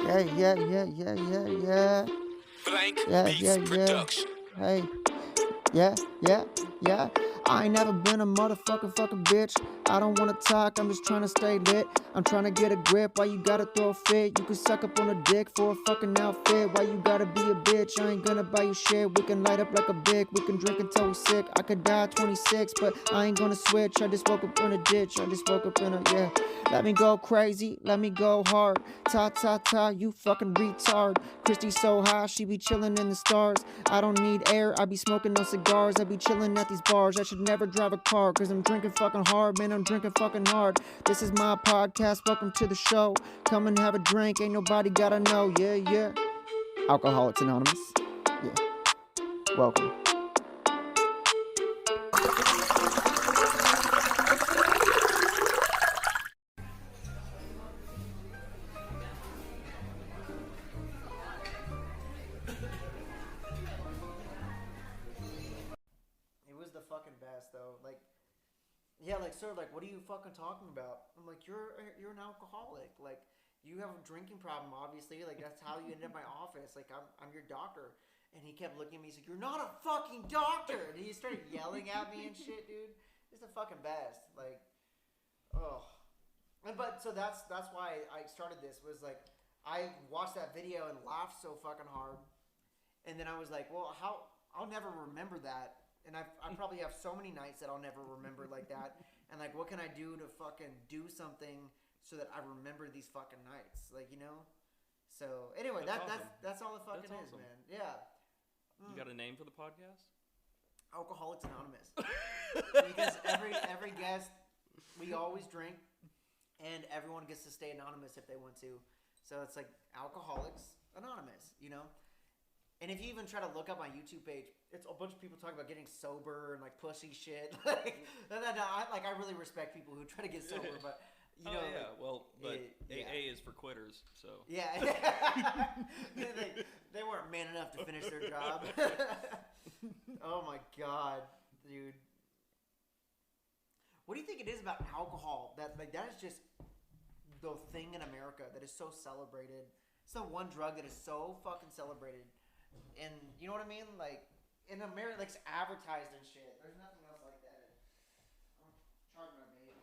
Yeah. Blank Yeah, Beats yeah, yeah. Production. Hey, yeah. I ain't never been a motherfucking fucking bitch. I don't wanna talk, I'm just trying to stay lit. I'm trying to get a grip, why you gotta throw a fit? You can suck up on a dick for a fucking outfit. Why you gotta be a bitch? I ain't gonna buy you shit. We can light up like a big, we can drink until we sick. I could die at 26, but I ain't gonna switch. I just woke up in a ditch, I just woke up in a, yeah. Let me go crazy, let me go hard. Ta, you fucking retard. Christy so high, she be chillin' in the stars. I don't need air, I be smoking no cigars. I be chillin' at these bars. I should never drive a car, cause I'm drinking fucking hard, man. I'm drinking fucking hard. This is my podcast, welcome to the show. Come and have a drink, ain't nobody gotta know. Yeah. Alcoholics Anonymous. Yeah. Welcome. It was the fucking best though. Like, yeah, like, sir, like, what are you fucking talking about? I'm like, you're an alcoholic. Like, you have a drinking problem, obviously. Like, that's how you end up in my office. Like, I'm your doctor. And he kept looking at me. He's like, you're not a fucking doctor. And he started yelling at me and shit, dude. It's the fucking best. Like, oh. But so that's why I started this. Was like, I watched that video and laughed so fucking hard. And then I was like, well, how? I'll never remember that. And I probably have so many nights that I'll never remember like that. And like, what can I do to fucking do something so that I remember these fucking nights? Like, you know? So anyway, That's awesome. that's all it fucking That's is, awesome. man. Yeah. You got a name for the podcast? Alcoholics Anonymous. Because every guest, we always drink, and everyone gets to stay anonymous if they want to. So it's like Alcoholics Anonymous, you know? And if you even try to look up my YouTube page, it's a bunch of people talking about getting sober and like pussy shit. I really respect people who try to get sober, but you know, yeah. like, Well, but yeah. AA is for quitters, so. Yeah, they weren't man enough to finish their job. Oh my god, dude. What do you think it is about alcohol that is just the thing in America that is so celebrated? It's the one drug that is so fucking celebrated, and you know what I mean? Like in America, like it's advertised and shit. There's nothing else like that. I'm charging my baby.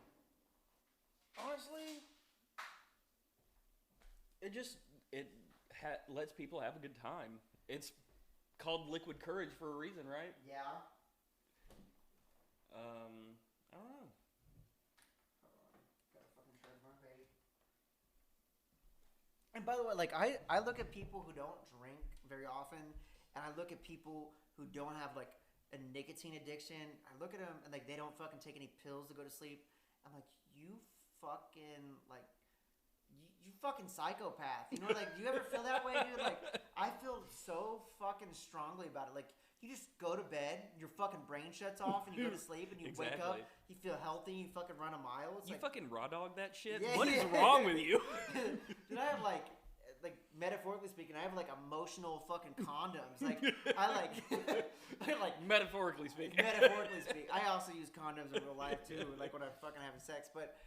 Honestly, it lets people have a good time. It's called liquid courage for a reason, right? Yeah. I don't know. Gotta fucking charge my baby. And by the way, like I look at people who don't drink very often, and I look at people who don't have like a nicotine addiction. I look at them and like they don't fucking take any pills to go to sleep. I'm like, you fucking like you fucking psychopath. You know, like, do you ever feel that way, dude? Like, I feel so fucking strongly about it. Like, you just go to bed, your fucking brain shuts off, and you go to sleep, and you wake up, you feel healthy, you fucking run a mile. It's you like, fucking raw dog that shit? Yeah, What is yeah. wrong with you? Dude, I have like metaphorically speaking, I have like emotional fucking condoms. Like, I like Metaphorically speaking. Metaphorically speaking, I also use condoms in real life too, like when I'm fucking having sex. But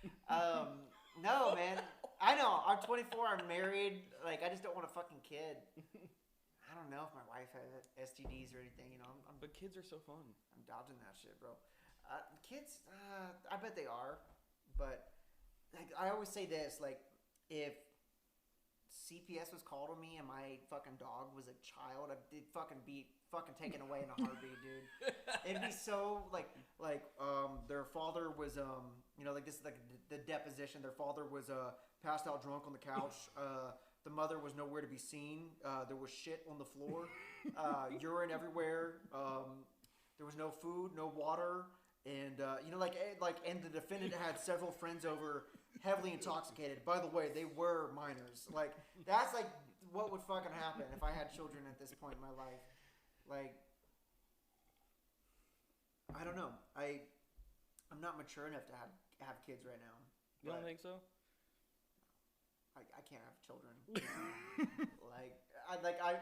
no, man, I know I'm 24, I'm married. Like, I just don't want a fucking kid. I don't know if my wife has STDs or anything. You know, but kids are so fun. I'm dodging that shit, bro. Kids, I bet they are, but like I always say this, like if CPS was called on me and my fucking dog was a child, I'd fucking be fucking taken away in a heartbeat, dude. It'd be so like their father was you know, like this is like the deposition. Their father was passed out drunk on the couch. The mother was nowhere to be seen. There was shit on the floor, urine everywhere. There was no food, no water, and you know, and the defendant had several friends over, heavily intoxicated. By the way, they were minors. Like, that's like what would fucking happen if I had children at this point in my life. Like, I don't know. I'm not mature enough to have kids right now. You don't think so? I can't have children.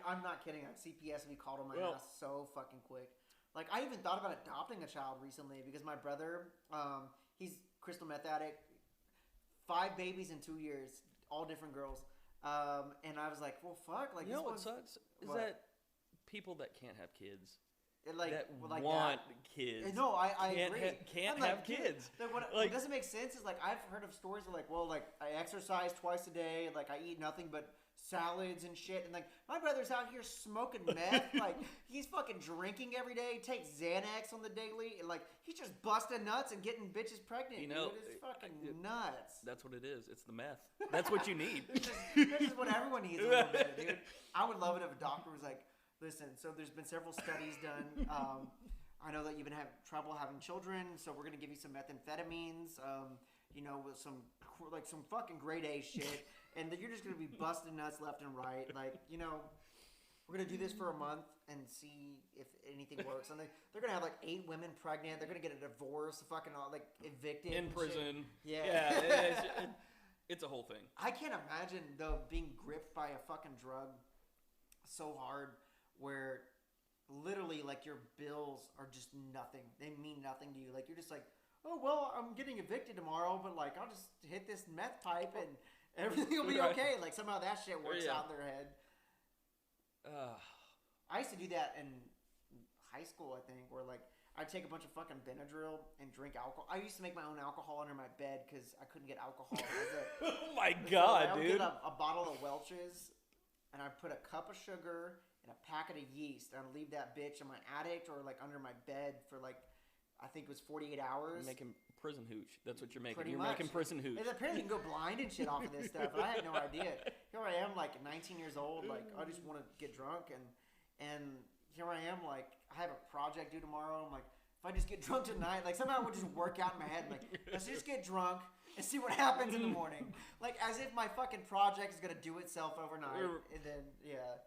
I'm not kidding. Like, CPS would be called on my ass so fucking quick. Like, I even thought about adopting a child recently because my brother, he's crystal meth addict, 5 babies in 2 years, all different girls. And I was like, well, fuck. Like, You know this what one's- sucks is what? that people that can't have kids like, that well, like want that. kids. No, I can't agree. can't I'm have like, dude, kids. Like, what Like- doesn't make sense is like I've heard of stories of like, well, like I exercise twice a day, like I eat nothing but salads and shit, and like my brother's out here smoking meth, like he's fucking drinking every day, takes Xanax on the daily, and like he's just busting nuts and getting bitches pregnant. You know, dude. It's fucking nuts. That's what it is. It's the meth. That's what you need. This is what everyone needs a little bit, dude. I would love it if a doctor was like, listen, so there's been several studies done. I know that you've been having trouble having children, so we're gonna give you some methamphetamines, you know, with some fucking grade A shit, and then you're just gonna be busting nuts left and right. Like, you know, we're gonna do this for a month and see if anything works. And they're gonna have like 8 women pregnant. They're gonna get a divorce, fucking like evicted In and shit. prison. Yeah. It's a whole thing. I can't imagine though being gripped by a fucking drug so hard where literally like your bills are just nothing. They mean nothing to you. Like you're just like, oh well, I'm getting evicted tomorrow, but like I'll just hit this meth pipe and everything will be Right. okay. Like somehow that shit works Yeah. out in their head. I used to do that in high school, I think, where like I'd take a bunch of fucking Benadryl and drink alcohol. I used to make my own alcohol under my bed because I couldn't get alcohol. Oh my So god, I would dude. get a bottle of Welch's, and I'd put a cup of sugar and a packet of yeast, and I'd leave that bitch in my attic or like under my bed for like, I think it was 48 hours. You're making prison hooch. That's what you're making. Pretty You're much. making prison hooch. And apparently you can go blind and shit off of this stuff. And I had no idea. Here I am, like 19 years old. Like I just want to get drunk, and here I am, like I have a project due tomorrow. I'm like, if I just get drunk tonight, like somehow it would just work out in my head. Like let's just get drunk and see what happens in the morning. Like as if my fucking project is gonna do itself overnight, and then yeah.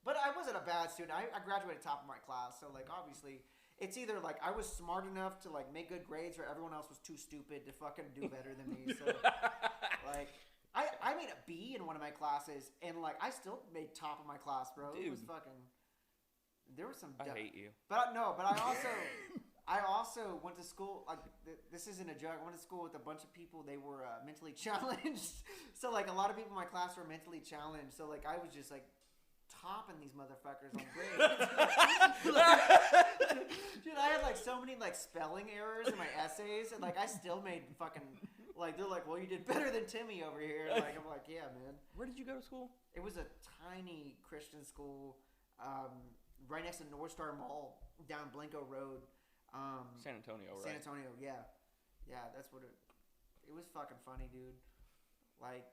But I wasn't a bad student. I graduated top of my class, so like obviously. It's either like I was smart enough to like make good grades, or everyone else was too stupid to fucking do better than me. So like I made a B in one of my classes, and like I still made top of my class, bro. It was Dude. fucking. There was some. I hate you. But I also went to school. Like this isn't a joke. I went to school with a bunch of people. They were mentally challenged. So like a lot of people in my class were mentally challenged. So like I was just like topping these motherfuckers on grades. Dude, I had like so many like spelling errors in my essays, and like I still made fucking like they're like, well, you did better than Timmy over here. Like I'm like, yeah, man. Where did you go to school? It was a tiny Christian school, right next to North Star Mall down Blanco Road. San Antonio, right? San Antonio, yeah, that's what it. It was fucking funny, dude. Like.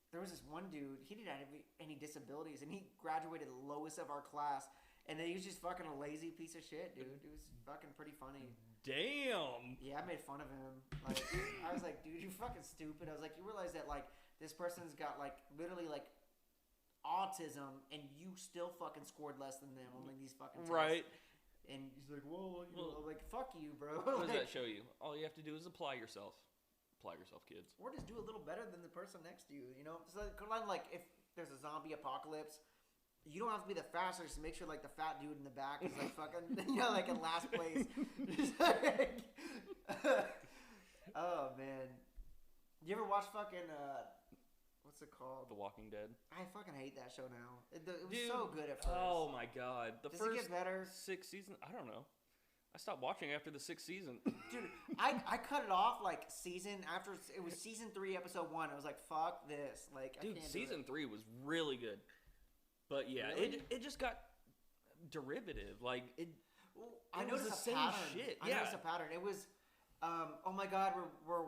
There was this one dude, he didn't have any disabilities, and he graduated the lowest of our class, and he was just fucking a lazy piece of shit, dude. It was fucking pretty funny. Damn. Yeah, I made fun of him. Like, I was like, dude, you're fucking stupid. I was like, you realize that, like, this person's got, like, literally, like, autism, and you still fucking scored less than them on, like, these fucking tests. Right. And he's like, well, you know, like, fuck you, bro. What does Like, that show you? All you have to do is apply yourself. Apply yourself, kids. or just do a little better than the person next to you, you know? It's like if there's a zombie apocalypse, you don't have to be the fastest. Make sure like the fat dude in the back is like fucking, you know, like in last place. Oh man, you ever watch fucking what's it called? The Walking Dead. I fucking hate that show now. It was Dude, so good at first. Oh my god. The Does first it get better? 6 seasons? I don't know. I stopped watching after the 6th season. Dude, I cut it off like season after it was season 3 episode 1. I was like, fuck this. Like, I Dude, can't season do it. 3 was really good. But yeah, Really? it just got derivative. Like it. Well, It I was noticed the a same pattern. shit, I yeah. noticed a pattern. It was, oh my god, we're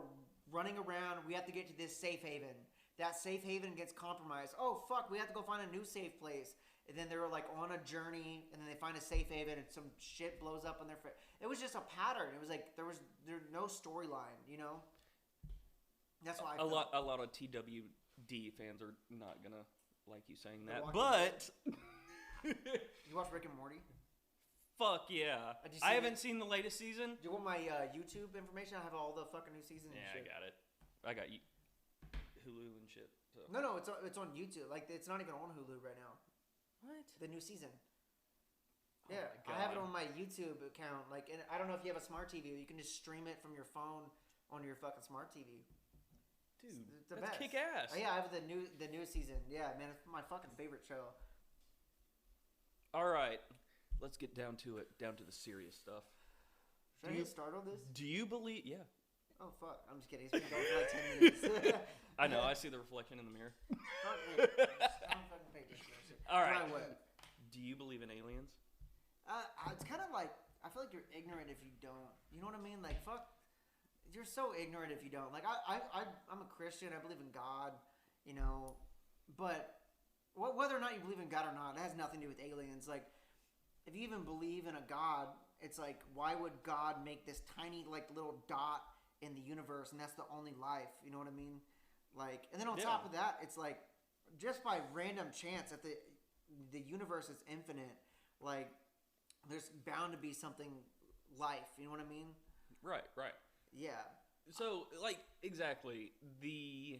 running around. We have to get to this safe haven. That safe haven gets compromised. Oh fuck, we have to go find a new safe place. And then they were like on a journey, and then they find a safe haven, and some shit blows up on their face. It was just a pattern. It was like there's no storyline, you know. That's why I felt. A lot of TWD fans are not gonna like you saying The that, Walking but You watch Rick and Morty? fuck yeah, Did you see I haven't seen the latest season. Do you want my YouTube information? I have all the fucking new seasons. Yeah, and I shit. got it. I got Hulu and shit. So. No, it's on YouTube. Like it's not even on Hulu right now. What? The new season. Oh Yeah, my I have it God. on my YouTube account. Like, and I don't know if you have a smart TV. You can just stream it from your phone on your fucking smart TV. Dude, It's the that's best. kick ass. Oh, yeah, I have the new season. Yeah, man, it's my fucking favorite show. All right, let's get down to it. Down to the serious stuff. Should I get started on this? Do you believe? Yeah. Oh fuck! I'm just kidding. It's been going for like 10 minutes. I know. I see the reflection in the mirror. Fuck me. I'm fucking paying attention. All right. Try what? Do you believe in aliens? It's kind of like I feel like you're ignorant if you don't. You know what I mean? Like fuck, you're so ignorant if you don't. Like I'm a Christian. I believe in God. You know, but whether or not you believe in God or not, it has nothing to do with aliens. Like if you even believe in a God, it's like why would God make this tiny like little dot in the universe and that's the only life? You know what I mean? Like, and then on top of that, it's like just by random chance that the universe is infinite. Like there's bound to be something life. You know what I mean? Right. Right. Yeah. So, like, exactly, the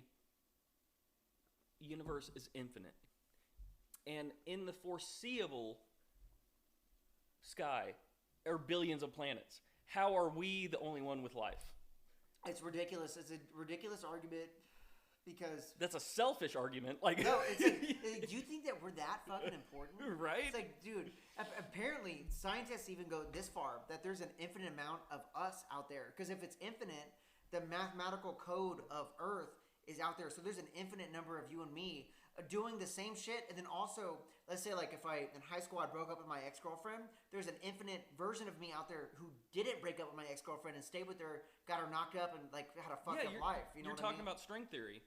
universe is infinite. And in the foreseeable sky are billions of planets. How are we the only one with life? It's ridiculous. It's a ridiculous argument because... That's a selfish argument. Like, No, it's like, do you think that we're that fucking important? Right? It's like, dude, apparently scientists even go this far, that there's an infinite amount of us out there. Because if it's infinite, the mathematical code of Earth is out there. So there's an infinite number of you and me doing the same shit. And then also, let's say like if in high school I broke up with my ex-girlfriend, there's an infinite version of me out there who didn't break up with my ex-girlfriend and stayed with her, got her knocked up and like had a fucked up life. You know you're what talking I mean? about string theory.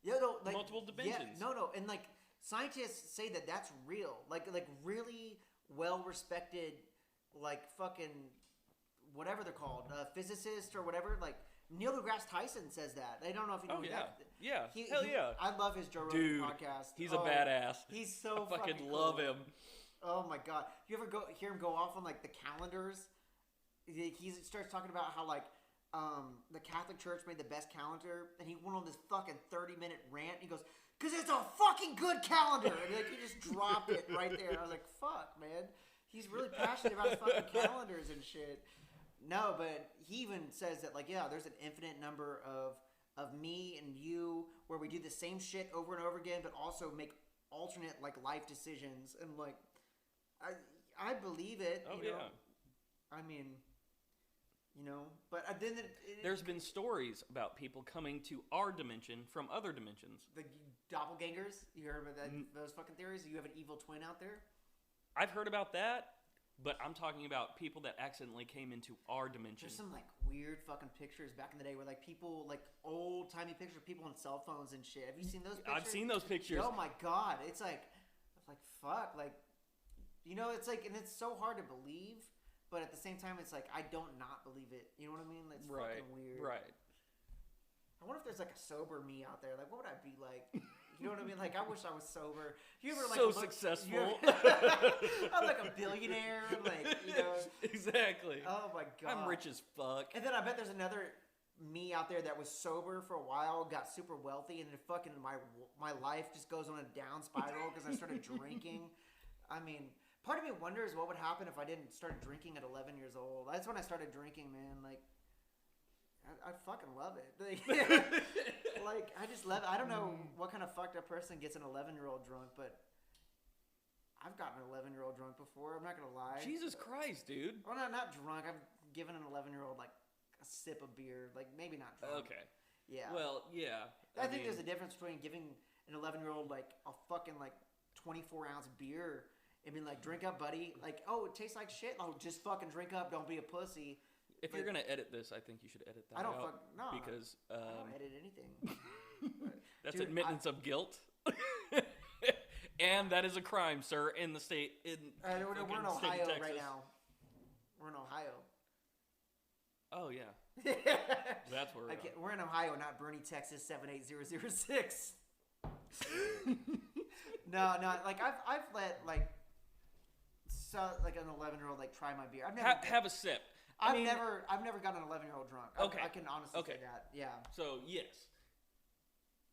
Yeah, no, like, multiple dimensions. Yeah, no, and like scientists say that that's real. Like really well respected, like fucking whatever they're called, physicists or whatever. Like Neil deGrasse Tyson says that. I don't know if you know. Yeah. Hell yeah. I love his Joe Rogan Dude, podcast. He's a badass. He's so I fucking fucking love cool. him. Oh my god! You ever hear him go off on like the calendars? He starts talking about how like the Catholic Church made the best calendar, and he went on this fucking 30-minute rant. He goes, "Cause it's a fucking good calendar," and like he just dropped it right there. I was like, "Fuck, man." He's really passionate about his fucking calendars and shit. No, but he even says that like, yeah, there's an infinite number of me and you where we do the same shit over and over again, but also make alternate like life decisions. And like, I believe it. Oh you know? yeah. I mean, you know, but then there's been stories about people coming to our dimension from other dimensions. The doppelgangers. You heard about that? Those fucking theories. You have an evil twin out there. I've heard about that. But I'm talking about people that accidentally came into our dimension. There's some like weird fucking pictures back in the day where like people like old timey pictures of people on cell phones and shit. Have you seen those pictures? I've seen those pictures. Oh my god, it's like fuck, like you know, it's like, and it's so hard to believe, but at the same time, it's like I don't not believe it. You know what I mean? It's fucking weird. Right. I wonder if there's like a sober me out there. Like, what would I be like? You know what I mean? Like, I wish I was sober. You ever like so successful? I'm like a billionaire. I'm like, you know. Exactly. Oh my god. I'm rich as fuck. And then I bet there's another me out there that was sober for a while, got super wealthy, and then fucking my life just goes on a down spiral because I started drinking. I mean, part of me wonders what would happen if I didn't start drinking at 11 years old. That's when I started drinking, man. Like. I fucking love it. Like, I just love it. I don't know what kind of fucked up person gets an 11-year-old drunk, but I've gotten an 11-year-old drunk before. I'm not going to lie. Jesus Christ, dude. Well, not drunk. I've given an 11-year-old, like, a sip of beer. Like, maybe not drunk. Okay. Yeah. Well, yeah. I think there's a difference between giving an 11-year-old, like, a fucking, like, 24-ounce beer and being like, drink up, buddy. Like, oh, it tastes like shit. Oh, just fucking drink up. Don't be a pussy. If you're gonna edit this, I think you should edit that. I don't out because I don't edit anything. That's Dude, admittance of guilt, and that is a crime, sir, in the state. We're in Ohio right now. We're in Ohio. Oh yeah, that's where we're in Ohio, not Bernie, Texas 78006. No, like I've let like an 11-year-old like try my beer. I've never have a sip. I've never gotten an 11-year-old drunk. Okay. I can honestly say that. Yeah. So, yes.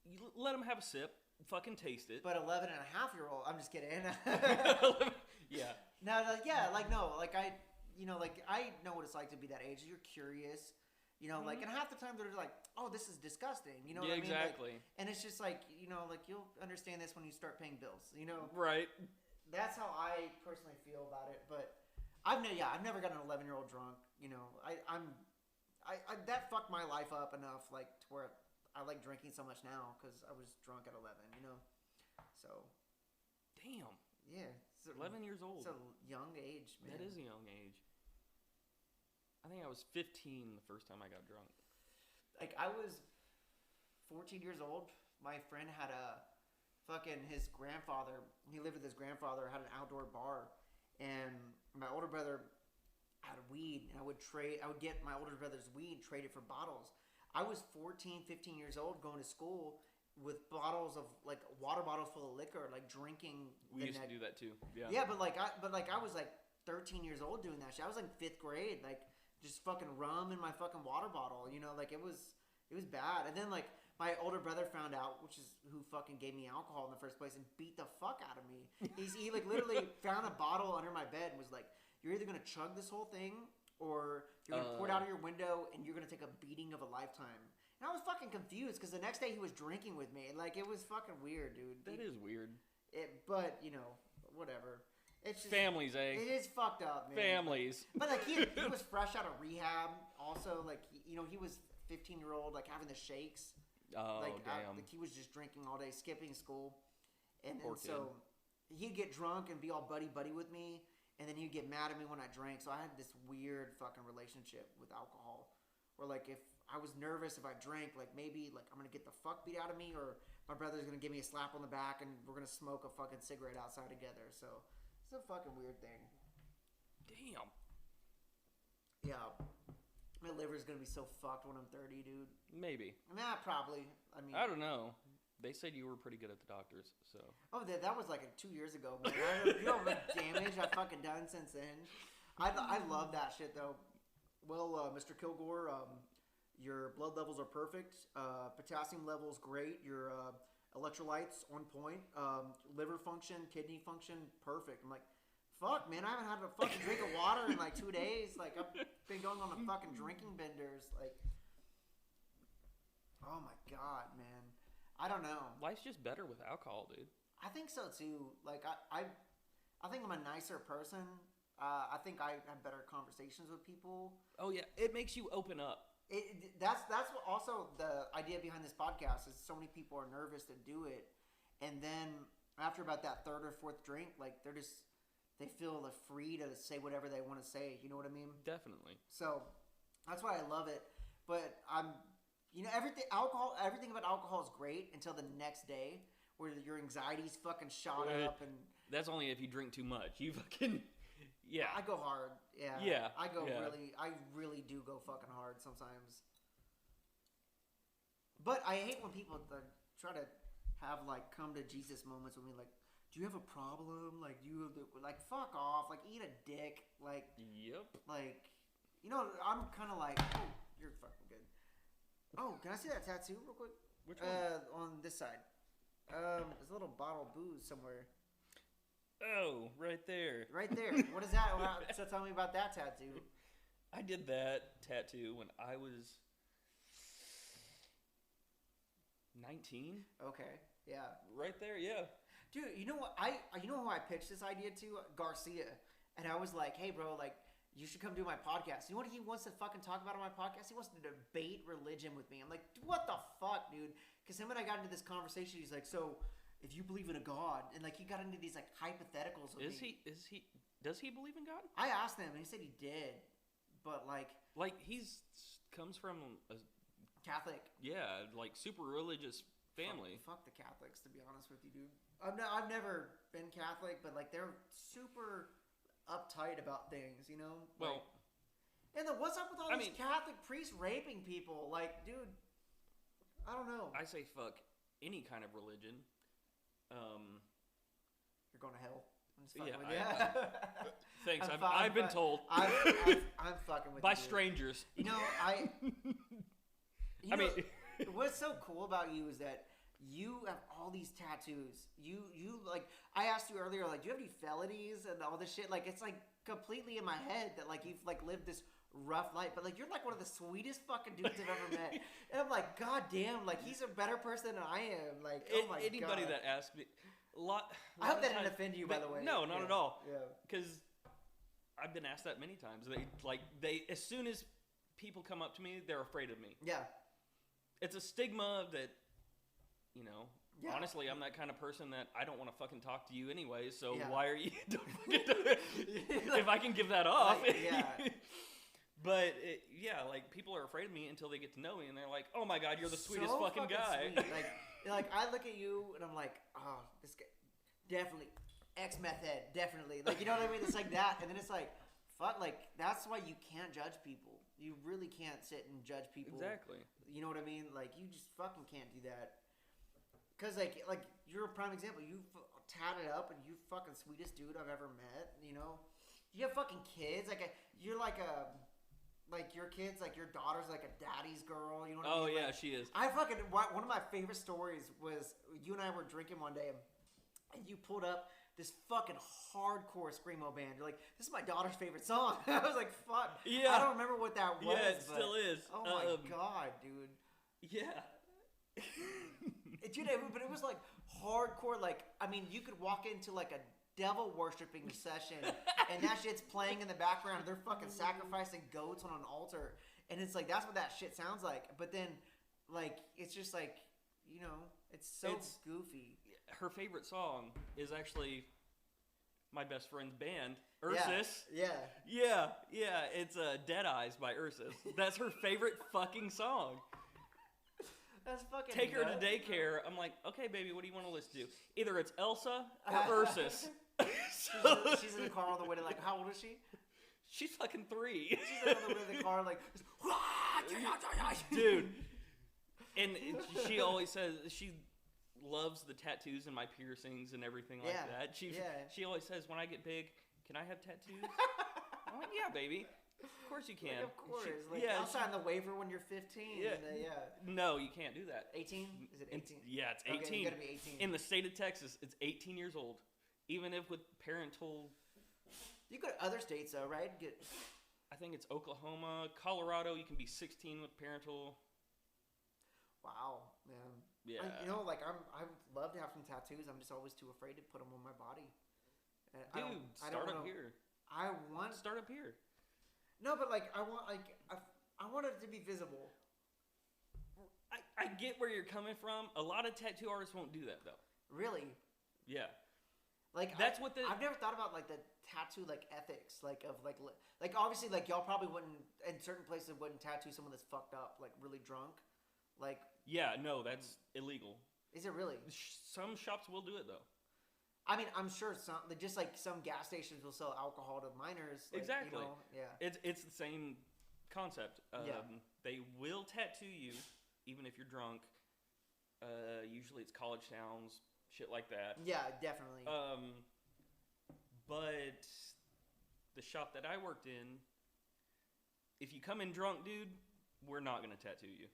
You let them have a sip. Fucking taste it. But 11 and a half-year-old, I'm just kidding. Yeah. No, I know what it's like to be that age. You're curious. You know, like, and half the time they're like, "Oh, this is disgusting." You know Yeah, what I mean? exactly. Like, and it's just like, you know, like you'll understand this when you start paying bills. You know, Right. that's how I personally feel about it. But I've never got an 11-year-old drunk. You know, I that fucked my life up enough, like to where I like drinking so much now because I was drunk at 11. You know, so Damn. yeah, it's 11 years old. It's a young age, man. That is a young age. I think I was 15 the first time I got drunk. Like, I was 14 years old. My friend had his grandfather, he lived with his grandfather, had an outdoor bar. And my older brother had weed, and I would get my older brother's weed, trade it for bottles. I was 14, 15 years old going to school with bottles of, like, water bottles full of liquor, like, drinking. We used to do that too. Yeah. Yeah, but I was like 13 years old doing that shit. I was like 5th grade, like, just fucking rum in my fucking water bottle, you know, like it was bad. And then like my older brother found out, which is who fucking gave me alcohol in the first place, and beat the fuck out of me. He like literally found a bottle under my bed and was like, "You're either gonna chug this whole thing, or you're gonna pour it out of your window, and you're gonna take a beating of a lifetime." And I was fucking confused because the next day he was drinking with me. Like, it was fucking weird, dude. That is weird. But you know, whatever. It's just, families, eh? It is fucked up, man. Families. But like he was fresh out of rehab. Also, like he was 15-year-old, like having the shakes. Oh, like, damn. like he was just drinking all day, skipping school, and Poor then so he'd get drunk and be all buddy with me, and then he'd get mad at me when I drank. So I had this weird fucking relationship with alcohol, where like if I was nervous if I drank, like maybe like I'm gonna get the fuck beat out of me, or my brother's gonna give me a slap on the back, and we're gonna smoke a fucking cigarette outside together. So. It's a fucking weird thing. Damn. Yeah. My liver's gonna be so fucked when I'm 30, dude. Maybe. Nah, probably. I mean, I don't know. They said you were pretty good at the doctors, so. Oh, that was like 2 years ago, man. You know how much damage I've fucking done since then. I love that shit, though. Well, Mr. Kilgore, your blood levels are perfect. Potassium levels great. Your electrolytes on point. Liver function, kidney function, perfect. I'm like, fuck, man, I haven't had a fucking drink of water in like 2 days. Like, I've been going on the fucking drinking benders. Like, oh my god, man. I don't know. Life's just better with alcohol, dude. I think so too. Like, I think I'm a nicer person. I think I have better conversations with people. Oh yeah, it makes you open up. That's what also the idea behind this podcast is. So many people are nervous to do it, and then after about that 3rd or 4th drink, like they feel free to say whatever they want to say. You know what I mean? Definitely. So that's why I love it. But everything about alcohol is great until the next day, where your anxiety's fucking shot up, and that's only if you drink too much. You fucking. Yeah. I go hard. Yeah. Yeah. I really do go fucking hard sometimes. But I hate when people try to have like come to Jesus moments with me, like, do you have a problem? Like, like, fuck off. Like, eat a dick. Like, yep. Like, you know, I'm kind of like, oh, you're fucking good. Oh, can I see that tattoo real quick? Which one? On this side. There's a little bottle of booze somewhere. Oh, right there. Right there. What is that? So tell me about that tattoo. I did that tattoo when I was 19. Okay. Yeah. Right there. Yeah. Dude, you know what? You know who I pitched this idea to? Garcia. And I was like, hey, bro, like, you should come do my podcast. You know what he wants to fucking talk about on my podcast? He wants to debate religion with me. I'm like, what the fuck, dude? Because him and I got into this conversation. He's like, so if you believe in a God, and like he got into these like hypotheticals with me. Does he believe in God? I asked him, and he said he did, but like he's comes from a Catholic. Yeah, like super religious family. Fuck the Catholics, to be honest with you, dude. I've never been Catholic, but like they're super uptight about things, you know. Well, and then what's up with all these Catholic priests raping people? Like, dude, I don't know. I say fuck any kind of religion. You're going to hell. I'm just fucking with you. Thanks. I've been told. I'm fucking with by you, strangers. You know, what's so cool about you is that you have all these tattoos. You like. I asked you earlier, like, do you have any felonies and all this shit? Like, it's like completely in my head that like you've like lived this rough life, but like you're like one of the sweetest fucking dudes I've ever met. And I'm like, God damn, like he's a better person than I am. Like, oh my Anybody God. that asks me, a lot I hope of that didn't times- offend you, by the way. No, not Yeah. at all. Yeah. Because I've been asked that many times. They as soon as people come up to me, they're afraid of me. Yeah. It's a stigma that, Yeah. honestly, I'm that kind of person that I don't want to fucking talk to you anyway. So Yeah. why are you? If I can give that off, Like, yeah. But like people are afraid of me until they get to know me, and they're like, "Oh my God, you're the sweetest So fucking guy." Sweet. Like I look at you and I'm like, oh, this guy definitely ex-meth head, definitely. Like, you know what I mean? It's like that, and then it's like, fuck. Like that's why you can't judge people. You really can't sit and judge people. Exactly. You know what I mean? Like you just fucking can't do that. Cause like you're a prime example. You tatted up and you fucking sweetest dude I've ever met. You know, you have fucking kids. You're like your kids, like your daughter's like a daddy's girl. You know what I mean? Oh yeah, Like, she is. one of my favorite stories was you and I were drinking one day, and you pulled up this fucking hardcore screamo band. You're like, this is my daughter's favorite song. I was like, fuck. Yeah. I don't remember what that was. Yeah, it but, still is. Oh my God, dude. Yeah. Dude, but it was like hardcore. Like, I mean, you could walk into like a devil worshipping session, and that shit's playing in the background. They're fucking sacrificing goats on an altar, and it's like that's what that shit sounds like. But then, like, it's just like, it's so goofy. Her favorite song is actually my best friend's band, Ursus. Yeah. Yeah. It's Dead Eyes by Ursus. That's her favorite fucking song. That's fucking Take her to nuts. daycare. I'm like, okay, baby, what do you want to listen to? Either it's Elsa or Ursus. She's in the car on the way to, like, how old is she? She's fucking 3. She's on the way to the car, like, Dude. And she always says she loves the tattoos and my piercings and everything like that. She always says, when I get big, can I have tattoos? I'm like, yeah, baby. Of course you can. Like, of course. I'll sign the waiver when you're 15. Yeah. And, No, you can't do that. 18? Is it 18? Yeah, it's 18. Okay, you gotta be 18. In the state of Texas, it's 18 years old. Even if with parental... You go to other states, though, right? I think it's Oklahoma, Colorado, you can be 16 with parental. Wow, man. Yeah. I would love to have some tattoos. I'm just always too afraid to put them on my body. Dude, start up here. Start up here. No, but I want it to be visible. I get where you're coming from. A lot of tattoo artists won't do that though. Really? Yeah. I've never thought about the tattoo ethics of obviously y'all probably wouldn't in certain places wouldn't tattoo someone that's fucked up really drunk. Yeah, no, that's illegal. Is it really? Some shops will do it though. I mean, I'm sure some some gas stations will sell alcohol to minors. Exactly. Yeah. It's the same concept. They will tattoo you even if you're drunk. Usually it's college towns, shit like that. Yeah, definitely. But the shop that I worked in, if you come in drunk, dude, we're not gonna tattoo you.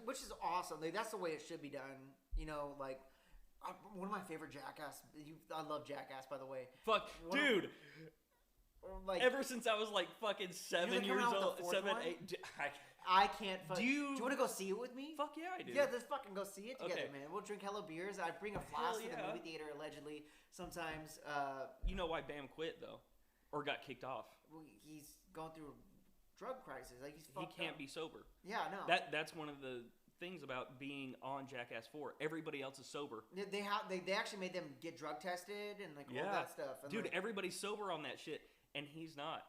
Which is awesome. That's the way it should be done. One of my favorite Jackass. I love Jackass, by the way. Fuck, dude. Ever since I was fucking 7 years old, 7, 8. I can't. Do you want to go see it with me? Fuck yeah, I do. Yeah, let's fucking go see it together, Okay. man. We'll drink hella beers. I bring a flask to the yeah. movie theater allegedly. Sometimes. You know why Bam quit though, or got kicked off? He's going through a drug crisis. He's fucked He can't up. be sober. Yeah, no. That's one of the things about being on Jackass 4. Everybody else is sober. They actually made them get drug tested and all that stuff. And dude, everybody's sober on that shit, and he's not.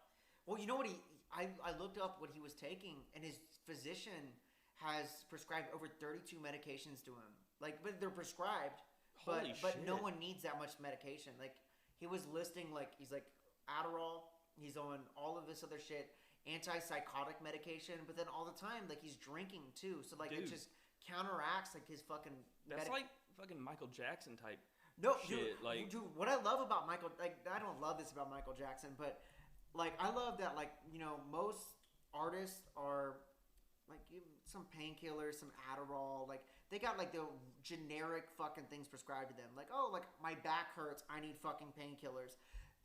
Well, you know what I looked up what he was taking, and his physician has prescribed over 32 medications to him. But they're prescribed, but shit. no one needs that much medication. He was listing he's Adderall, he's on all of this other shit, antipsychotic medication, but then all the time he's drinking too. So Dude. it just counteracts his fucking. That's fucking Michael Jackson type. No, shit. dude, what I love about Michael, I don't love this about Michael Jackson, but I love that most artists are give some painkillers, some Adderall, they got the generic fucking things prescribed to them. My back hurts, I need fucking painkillers.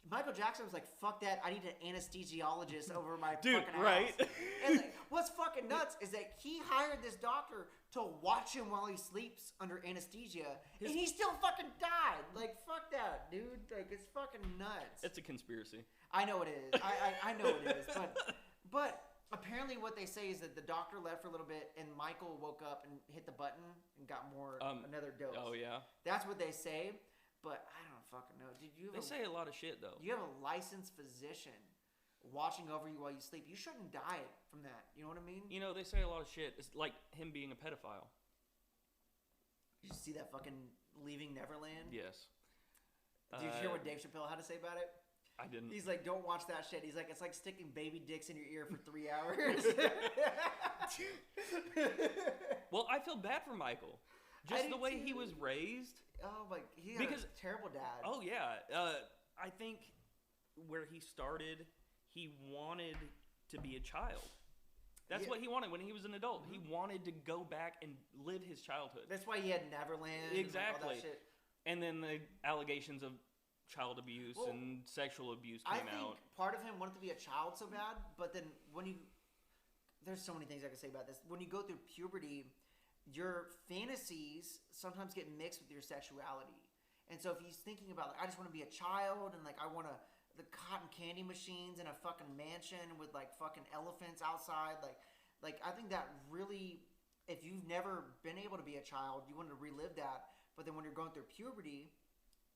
Michael Jackson was like, fuck that, I need an anesthesiologist over my Dude, fucking house. right? And like, what's fucking nuts is that he hired this doctor to watch him while he sleeps under anesthesia, and he still fucking died. Like, fuck that, dude. Like, it's fucking nuts. It's a conspiracy. I know it is. I know it is. But apparently what they say is that the doctor left for a little bit, and Michael woke up and hit the button and got another dose. Oh, yeah? That's what they say. But I don't fucking know. They say a lot of shit, though. You have a licensed physician watching over you while you sleep. You shouldn't die from that. You know what I mean? You know, they say a lot of shit. It's like him being a pedophile. Did you see that fucking Leaving Neverland? Yes. Did you hear what Dave Chappelle had to say about it? I didn't. He's like, don't watch that shit. He's like, it's like sticking baby dicks in your ear for 3 hours. Well, I feel bad for Michael. Just the way he was raised. Oh my! He had a terrible dad. Oh yeah, I think where he started, he wanted to be a child. That's what he wanted when he was an adult. Mm-hmm. He wanted to go back and live his childhood. That's why he had Neverland. Exactly. And all that shit. And then the allegations of child abuse and sexual abuse came out. I think part of him wanted to be a child so bad, but then there's so many things I can say about this. When you go through puberty, your fantasies sometimes get mixed with your sexuality. And so if he's thinking about, like, I just want to be a child, and like I want the cotton candy machines in a fucking mansion with like fucking elephants outside, like I think that really, if you've never been able to be a child, you want to relive that. But then when you're going through puberty,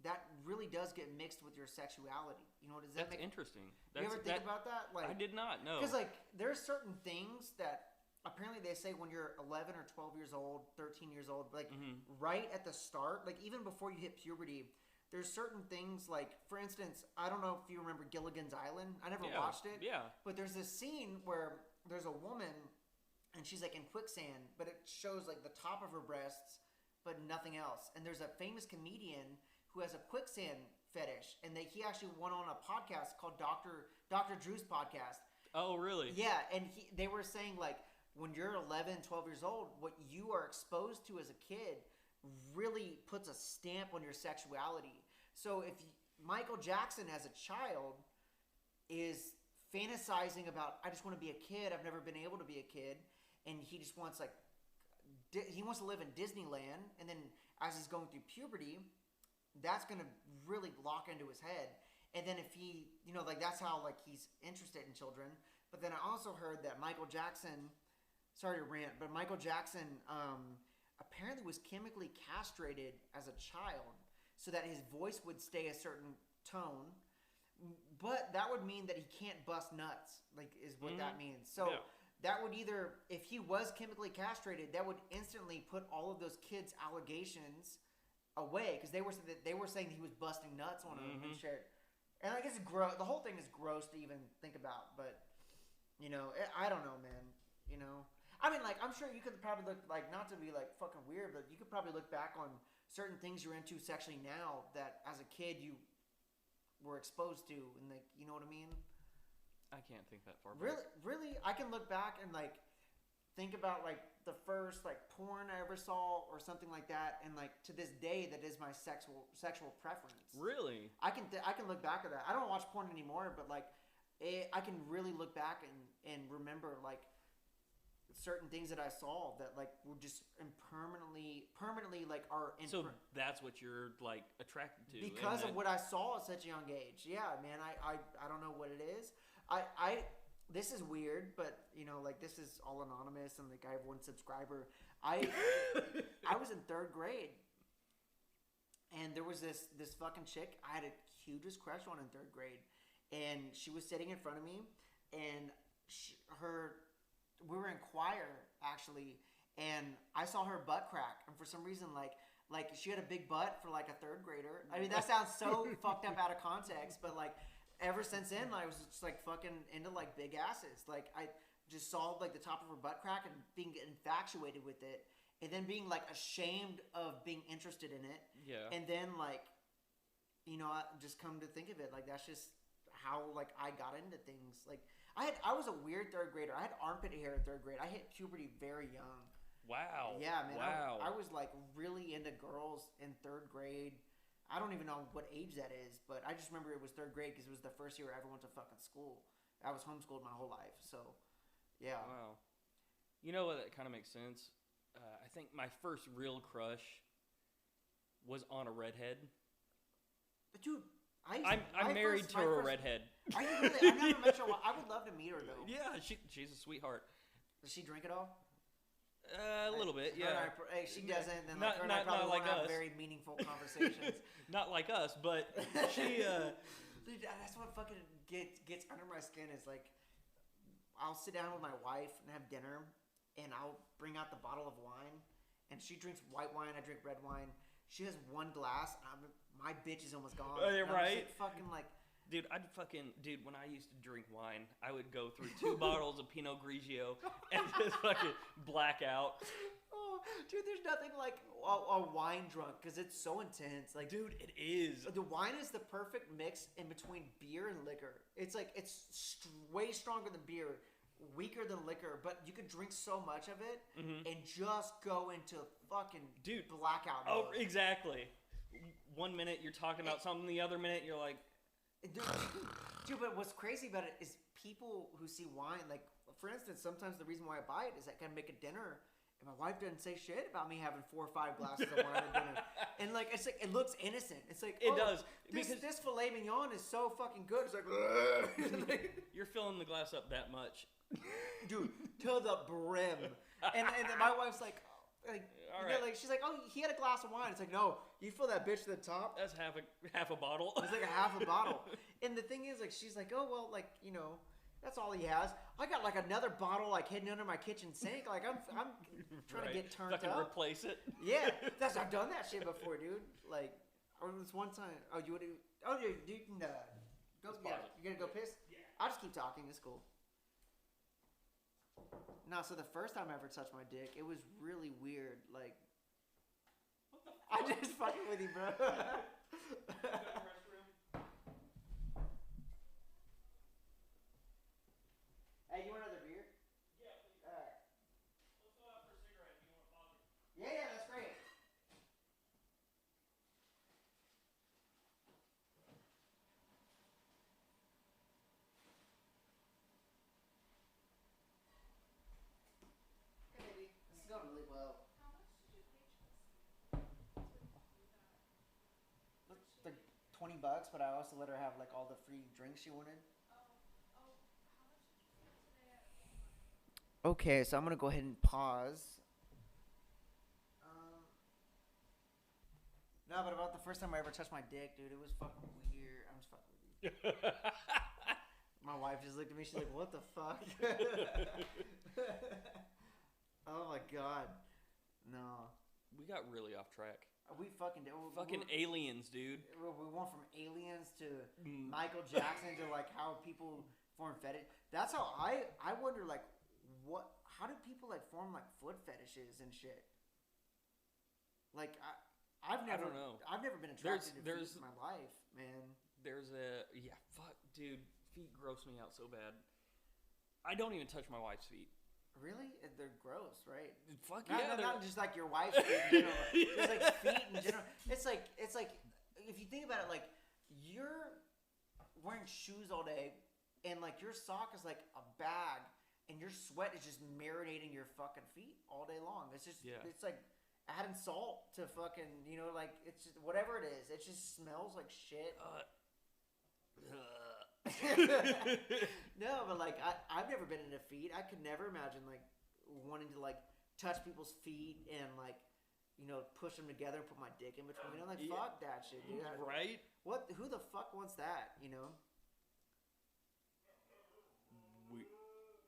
that really does get mixed with your sexuality. You know, That's interesting. You ever think about that? Like, I did not know. Because like there's certain things that apparently they say when you're 11 or 12 years old, 13 years old, like right at the start, like even before you hit puberty, there's certain things like, for instance, I don't know if you remember Gilligan's Island. I never watched it. Yeah. But there's this scene where there's a woman and she's like in quicksand, but it shows like the top of her breasts, but nothing else. And there's a famous comedian who has a quicksand fetish, and he actually went on a podcast called Dr. Drew's podcast. Oh, really? Yeah, and they were saying like when you're 11, 12 years old, what you are exposed to as a kid really puts a stamp on your sexuality. So if Michael Jackson as a child is fantasizing about, I just want to be a kid, I've never been able to be a kid, and he just wants he wants to live in Disneyland, and then as he's going through puberty, that's going to really lock into his head. And then if he, like that's how like he's interested in children. But then I also heard that Michael Jackson, sorry to rant, but Michael Jackson apparently was chemically castrated as a child so that his voice would stay a certain tone. But that would mean that he can't bust nuts, like is what that means. So that would either, if he was chemically castrated, that would instantly put all of those kids' allegations away, because they were saying he was busting nuts on him and shit. And I guess it's gross. The whole thing is gross to even think about. But I don't know, man. I mean, like, I'm sure you could probably look, like, not to be like fucking weird, but you could probably look back on certain things you're into sexually now that as a kid you were exposed to, and like, you know what I mean? I can't think that far back. Really, I can look back and like think about like the first like porn I ever saw or something like that, and like to this day that is my sexual preference. Really? I can look back at that. I don't watch porn anymore, but like I can really look back and remember like certain things that I saw that like were just permanently like are so that's what you're like attracted to because of what I saw at such a young age. Yeah, man, I don't know what it is. This is weird, but like this is all anonymous, and like I have one subscriber. I was in 3rd grade, and there was this fucking chick I had a hugest crush on in 3rd grade, and she was sitting in front of me, and we were in choir actually, and I saw her butt crack, and for some reason like she had a big butt for like a 3rd grader. I mean, that sounds so fucked up out of context, but like. Ever since then, I was just like fucking into like big asses. Like I just saw like the top of her butt crack and being infatuated with it, and then being like ashamed of being interested in it. Yeah. And then like, I just come to think of it, like that's just how like I got into things. Like I was a weird 3rd grader. I had armpit hair in 3rd grade. I hit puberty very young. Wow. Yeah, man. Wow. I was like really into girls in 3rd grade. I don't even know what age that is, but I just remember it was third grade because it was the first year I ever went to fucking school. I was homeschooled my whole life, so yeah. Wow. You know what? That kind of makes sense. I think my first real crush was on a redhead. Dude, I'm married to a redhead. Are you really? I've never met her. I would love to meet her though. Yeah, she's a sweetheart. Does she drink at all? A little bit, yeah. She doesn't. Then not like us. Have very meaningful conversations. Not like us, but she. Dude, that's what fucking gets under my skin. Is like, I'll sit down with my wife and have dinner, and I'll bring out the bottle of wine, and she drinks white wine. I drink red wine. She has one glass. My bitch is almost gone. Right? Fucking like. Dude, when I used to drink wine, I would go through 2 bottles of Pinot Grigio and just fucking black out. Oh, dude, there's nothing like a wine drunk because it's so intense. Like, dude, it is. The wine is the perfect mix in between beer and liquor. It's like, way stronger than beer, weaker than liquor, but you can drink so much of it and just go into fucking blackout mode. Oh, exactly. 1 minute you're talking about something, the other minute you're like, Dude, but what's crazy about it is people who see wine, like, for instance, sometimes the reason why I buy it is I can make a dinner, and my wife doesn't say shit about me having 4 or 5 glasses of wine at dinner. And, like, it's like, it looks innocent. It's like, it does. This filet mignon is so fucking good. It's like, you're filling the glass up that much. Dude, to the brim. And my wife's like, all right. Like, she's like, oh, he had a glass of wine. It's like, no, you fill that bitch to the top. That's half a bottle. It's like a half a bottle. And the thing is, like, she's like, oh, well, like, that's all he has. I got like another bottle like hidden under my kitchen sink. Like I'm trying to get turned up. Replace it. Yeah, I've done that shit before, dude. Like, or this one time. Oh, you can go. Yeah, you gonna go piss? Yeah. I'll just keep talking. It's cool. No, so the first time I ever touched my dick, it was really weird. Like, what the fuck? I'm just fucking with you, bro. Hey, you want another beer? Yeah, please. All right. Let's go out for a cigarette if you want to pause it. Yeah, that's great. Hey, baby. This is going really well. How much did you pay Chelsea? Like $20, but I also let her have like all the free drinks she wanted. How much did you spend today at Walmart? Okay, so I'm gonna go ahead and pause. No, but about the first time I ever touched my dick, dude, it was fucking weird. I'm just fucking with you. My wife just looked at me. She's like, "What the fuck?" Oh my god, no. We got really off track. We fucking did. Fucking aliens, dude. We went from aliens to Michael Jackson to like how people form fetish. That's how I wonder like what. How do people like form like foot fetishes and shit? Like I've never. I don't know. I've never been attracted to feet in my life, man. Fuck, dude. Feet gross me out so bad. I don't even touch my wife's feet. Really? They're gross, right? Fuck not just like your wife's feet in general. Just like feet in general. It's like if you think about it, like you're wearing shoes all day, and like your sock is like a bag, and your sweat is just marinating your fucking feet all day long. It's just It's like adding salt to fucking like it's just whatever it is. It just smells like shit. No, but like I've never been into feet. I could never imagine like wanting to like touch people's feet and like push them together and put my dick in between. I'm like, fuck that shit, dude. Right? What? Who the fuck wants that?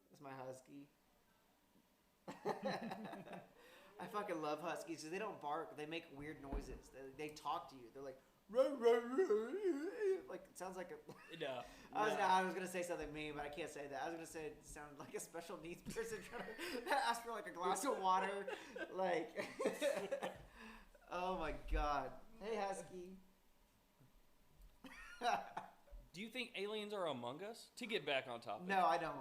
That's my husky. I fucking love huskies because they don't bark. They make weird noises. They talk to you. They're like. Like it sounds like a. No. I was gonna say something mean, but I can't say that. I was gonna say it sounded like a special needs person trying to ask for like a glass of water, like. Oh my god! Hey, husky. Do you think aliens are among us? To get back on topic. No, I don't.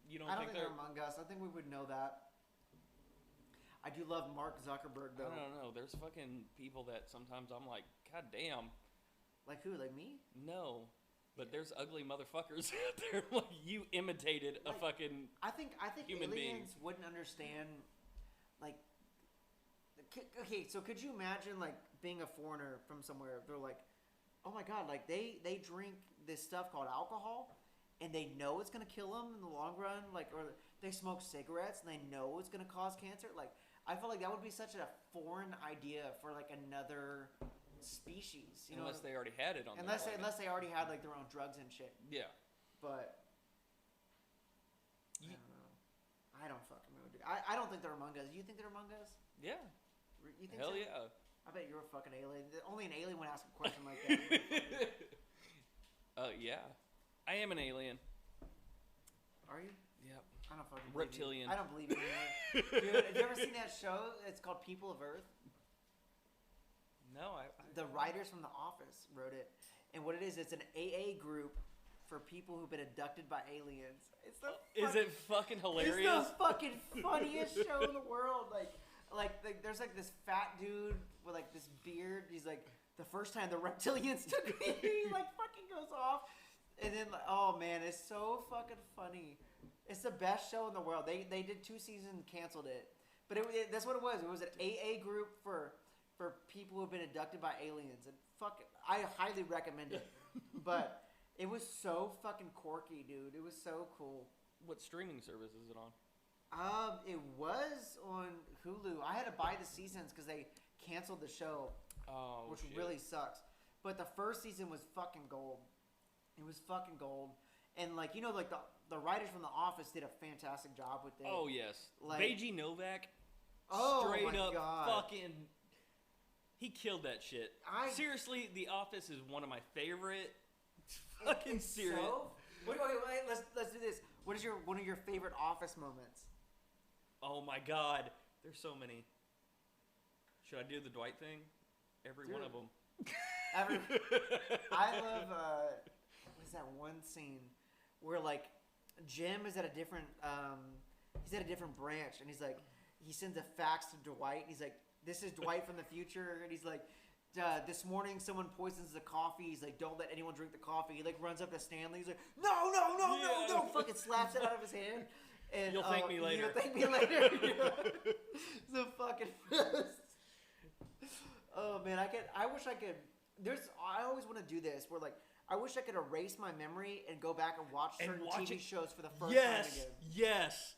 You don't I don't think they're among us. I think we would know that. I do love Mark Zuckerberg though. I don't know. There's fucking people that sometimes I'm like, God damn. Like who? Like me? No. But there's ugly motherfuckers out there. Like you imitated a fucking. I think human aliens being. wouldn't understand. Like, okay, so could you imagine like being a foreigner from somewhere? They're like, oh my god, like they drink this stuff called alcohol, and they know it's gonna kill them in the long run. Like, or they smoke cigarettes and they know it's gonna cause cancer. Like, I feel like that would be such a foreign idea for like another species, you unless know, they already had it on unless they already had like their own drugs and shit. Yeah. But I don't know. I don't fucking know, dude. I don't think they're Among Us. You think they're Among Us? Yeah. You think Hell so? yeah. I bet you're a fucking alien. Only an alien would ask a question like that. Yeah. I am an alien. Are you? Yep. I don't fucking believe Reptilian. You. I don't believe you anymore. Dude, have you ever seen that show? It's called People of Earth. No, The writers from The Office wrote it, and what it is, it's an AA group for people who've been abducted by aliens. It's the is it fucking hilarious? It's the fucking funniest show in the world. Like there's like this fat dude with like this beard. He's like, the first time the reptilians took me, he like fucking goes off, and then like, oh man, it's so fucking funny. It's the best show in the world. They did 2 seasons and canceled it, but that's what it was. It was an AA group for people who have been abducted by aliens, and I highly recommend it. But it was so fucking quirky, dude. It was so cool. What streaming service is it on? It was on Hulu. I had to buy the seasons because they canceled the show, which really sucks. But the first season was fucking gold. It was fucking gold, and like like the writers from The Office did a fantastic job with it. Oh yes, like Beiji Novak. Oh straight my up God. fucking. He killed that shit. Seriously, The Office is one of my favorite. Fucking serious. So? Wait. Let's do this. What is one of your favorite Office moments? Oh my God, there's so many. Should I do the Dwight thing? Every one of them. I love. What is that one scene where like Jim is at a different. He's at a different branch, and he sends a fax to Dwight. And he's like, "This is Dwight from the future," and he's like, "This morning someone poisons the coffee." He's like, "Don't let anyone drink the coffee." He like runs up to Stanley. He's like, "No!" Fucking slaps it out of his hand. And You'll thank me later. You'll thank me later. The fucking best. Oh man, I wish I could. I always want to do this where like I wish I could erase my memory and go back and watch certain TV shows for the first time again. Yes.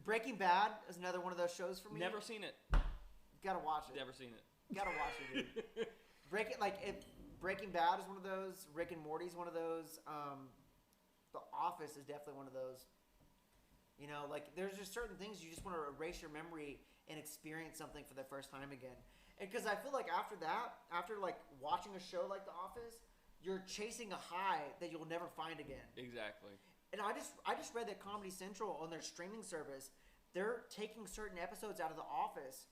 Breaking Bad is another one of those shows for me. Never seen it. Gotta watch it. Never seen it. Gotta watch it, dude. Breaking Bad is one of those. Rick and Morty is one of those. The Office is definitely one of those. You know, like there's just certain things you just want to erase your memory and experience something for the first time again. And because I feel like after like watching a show like The Office, you're chasing a high that you'll never find again. Exactly. And I just read that Comedy Central on their streaming service, they're taking certain episodes out of The Office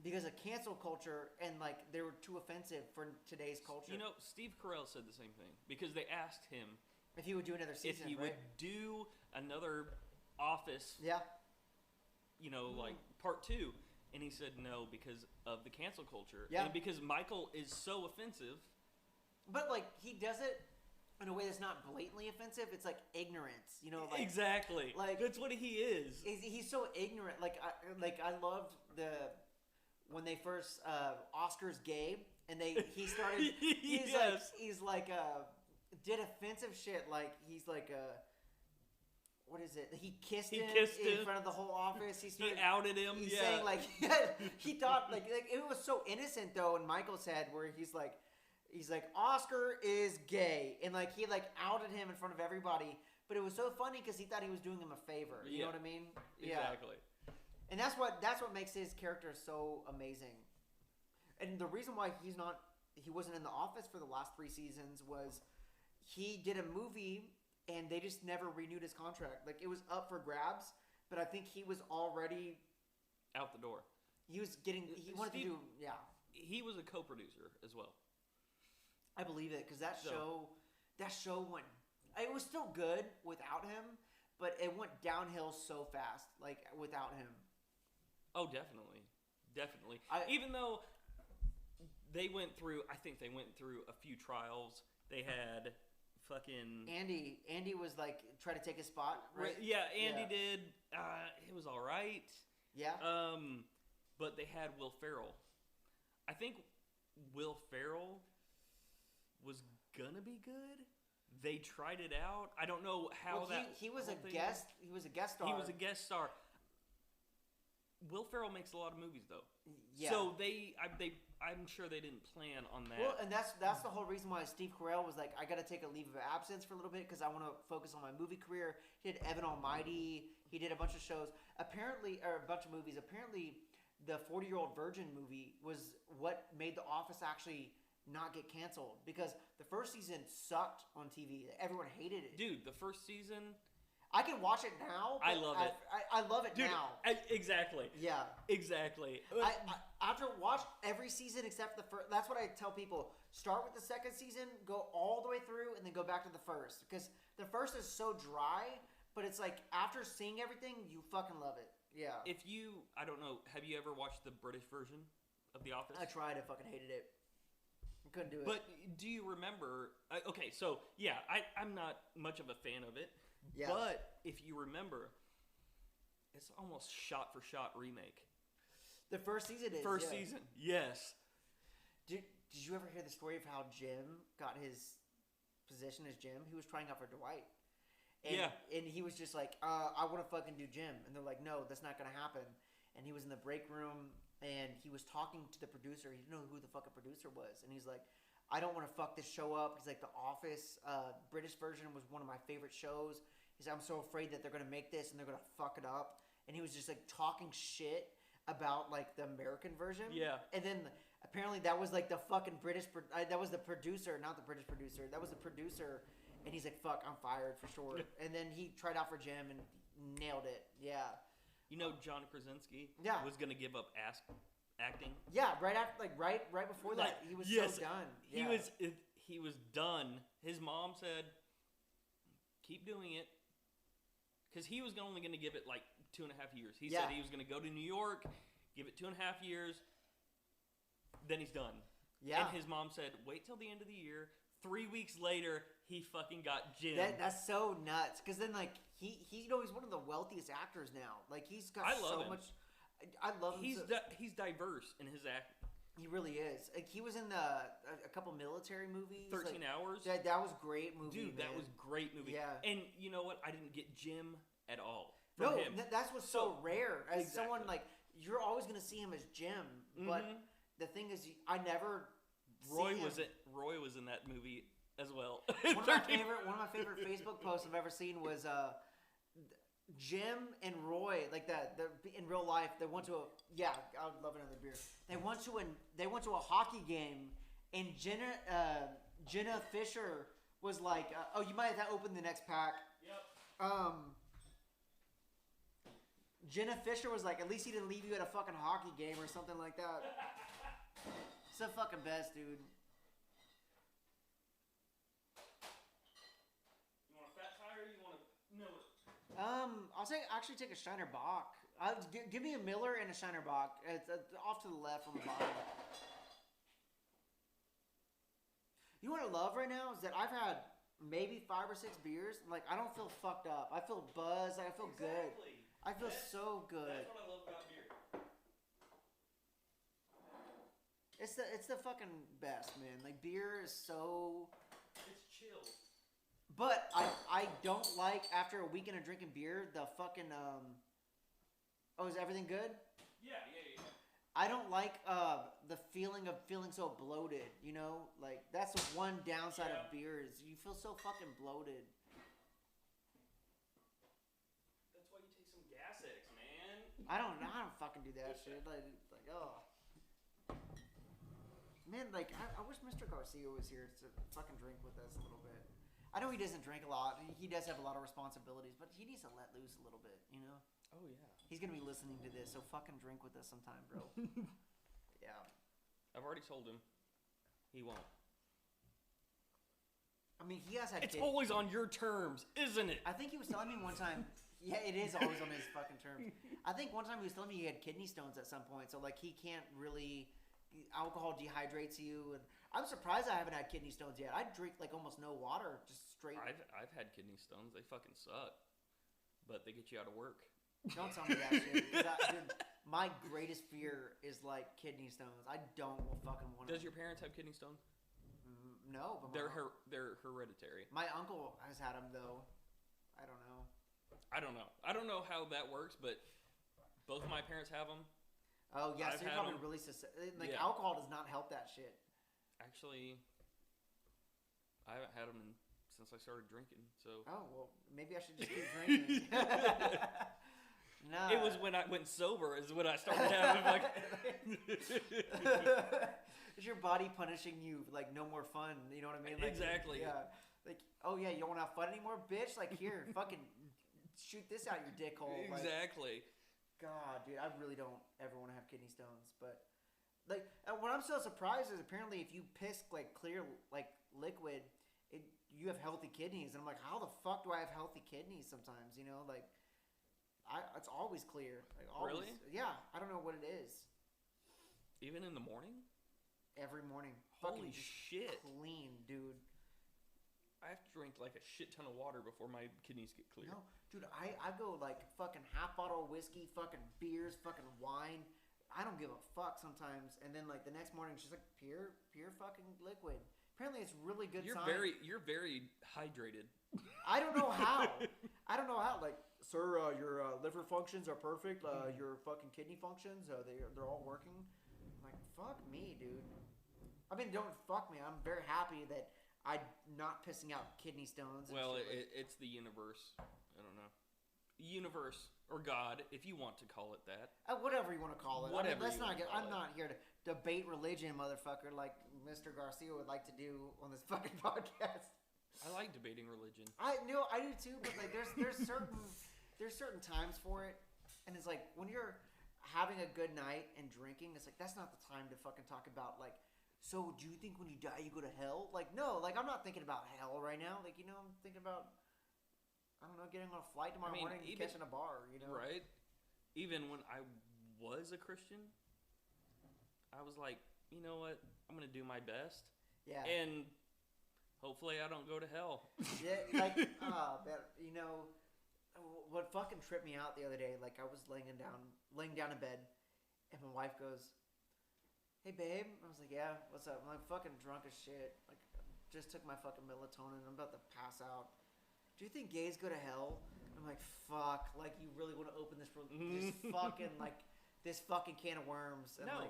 because of cancel culture and like they were too offensive for today's culture. You know, Steve Carell said the same thing because they asked him if he would do another season, if he would do another Office. Yeah. You know, like part 2, and he said no because of the cancel culture. Yeah. And because Michael is so offensive. But like he does it in a way that's not blatantly offensive. It's like ignorance, you know. Like, exactly. Like that's what he is. He's so ignorant. Like I loved when they first Oscars Gabe and he started. He's yes. Did offensive shit. Like he's like what is it? He kissed him in front of the whole office. He outed him. He's saying like he thought like it was so innocent though in Michael's head where he's like Oscar is gay and like he like outed him in front of everybody. But it was so funny because he thought he was doing him a favor. You know what I mean? Exactly. And that's what makes his character so amazing. And the reason why he wasn't in The Office for the last 3 seasons was he did a movie. And they just never renewed his contract. Like, it was up for grabs, but I think he was already... out the door. He was getting... He wanted to do... Yeah. He was a co-producer as well. I believe it, because that show went... It was still good without him, but it went downhill so fast, like, without him. Oh, definitely. Even though they went through, I think they went through a few trials. They had fucking Andy was like trying to take his spot, right? Yeah, Andy did. It was all right. Yeah. But they had Will Ferrell. I think Will Ferrell was gonna be good. They tried it out. I don't know how he was a guest. He was a guest star. He was a guest star. Will Ferrell makes a lot of movies though. Yeah. So I'm sure they didn't plan on that. Well, and that's the whole reason why Steve Carell was like, I got to take a leave of absence for a little bit because I want to focus on my movie career. He did Evan Almighty. He did a bunch of shows. Apparently, or a bunch of movies. Apparently, the 40-Year-Old Virgin movie was what made The Office actually not get canceled because the first season sucked on TV. Everyone hated it. Dude, the first season, I can watch it now. I love it. I love it. Dude, now. Exactly. Yeah. Exactly. I after watch every season except the first. That's what I tell people. Start with the second season, go all the way through, and then go back to the first because the first is so dry. But it's like after seeing everything, you fucking love it. Yeah. I don't know. Have you ever watched the British version of The Office? I tried. I fucking hated it. I couldn't do it. But do you remember? Okay, so yeah, I'm not much of a fan of it. Yeah. But if you remember, it's almost shot for shot remake. The first season is. First season, yes. Did you ever hear the story of how Jim got his position as Jim? He was trying out for Dwight. And, and he was just like, I want to fucking do Jim. And they're like, no, that's not going to happen. And he was in the break room, and he was talking to the producer. He didn't know who the fucking producer was. And he's like, I don't want to fuck this show up. He's like, The Office, British version was one of my favorite shows. He's like, I'm so afraid that they're going to make this, and they're going to fuck it up. And he was just, like, talking shit about, like, the American version. Yeah. And then apparently that was, like, the fucking British that was the producer, not the British producer. That was the producer. And he's like, fuck, I'm fired for sure. And then he tried out for Jim and nailed it. Yeah. You know, John Krasinski was going to give up acting. Yeah, right after, right before that, he was so done. Yeah. He was done. His mom said, keep doing it. Because he was only going to give it, 2.5 years. He said he was going to go to New York, give it 2.5 years, then he's done. Yeah. And his mom said, wait till the end of the year. 3 weeks later, he fucking got Jim. That's so nuts. Because then, he's one of the wealthiest actors now. He's got so much. I love him. He's diverse in his acting. He really is. He was in a couple military movies. 13 Hours. That was great movie. Dude, that was great movie. Yeah. And you know what? I didn't get Jim at all. Him. That's what's so rare. As someone you're always going to see him as Jim, but the thing is, I never. Roy was in that movie as well. One of my favorite Facebook posts I've ever seen was Jim and Roy, in real life. They went to I would love another beer. They went to a hockey game, and Jenna Fisher was like, "Oh, you might have to open the next pack." Yep. Jenna Fisher was like, "At least he didn't leave you at a fucking hockey game or something like that." It's the fucking best, dude. You want a fat tire or you want a Miller? I'll actually take a Shiner Bock. Give me a Miller and a Shiner Bock. It's off to the left on the bottom. You know what I love right now is that I've had maybe 5 or 6 beers. I don't feel fucked up. I feel buzzed. I feel good. I feel so good. That's what I love about beer. It's the fucking best, man. Beer is so. It's chill. But I don't like after a weekend of drinking beer the fucking Oh, is everything good? Yeah. I don't like the feeling of feeling so bloated. You know, that's the one downside of beer is you feel so fucking bloated. That's why you take some Gas X, man. I don't fucking do that shit. Oh. Man, I wish Mr. Garcia was here to fucking drink with us a little bit. I know he doesn't drink a lot. He does have a lot of responsibilities, but he needs to let loose a little bit, you know? Oh, yeah. He's going to be listening to this, so fucking drink with us sometime, bro. Yeah. I've already told him. He won't. I mean, he has had It's always on your terms, isn't it? I think he was telling me one time Yeah, it is always on his fucking terms. I think one time he was telling me he had kidney stones at some point, so like he can't really. Alcohol dehydrates you, and I'm surprised I haven't had kidney stones yet. I drink like almost no water, just straight. I've had kidney stones. They fucking suck, but they get you out of work. Don't tell me that shit. Dude, my greatest fear is like kidney stones. I don't fucking want. Does your parents have kidney stones? No, but they're hereditary. My uncle has had them though. I don't know. I don't know how that works, but both of my parents have them. Oh yeah, so you're probably really alcohol does not help that shit. Actually, I haven't had them since I started drinking. So. Oh well, maybe I should just keep drinking. No. It was when I went sober is when I started having like. Is your body punishing you like no more fun? You know what I mean? Like, exactly. Yeah. Like, oh yeah, you don't want to have fun anymore, bitch. Like here, fucking shoot this out your dick hole. Exactly. Like, God, dude, I really don't ever want to have kidney stones. But like, what I'm so surprised is apparently if you piss like clear like liquid, you have healthy kidneys. And I'm like, how the fuck do I have healthy kidneys? Sometimes, you know, like. It's always clear. Like always. Really? Yeah. I don't know what it is. Even in the morning? Every morning. Holy shit. Clean, dude. I have to drink like a shit ton of water before my kidneys get clear. No, dude, I go like fucking half bottle of whiskey, fucking beers, fucking wine. I don't give a fuck sometimes. And then like the next morning, it's just like pure fucking liquid. Apparently, it's really good. You're very hydrated. I don't know how. Like, sir, your liver functions are perfect. Your fucking kidney functions, they're all working. I'm like, fuck me, dude. I mean, don't fuck me. I'm very happy that I'm not pissing out kidney stones. Well, it's the universe. I don't know. Universe or God, if you want to call it that. Whatever you want to call it. Whatever. I mean, I'm not here to debate religion, motherfucker, like Mr. Garcia would like to do on this fucking podcast. I like debating religion. I do too, but like there's certain times for it, and it's like when you're having a good night and drinking, it's like that's not the time to fucking talk about like. So do you think when you die you go to hell? Like no, like I'm not thinking about hell right now. Like you know, I'm thinking about I don't know, getting on a flight tomorrow morning and catching a bar. You know, right? Even when I was a Christian, I was like, you know what? I'm gonna do my best. Yeah. And hopefully I don't go to hell. Yeah, like, you know, what fucking tripped me out the other day, like I was laying down in bed, and my wife goes, "Hey babe," I was like, "Yeah, what's up?" I'm like fucking drunk as shit, like just took my fucking melatonin, I'm about to pass out. Do you think gays go to hell? I'm like, fuck, like you really want to open this fucking like this fucking can of worms? And no.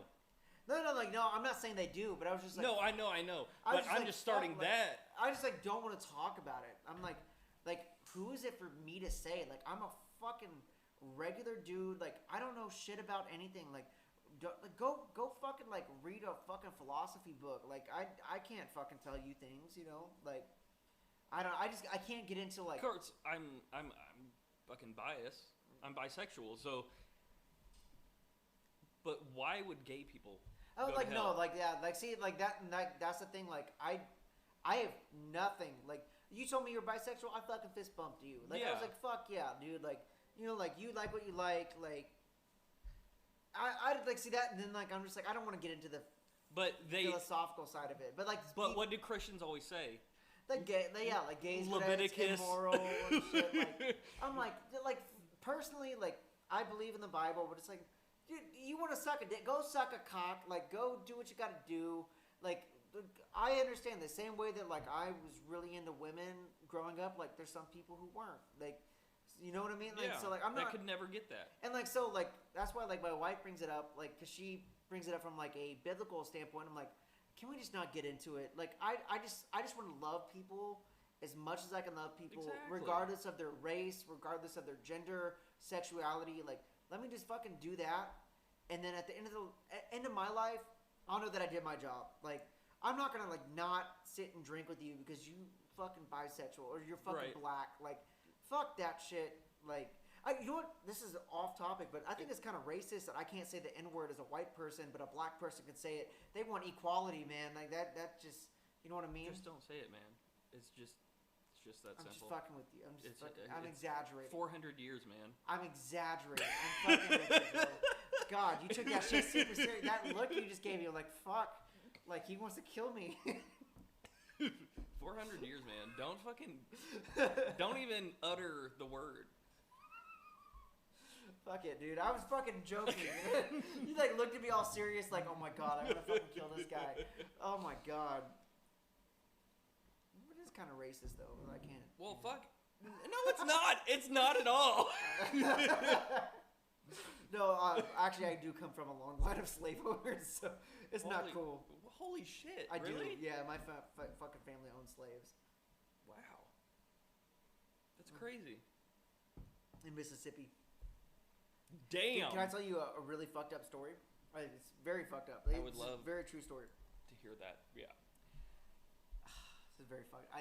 Like, no, I'm not saying they do, but I was just like... No, I know. But I'm just starting that. I just, like, don't want to talk about it. I'm like, who is it for me to say? Like, I'm a fucking regular dude. Like, I don't know shit about anything. Like, go fucking, like, read a fucking philosophy book. Like, I can't fucking tell you things, you know? Like, I can't get into, like... Of course, I'm fucking biased. I'm bisexual, so... But why would gay people... Oh, like no, like yeah, like see, like that's the thing. Like I have nothing. Like you told me you're bisexual, I fucking fist bumped you. Like I was like, fuck yeah, dude. Like you know, like you like what you like. Like I like see that, and then like I'm just like I don't want to get into the philosophical side of it. But like, what do Christians always say? Like gays, Leviticus, immoral and shit. Like I'm like personally, like I believe in the Bible, but it's like. Dude, you want to suck a dick? Go suck a cock. Like, go do what you got to do. Like, I understand the same way that, like, I was really into women growing up. Like, there's some people who weren't. Like, you know what I mean? Like, yeah, so, like, I'm not... I could never get that. And, like, so, like, that's why, like, my wife brings it up. Like, because she brings it up from, like, a biblical standpoint. I'm like, can we just not get into it? Like, I just want to love people as much as I can love people. Exactly. Regardless of their race, regardless of their gender, sexuality. Like... Let me just fucking do that, and then at the end of my life, I'll know that I did my job. Like, I'm not gonna like not sit and drink with you because you fucking bisexual or you're fucking black. Like, fuck that shit. Like, you know what? This is off topic, but I think it's kind of racist that I can't say the N-word as a white person, but a black person can say it. They want equality, man. Like that just, you know what I mean? Just don't say it, man. It's just that I'm simple. just fucking with you. I'm exaggerating. 400 years, man. I'm exaggerating. I'm fucking with you, bro. God, you took that shit super serious. That look you just gave me, like, fuck. Like, he wants to kill me. 400 years, man. Don't even utter the word. Fuck it, dude. I was fucking joking. You like looked at me all serious, like, oh my god, I'm gonna fucking kill this guy. Oh my god. It is kind of racist though. I can't. Well, fuck. No, it's not. It's not at all. No, actually, I do come from a long line of slave owners, so it's not cool. Holy shit! I really? do. Yeah, my fucking family owns slaves. Wow. That's crazy. In Mississippi. Damn. Can I tell you a really fucked up story? It's very fucked up. I would love a very true story to hear that. Yeah. This is very fucked.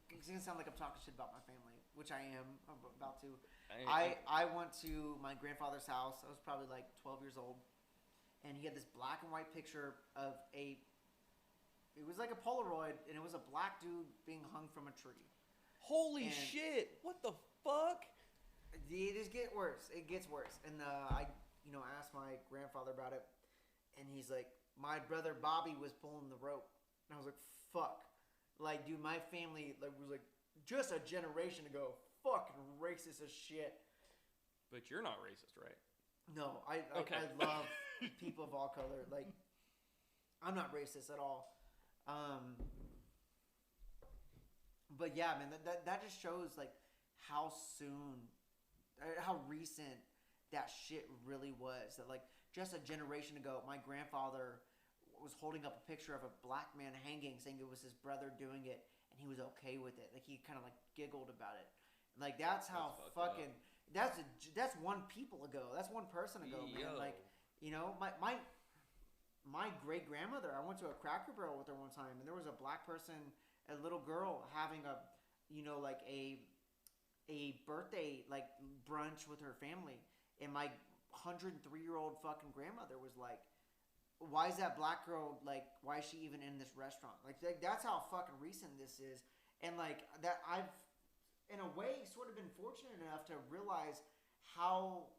It's gonna sound like I'm talking shit about my family, which I am about to. I went to my grandfather's house. I was probably like 12 years old, and he had this black and white picture of it was like a Polaroid, and it was a black dude being hung from a tree. Holy shit! What the fuck? It just gets worse. It gets worse. And I asked my grandfather about it, and he's like, my brother Bobby was pulling the rope, and I was like, fuck. Like, dude, my family was like just a generation ago, fucking racist as shit. But you're not racist, right? No, I love people of all color. Like, I'm not racist at all. But yeah, man, that just shows like how recent that shit really was. That like just a generation ago, my grandfather was holding up a picture of a black man hanging, saying it was his brother doing it, and he was okay with it. Like he kind of like giggled about it. Like that's how fucking that's one people ago. That's one person ago, man. Like my great grandmother. I went to a Cracker Barrel with her one time, and there was a black person, a little girl having a birthday like brunch with her family, and my 103-year-old fucking grandmother was like, why is that black girl, like, why is she even in this restaurant? Like that's how fucking recent this is. And like that, I've in a way sort of been fortunate enough to realize how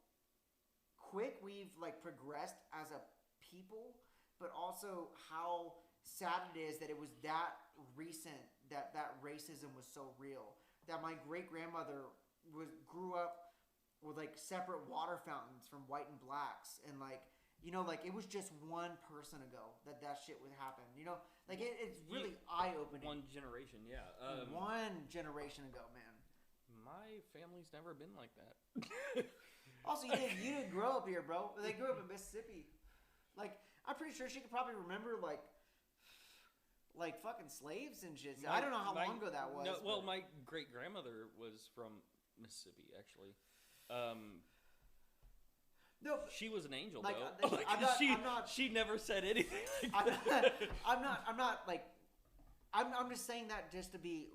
quick we've like progressed as a people, but also how sad it is that it was that recent that racism was so real. That my great grandmother grew up with like separate water fountains from white and blacks, and like it was just one person ago that shit would happen. Like it's really eye opening. One generation, yeah. One generation ago, man. My family's never been like that. Also, you didn't grow up here, bro. They grew up in Mississippi. Like I'm pretty sure she could probably remember like fucking slaves and shit. I don't know how long ago that was. No, well, my great grandmother was from Mississippi, actually. No, she was an angel, like, though. She never said anything. Like I'm just saying that just to be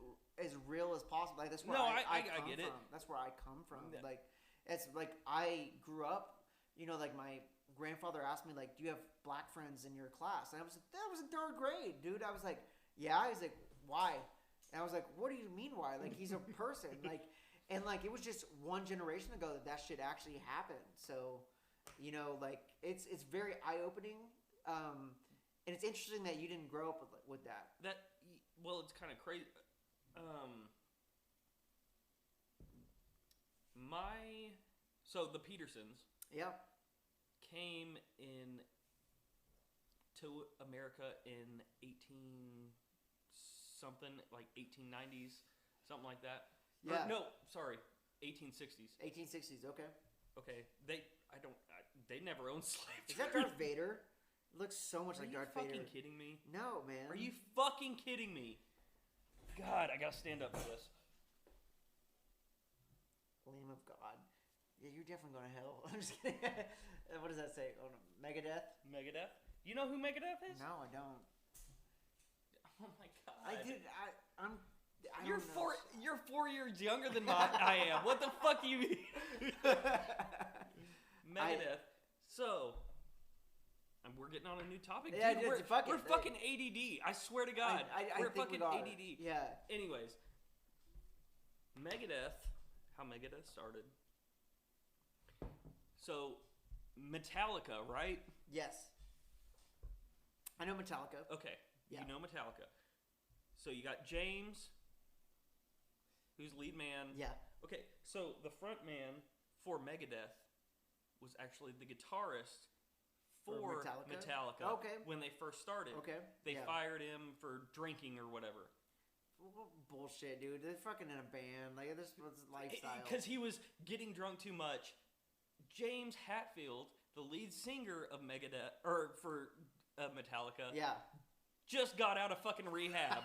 as real as possible. Like that's where I get it. That's where I come from. Yeah. Like it's like I grew up. Like my grandfather asked me, like, do you have black friends in your class? And I was like, that was in 3rd grade, dude. I was like, yeah. He's like, why? And I was like, what do you mean why? Like, he's a person. Like, and like, it was just one generation ago that shit actually happened. So, like, it's very eye-opening. And it's interesting that you didn't grow up with that. Well, it's kind of crazy. So the Petersons. Yep. Came to America in 1890s, something like that. Yeah. No, sorry, 1860s. 1860s. Okay. Okay. They never owned slaves. Is that Darth Vader? It looks so much like Darth Vader. Are you fucking kidding me? No, man. Are you fucking kidding me? God, I gotta stand up for this. Lamb of God. Yeah, you're definitely going to hell. I'm just kidding. What does that say? Oh, no. Megadeth? Megadeth? You know who Megadeth is? No, I don't. Oh my god. You're 4 years younger than I am. What the fuck do you mean? Megadeth. We're getting on a new topic. Yeah, dude. We're fucking ADD. I swear to God. We're fucking ADD. Yeah. Anyways, Megadeth, how Megadeth started. So, Metallica, right? Yes. I know Metallica. Okay, yeah. You know Metallica. So you got James, who's lead man. Yeah. Okay, so the front man for Megadeth was actually the guitarist for Metallica. Okay. When they first started. Okay. They fired him for drinking or whatever. Bullshit, dude. They're fucking in a band. Like, this was lifestyle. Because he was getting drunk too much. James Hetfield, the lead singer of Megadeth, or for Metallica, just got out of fucking rehab.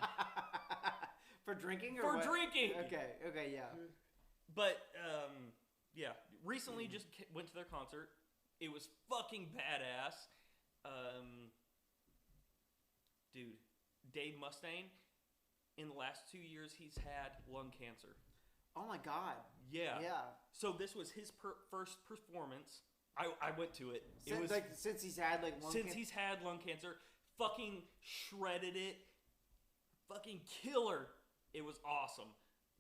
For drinking or For what? drinking! Okay, yeah. But, recently just went to their concert. It was fucking badass. Dude, Dave Mustaine, in the last 2 years, he's had lung cancer. Oh my god. Yeah. Yeah. So this was his first performance. I went to it. Since he's had like lung cancer. Since he's had lung cancer, fucking shredded it. Fucking killer. It was awesome.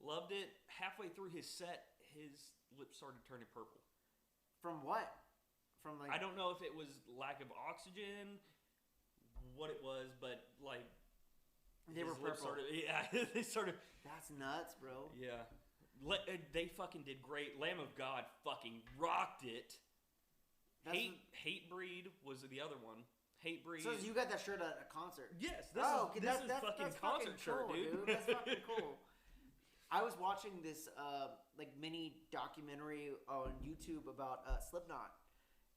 Loved it. Halfway through his set, his lips started turning purple. From what? From like I don't know if it was lack of oxygen, what it was, but like they were purple. They sort of. That's nuts, bro. Yeah. They fucking did great. Lamb of God fucking rocked it. Hatebreed was the other one. Hatebreed. So you got that shirt at a concert? Yes. This is fucking concert shirt, cool, dude. That's fucking cool. I was watching this like mini documentary on YouTube about Slipknot,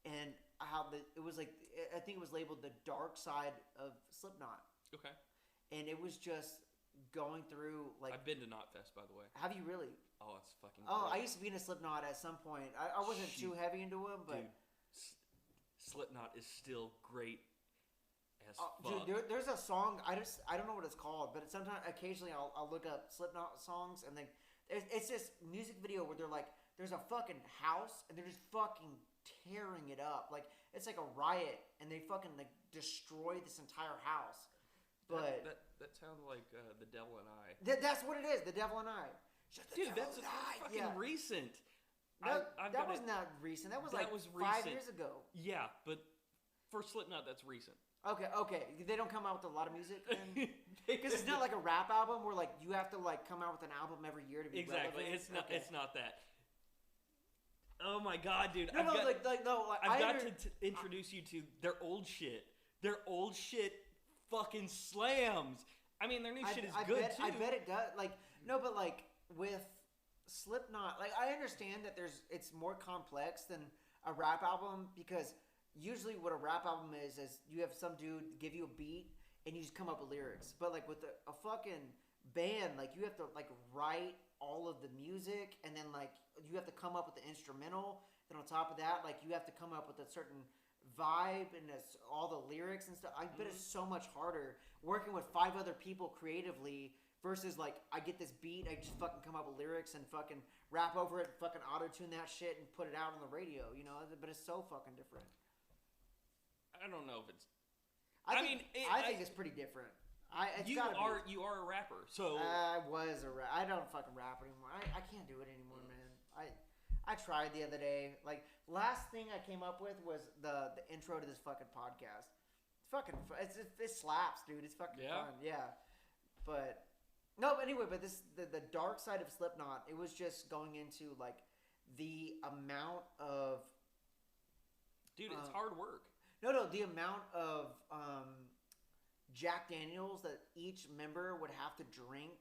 and how it was like, I think it was labeled the dark side of Slipknot. Okay. And it was just going through like. I've been to Knotfest, by the way. Have you really? Oh, it's fucking. Oh, great. I used to be in a Slipknot at some point. I wasn't too heavy into him, but. Dude, Slipknot is still great as fuck. Dude, there's a song I don't know what it's called, but sometimes occasionally I'll look up Slipknot songs, and it's this music video where they're like, there's a fucking house and they're just fucking tearing it up, like it's like a riot, and they fucking like destroy this entire house. But that sounds like The Devil and I. That's what it is, The Devil and I. Dude, that's fucking recent. That wasn't that recent. That was like 5 years ago. Yeah, but for Slipknot, that's recent. Okay. They don't come out with a lot of music, because it's not like a rap album where like you have to like come out with an album every year to be exactly. relevant. It's not that. Oh my god, dude! I've got to introduce you to their old shit. Their old shit fucking slams. I mean, their new shit is good too. I bet it does. Like no, but like with Slipknot, like I understand that it's more complex than a rap album, because usually what a rap album is you have some dude give you a beat and you just come up with lyrics. But like with a fucking band, like you have to like write all of the music, and then like you have to come up with the instrumental. Then on top of that, like you have to come up with a certain vibe and all the lyrics and stuff. I bet it's so much harder working with 5 other people creatively versus like I get this beat, I just fucking come up with lyrics and fucking rap over it, fucking auto-tune that shit and put it out on the radio, you know? But it's so fucking different. I don't know if it's. I think it's pretty different. You are a rapper, so I was a rapper. I don't fucking rap anymore. I can't do it anymore, man. I tried the other day. Like last thing I came up with was the intro to this fucking podcast. It's fucking fun. It slaps, dude. It's fucking fun. Yeah, but. No, but anyway, but the dark side of Slipknot, it was just going into like the amount of. Dude, it's hard work. No, the amount of Jack Daniels that each member would have to drink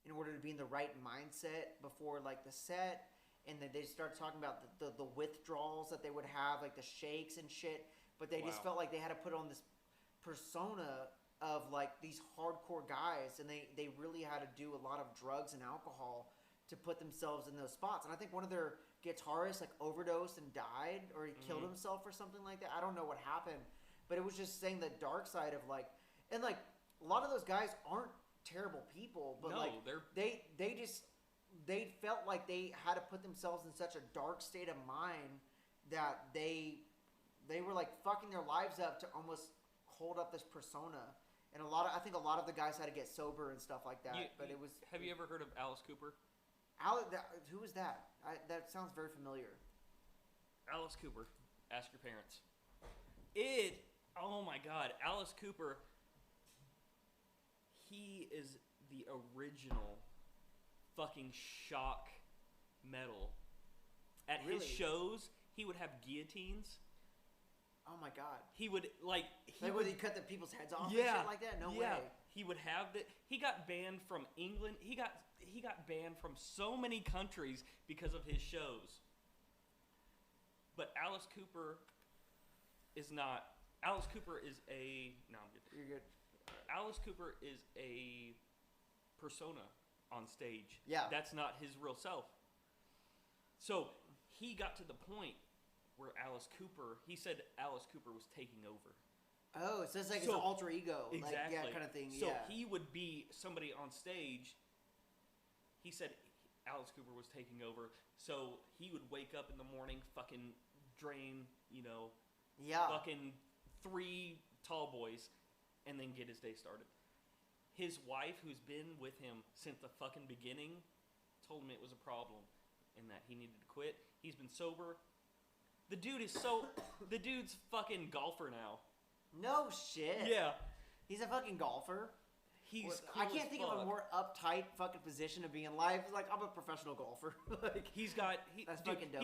in order to be in the right mindset before like the set, and then they started talking about the withdrawals that they would have, like the shakes and shit. But they just felt like they had to put on this persona of like these hardcore guys, and they really had to do a lot of drugs and alcohol to put themselves in those spots. And I think one of their guitarists like overdosed and died, or he killed himself or something like that. I don't know what happened, but it was just saying the dark side of like, and like a lot of those guys aren't terrible people, but no, like they felt like they had to put themselves in such a dark state of mind that they were like fucking their lives up to almost hold up this persona. And I think a lot of the guys had to get sober and stuff like that. It was. Have you ever heard of Alice Cooper? Who was that? That sounds very familiar. Alice Cooper. Ask your parents. Oh my God, Alice Cooper. He is the original fucking shock metal. At his shows, he would have guillotines. Oh my God. He would like would he cut the people's heads off and shit like that? No way. He would have that. He got banned from England. He got banned from so many countries because of his shows. But Alice Cooper is not. Alice Cooper is a. No, I'm good. You're good. Alice Cooper is a persona on stage. Yeah. That's not his real self. So he got to the point where he said Alice Cooper was taking over. Oh, so it's like it's an alter ego. Exactly. Like, kind of thing. So he would be somebody on stage. He said Alice Cooper was taking over. So he would wake up in the morning, fucking drain, fucking 3 tall boys, and then get his day started. His wife, who's been with him since the fucking beginning, told him it was a problem and that he needed to quit. He's been sober. The dude's fucking golfer now. No shit. Yeah. He's a fucking golfer. Cool I can't think of a more uptight fucking position to be in life. Like, I'm a professional golfer. Like, he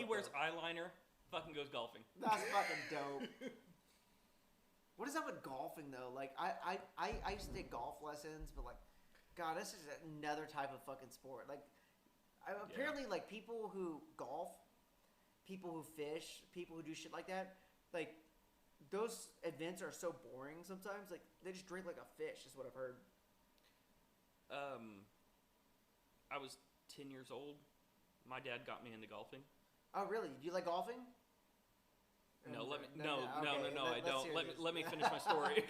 wears eyeliner, fucking goes golfing. That's fucking dope. What is up with golfing though? Like, I used to take golf lessons, but like, God, this is another type of fucking sport. Like, apparently, like, people who golf, people who fish, people who do shit like that, like, those events are so boring sometimes. Like, they just drink like a fish, is what I've heard. I was 10 years old. My dad got me into golfing. Oh, really? Do you like golfing? No, I don't. Let me finish my story.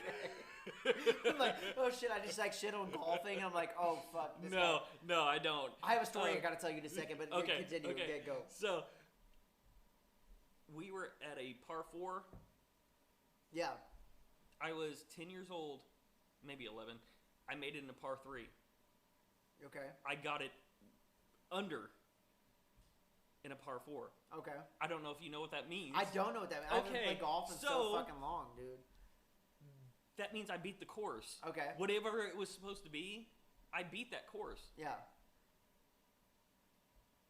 I'm like, oh shit, I just like shit on golfing. I'm like, oh fuck. No, I don't. I have a story I gotta tell you in a second, but continue. Okay, go. So, we were at a par 4. Yeah. I was 10 years old, maybe 11. I made it in a par 3. Okay. I got it under in a par 4. Okay. I don't know if you know what that means. I don't know what that means. I haven't played golf in so fucking long, dude. That means I beat the course. Okay. Whatever it was supposed to be, I beat that course. Yeah.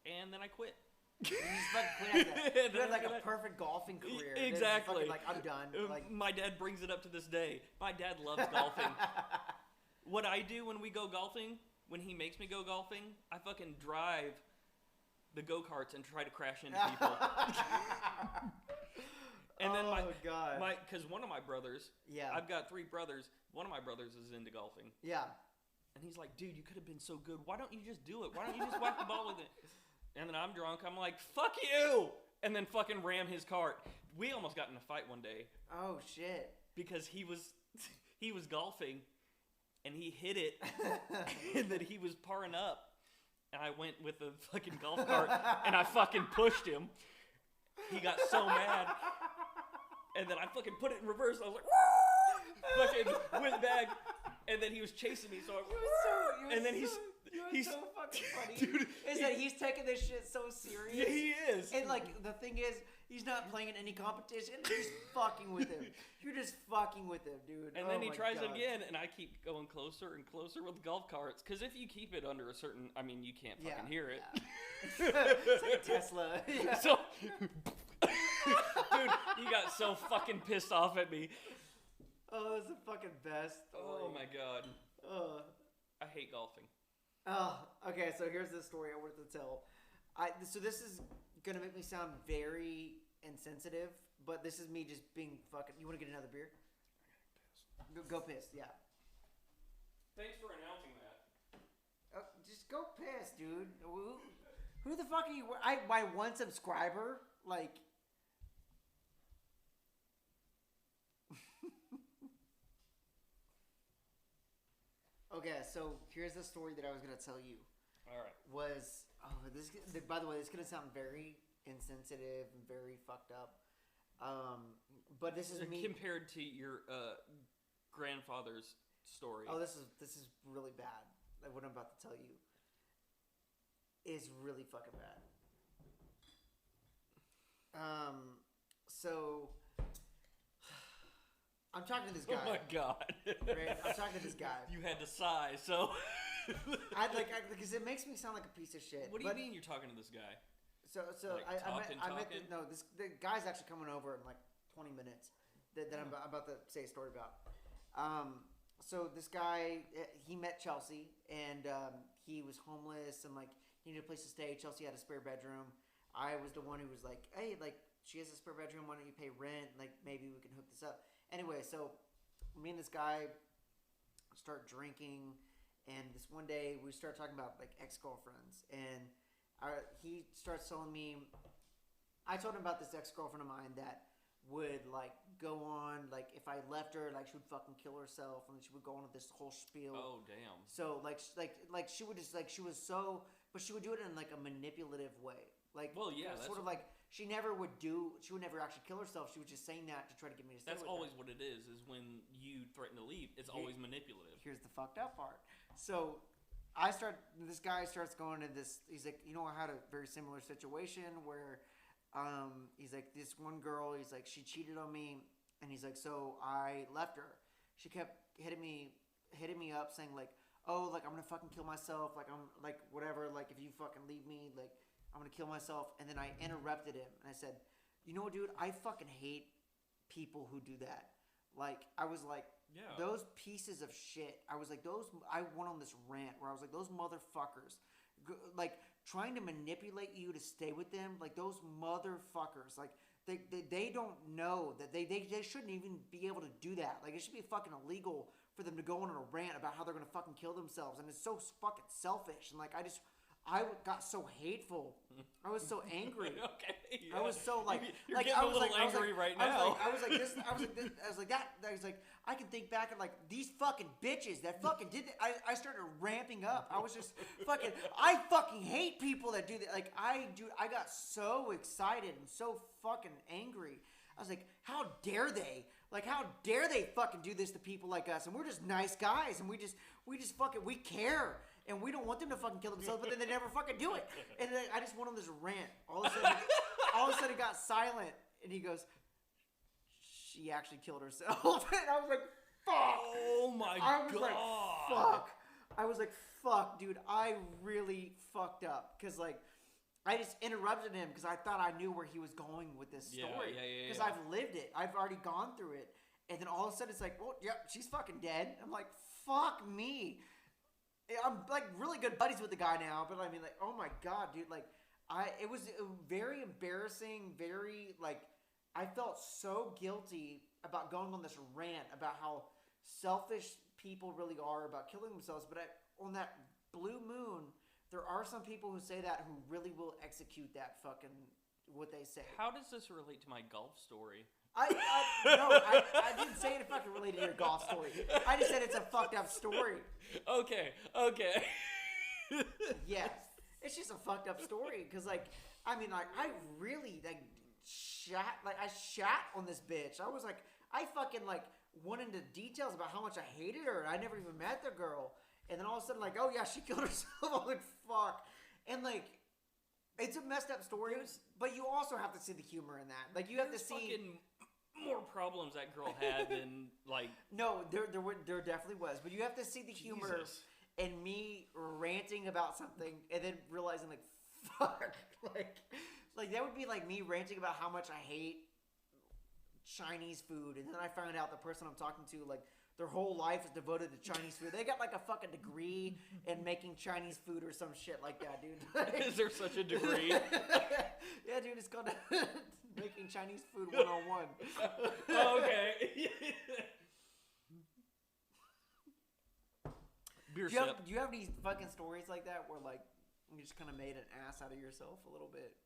And then I quit. You just fucking quit at that. You had like a perfect golfing career. Exactly. Like, I'm done. Like, my dad brings it up to this day. My dad loves golfing. What I do when we go golfing, when he makes me go golfing, I fucking drive the go-karts and try to crash into people. And then because one of my brothers, I've got 3 brothers. One of my brothers is into golfing. Yeah. And he's like, dude, you could have been so good. Why don't you just do it? Why don't you just whack the ball with it? And then I'm drunk. I'm like, fuck you! And then fucking ram his cart. We almost got in a fight one day. Oh, shit. Because he was golfing, and he hit it, and then he was parring up. And I went with the fucking golf cart, and I fucking pushed him. He got so mad. And then I fucking put it in reverse. I was like, fucking went back. And then he was chasing me, so I he's so fucking funny. Dude, he's taking this shit so serious. Yeah, he is. And like the thing is, he's not playing in any competition. You're just fucking with him. You're just fucking with him, dude. And then he tries it again, and I keep going closer and closer with golf carts. Because if you keep it under a certain, you can't fucking hear it. Yeah. It's like a Tesla. Yeah. So, dude, he got so fucking pissed off at me. Oh, it's the fucking best. Oh my god. I hate golfing. Oh, okay. So here's the story I wanted to tell. So this is gonna make me sound very insensitive, but this is me just being fucking. You want to get another beer? Go piss. Yeah. Thanks for announcing that. Just go piss, dude. Who the fuck are you? My one subscriber, like. Okay, so here's the story that I was gonna tell you. All right. By the way, this is gonna sound very insensitive and very fucked up. But this is me compared to your grandfather's story. Oh, this is really bad. Like what I'm about to tell you. is really fucking bad. So I'm talking to this guy. Oh my god! Right? I'm talking to this guy. You had to sigh, so. Because it makes me sound like a piece of shit. What do you mean you're talking to this guy? So like I met the guy's actually coming over in like 20 minutes that I'm about to say a story about. So this guy, he met Chelsea, and he was homeless and like he needed a place to stay. Chelsea had a spare bedroom. I was the one who was like, hey, like she has a spare bedroom. Why don't you pay rent? Like maybe we can hook this up. Anyway, so me and this guy start drinking, and this one day we start talking about like ex-girlfriends, and he starts telling me. I told him about this ex-girlfriend of mine that would like go on like if I left her, like she would fucking kill herself, and she would go on with this whole spiel. Oh damn! So like she would just like she was so, but she would do it in like a manipulative way. Like well, yeah, sort of like she would never actually kill herself. She was just saying that to try to get me to stay. That's always what it is when you threaten to leave. It's always manipulative. Here's the fucked up part. So this guy starts going to this. He's like, you know, I had a very similar situation where. He's like, this one girl, he's like, she cheated on me, and he's like, so I left her. She kept hitting me up, saying like, oh, like I'm gonna fucking kill myself, like I'm like whatever, like if you fucking leave me, like I'm gonna kill myself. And then I interrupted him, and I said, you know what, dude, I fucking hate people who do that. Like I was like, yeah, those pieces of shit. I was like, I went on this rant where I was like, those motherfuckers, like. Trying to manipulate you to stay with them, like those motherfuckers, like they don't know that they shouldn't even be able to do that. Like it should be fucking illegal for them to go on a rant about how they're gonna fucking kill themselves, and it's so fucking selfish. And like I got so hateful. I was so angry. Okay. Yeah. I was so like, you're getting a little angry right now. I was like this. I was like that. I was like, I can think back at like these fucking bitches that fucking did that. I started ramping up. I was just fucking. I fucking hate people that do that. Like I got so excited and so fucking angry. I was like, how dare they? Like, how dare they fucking do this to people like us? And we're just nice guys, and we just fucking, we care. And we don't want them to fucking kill themselves, but then they never fucking do it. And then I just went on this rant. All of a sudden it got silent, and he goes, she actually killed herself. And I was like, fuck. Oh my God. I was like, fuck. I was like, fuck, dude. I really fucked up. Because, like, I just interrupted him because I thought I knew where he was going with this story. Because I've lived it. I've already gone through it. And then all of a sudden it's like, well, yeah, she's fucking dead. I'm like, fuck me. I'm like really good buddies with the guy now, but I mean, like, oh my God, dude, like, it was very embarrassing, very like, I felt so guilty about going on this rant about how selfish people really are about killing themselves. But on that blue moon, there are some people who say that who really will execute that fucking what they say. How does this relate to my golf story? I didn't say it fucking related to your golf story. I just said it's a fucked up story. Okay. Yes. It's just a fucked up story. Because, like, I mean, like, I really, like, I shat on this bitch. I was like, I fucking, like, went into details about how much I hated her. And I never even met the girl. And then all of a sudden, like, oh, yeah, she killed herself. I'm like, fuck. And, like, it's a messed up story. But you also have to see the humor in that. Like, you have to see... fucking more problems that girl had than, like... No, there definitely was. But you have to see the humor in me ranting about something and then realizing, like, fuck. Like, that would be like me ranting about how much I hate Chinese food. And then I found out the person I'm talking to, like, their whole life is devoted to Chinese food. They got, like, a fucking degree in making Chinese food or some shit like that, dude. Is there such a degree? Yeah, dude, it's called Making Chinese Food 101. Oh, okay. Beer sip. Do you have any fucking stories like that where, like, you just kind of made an ass out of yourself a little bit?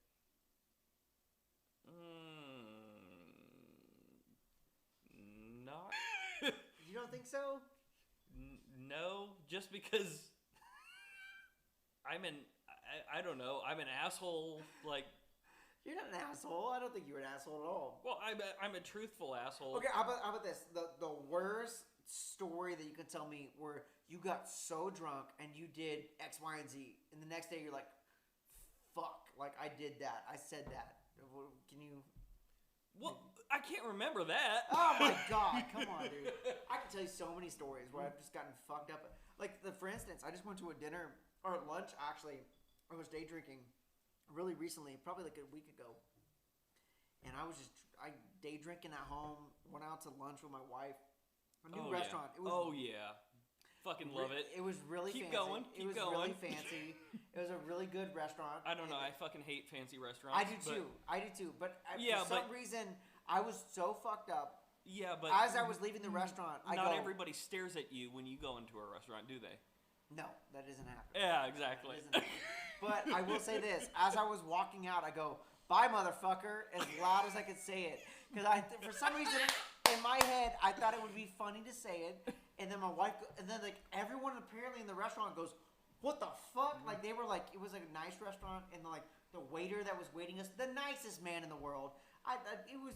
Not. You don't think so? No, just because I don't know, I'm an asshole, like... You're not an asshole. I don't think you're an asshole at all. Well, I'm a truthful asshole. Okay, how about this? The worst story that you can tell me where you got so drunk and you did X, Y, and Z, and the next day you're like, fuck. Like, I did that. I said that. Can you... Well, I can't remember that. Oh, my God. Come on, dude. I can tell you so many stories where I've just gotten fucked up. Like, for instance, I just went to a dinner, or lunch, actually. I was day drinking really recently, probably like a week ago. And I was day drinking at home, went out to lunch with my wife. A new restaurant. Yeah. It was, yeah. Fucking love it. It was really fancy. It was really fancy. It was a really good restaurant. I don't know. I fucking hate fancy restaurants. I do too. But for some reason, I was so fucked up. Yeah, but as I was leaving the restaurant, not everybody stares at you when you go into a restaurant, do they? No, that doesn't happen. Yeah, exactly. But I will say this: as I was walking out, I go, "Bye, motherfucker," as loud as I could say it, because for some reason in my head, I thought it would be funny to say it. And then my wife, and then like everyone apparently in the restaurant goes, "What the fuck?" Like they were like, it was like a nice restaurant, and like the waiter that was waiting us, the nicest man in the world. He was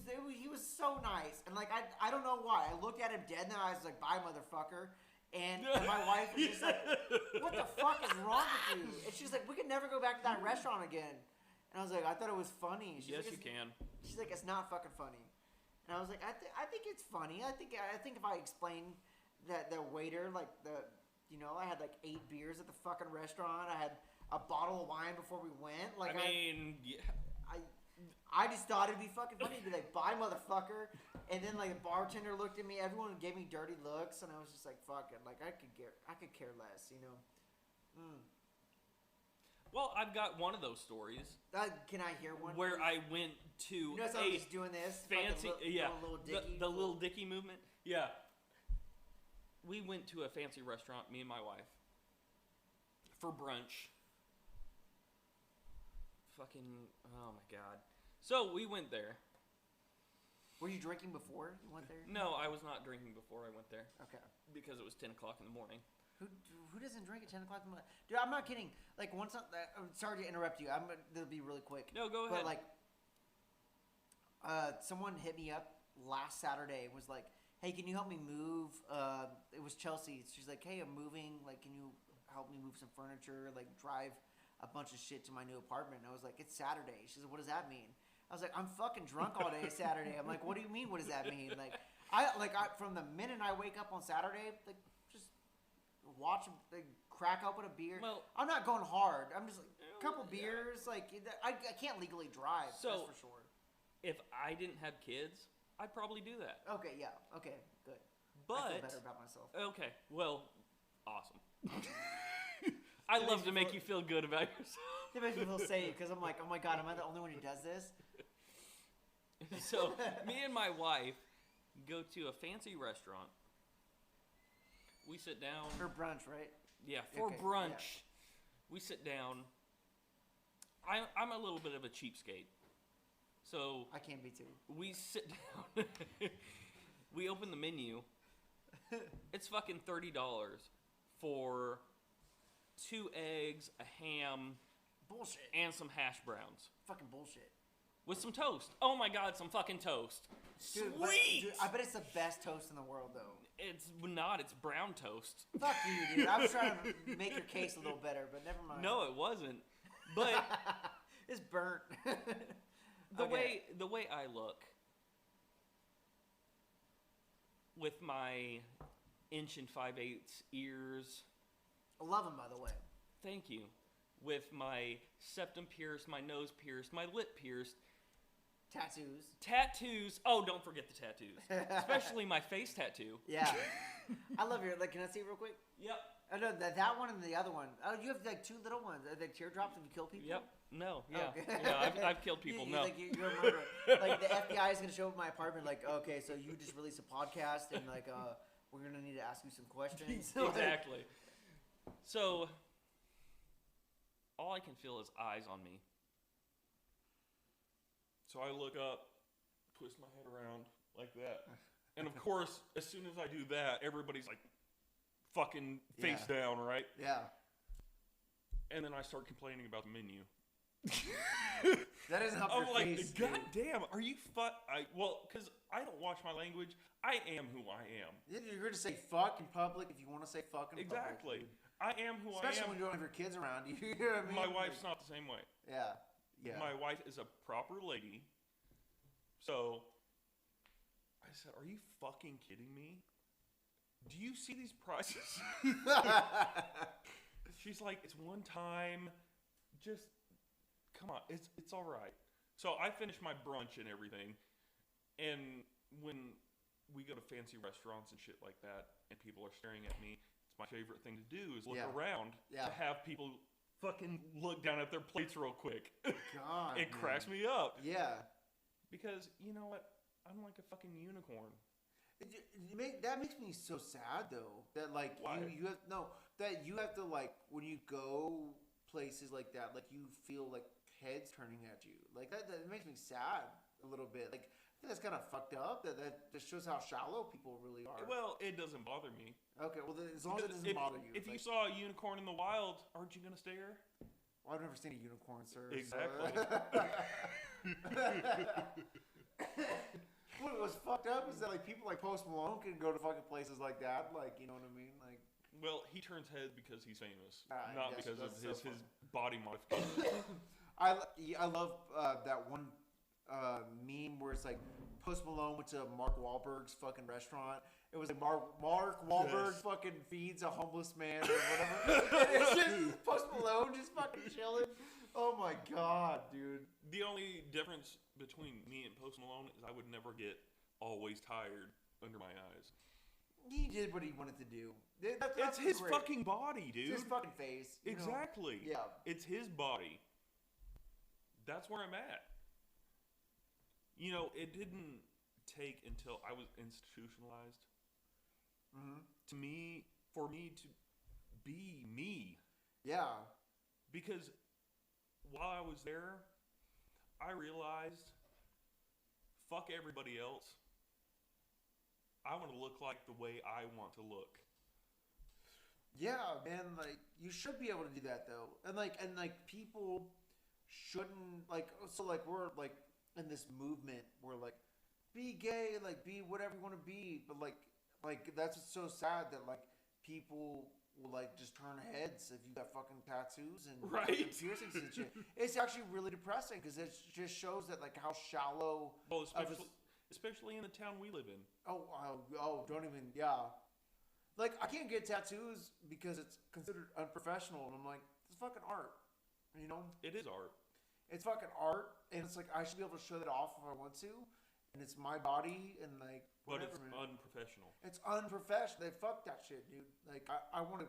so nice, and like I don't know why. I looked at him dead in the eyes, like, "Bye, motherfucker," and my wife was just like, "What the fuck is wrong with you?" And she's like, "We could never go back to that restaurant again." And I was like, "I thought it was funny." She's yes, like, you can. She's like, "It's not fucking funny," and I was like, "I think it's funny. I think if I explain." That the waiter, like I had like 8 beers at the fucking restaurant. I had a bottle of wine before we went. Like I just thought it'd be fucking funny to be like, "Bye, motherfucker," and then like the bartender looked at me. Everyone gave me dirty looks, and I was just like, "Fuck it." Like I could care less, you know. Well, I've got one of those stories. Can I hear one? Where I went to I'm just doing this fancy, little Dicky, the little Dicky movement, yeah. We went to a fancy restaurant, me and my wife, for brunch. Fucking, oh my God. So we went there. Were you drinking before you went there? No, I was not drinking before I went there. Okay. Because it was 10 o'clock in the morning. Who doesn't drink at 10 o'clock in the morning? Dude, I'm not kidding. Like, I'm sorry to interrupt you. It'll be really quick. No, go ahead. But, like, someone hit me up last Saturday, was like, "Hey, can you help me move?" It was Chelsea. She's like, "Hey, I'm moving. Like, can you help me move some furniture? Like, drive a bunch of shit to my new apartment?" And I was like, "It's Saturday." She's like, "What does that mean?" I was like, "I'm fucking drunk all day Saturday." I'm like, "What do you mean? What does that mean?" Like, I from the minute I wake up on Saturday, like, just watch, like, crack open a beer. Well, I'm not going hard. I'm just like a couple beers. Like, I can't legally drive. So, that's for sure. If I didn't have kids, I'd probably do that. Okay, yeah. Okay, good. But I feel better about myself. Okay, well, awesome. I love to make you feel good about yourself. It makes me feel safe because I'm like, oh my God, am I the only one who does this? So, me and my wife go to a fancy restaurant. We sit down. For brunch, right? Yeah, for brunch. Yeah. We sit down. I'm a little bit of a cheapskate. So I can't be too. We sit down. We open the menu. It's fucking $30 for 2 eggs, a ham, bullshit, and some hash browns. Fucking bullshit. With some toast. Oh my God, some fucking toast. Dude, Sweet. I bet it's the best toast in the world, though. It's not. It's brown toast. Fuck you, dude. I was trying to make your case a little better, but never mind. No, it wasn't. But it's burnt. The way I look, with my 1 5/8 ears. I love them, by the way. Thank you. With my septum pierced, my nose pierced, my lip pierced. Tattoos. Oh, don't forget the tattoos. Especially my face tattoo. Yeah. I love your, like, can I see it real quick? Yep. I know that one and the other one. Oh, you have like 2 little ones. Are they teardrops if you kill people? Yep. No. Yeah. Okay. Yeah. I've killed people. No. Like, you're a murderer. Like the FBI is gonna show up at my apartment. Like, okay, so you just released a podcast, and like, we're gonna need to ask you some questions. Exactly. So, all I can feel is eyes on me. So I look up, twist my head around like that, and of course, as soon as I do that, everybody's like, fucking face down, right? Yeah. And then I start complaining about the menu. That doesn't help your face. I'm like, God damn, are you because I don't watch my language. I am who I am. You're going to say fuck in public if you want to say fuck in public. Exactly. I am who I am. Especially when you don't have your kids around. You know what I mean? My wife's not the same way. Yeah. Yeah. My wife is a proper lady. So I said, "Are you fucking kidding me? Do you see these prices?" She's like, "It's one time. Just come on. It's all right." So I finished my brunch and everything. And when we go to fancy restaurants and shit like that, and people are staring at me, it's my favorite thing to do is look around to have people fucking look down at their plates real quick. God, it cracks me up. Yeah. Because, you know what? I'm like a fucking unicorn. That makes me so sad, though. That, like, you have... No, that you have to, like, when you go places like that, like, you feel, like, heads turning at you. Like, that makes me sad a little bit. Like, I think that's kind of fucked up. That just shows how shallow people really are. Well, it doesn't bother me. Okay, well, then, as long as it doesn't bother you. If you saw a unicorn in the wild, aren't you going to stare? Well, I've never seen a unicorn, sir. Exactly. What was fucked up is that, like, people like Post Malone can go to fucking places like that. Like, you know what I mean? Like, well, he turns heads because he's famous, not because of his body modification. I love that one meme where it's like Post Malone went to Mark Wahlberg's fucking restaurant. It was like Mark Wahlberg fucking feeds a homeless man or whatever. And it's just Post Malone just fucking chilling. Oh my god, dude. The only difference between me and Post Malone is I would never get always tired under my eyes. He did what he wanted to do. It's his fucking body, dude. It's his fucking face. Exactly. Yeah. It's his body. That's where I'm at. You know, it didn't take until I was institutionalized for me to be me. Yeah. Because while I was there, I realized, fuck everybody else. I want to look like the way I want to look. Yeah, man, like, you should be able to do that, though. And people shouldn't, like, so, like, we're, like, in this movement where, like, be gay, like, be whatever you want to be, but, like, that's what's so sad that, like, people will, like, just turn heads if you got fucking tattoos and fucking piercings and shit. It's actually really depressing because it just shows that, like, how shallow... Well, especially in the town we live in. Oh, don't even... Yeah. Like, I can't get tattoos because it's considered unprofessional, and I'm like, it's fucking art, you know? It is art. It's fucking art, and it's like, I should be able to show that off if I want to, and it's my body, and, like, whatever. But it's unprofessional. It's unprofessional. Fuck that shit, dude. Like, I want to...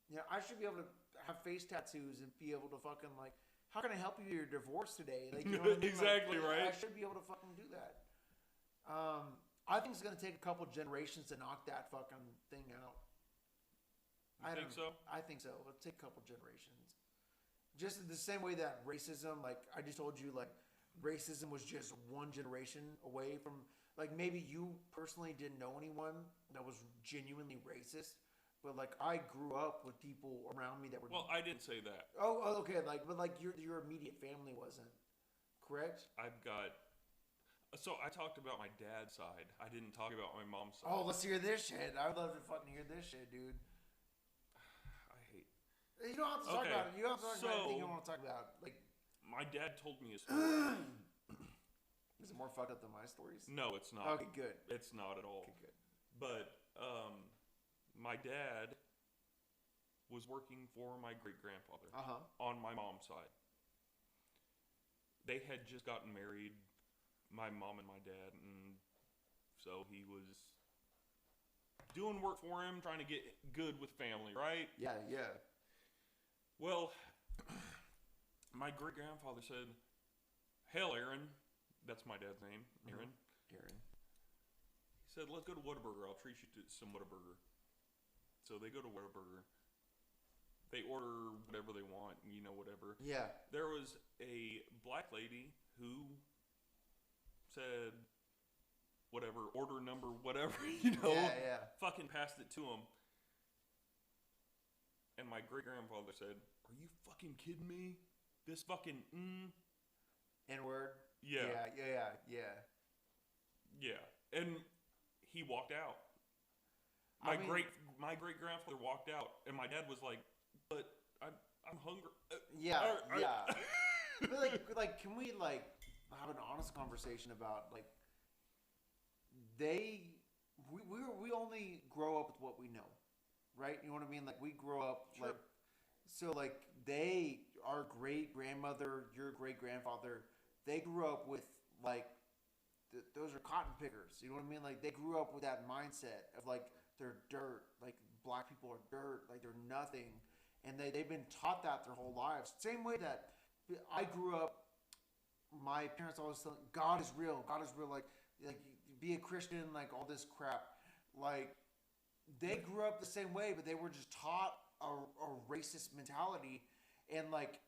Yeah, I should be able to have face tattoos and be able to fucking, like, how can I help you with your divorce today? Like, you know what I mean? Exactly, like, right? I should be able to fucking do that. I think it's going to take a couple generations to knock that fucking thing out. I think so? I think so. It'll take a couple generations. Just the same way that racism, like, I just told you, like, racism was just one generation away from, like, maybe you personally didn't know anyone that was genuinely racist. But, like, I grew up with people around me that were... Well, I didn't say that. Oh, okay. Like, but, like, your immediate family wasn't. Correct? I've got... So, I talked about my dad's side. I didn't talk about my mom's side. Oh, let's hear this shit. I would love to fucking hear this shit, dude. I hate... You don't have to talk about it. You don't have to talk about anything you don't want to talk about. Like... My dad told me a story. Is it more fucked up than my stories? No, it's not. Okay, good. It's not at all. Okay, good. But, my dad was working for my great-grandfather on my mom's side. They had just gotten married, my mom and my dad, and so he was doing work for him, trying to get good with family, right? Yeah, yeah. Well, my great-grandfather said, "Hell, Aaron," that's my dad's name, Aaron. Aaron. He said, "Let's go to Whataburger. I'll treat you to some Whataburger." So they go to Whataburger. They order whatever they want, you know, whatever. Yeah. There was a black lady who said, whatever, order number, whatever, you know. Yeah. Fucking passed it to him. And my great-grandfather said, "Are you fucking kidding me? This fucking N-word? Yeah. Yeah. And he walked out. My great grandfather walked out, and my dad was like, "But I'm hungry." Yeah, yeah. But like, can we like have an honest conversation about like we only grow up with what we know, right? You know what I mean? Like we grow up like so like our great grandmother, your great grandfather, they grew up with like those are cotton pickers. You know what I mean? Like they grew up with that mindset of like they're dirt, like black people are dirt, like they're nothing, and they've been taught that their whole lives. Same way that I grew up. My parents always said, God is real. God is real. Like be a Christian, like all this crap. Like they grew up the same way, but they were just taught a racist mentality. And like,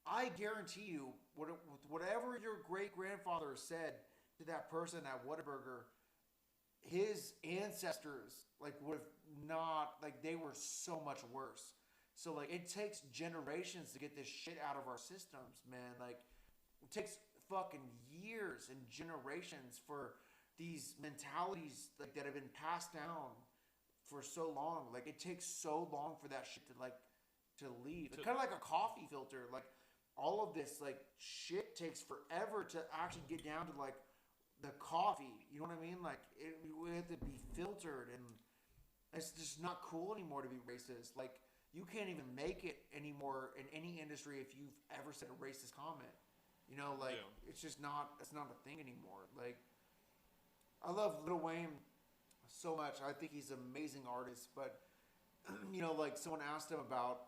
I guarantee you, whatever your great grandfather said to that person at Whataburger, his ancestors like would have not, like they were so much worse. So like, it takes generations to get this shit out of our systems, man. Like, it takes fucking years and generations for these mentalities like that have been passed down for so long. Like it takes so long for that shit to leave. It's kind of like a coffee filter. Like all of this like shit takes forever to actually get down to like the coffee. You know what I mean? Like it have to be filtered, and it's just not cool anymore to be racist. Like you can't even make it anymore in any industry if you've ever said a racist comment. You know, like it's just not. It's not a thing anymore. Like I love Lil Wayne so much. I think he's an amazing artist. But you know, like someone asked him about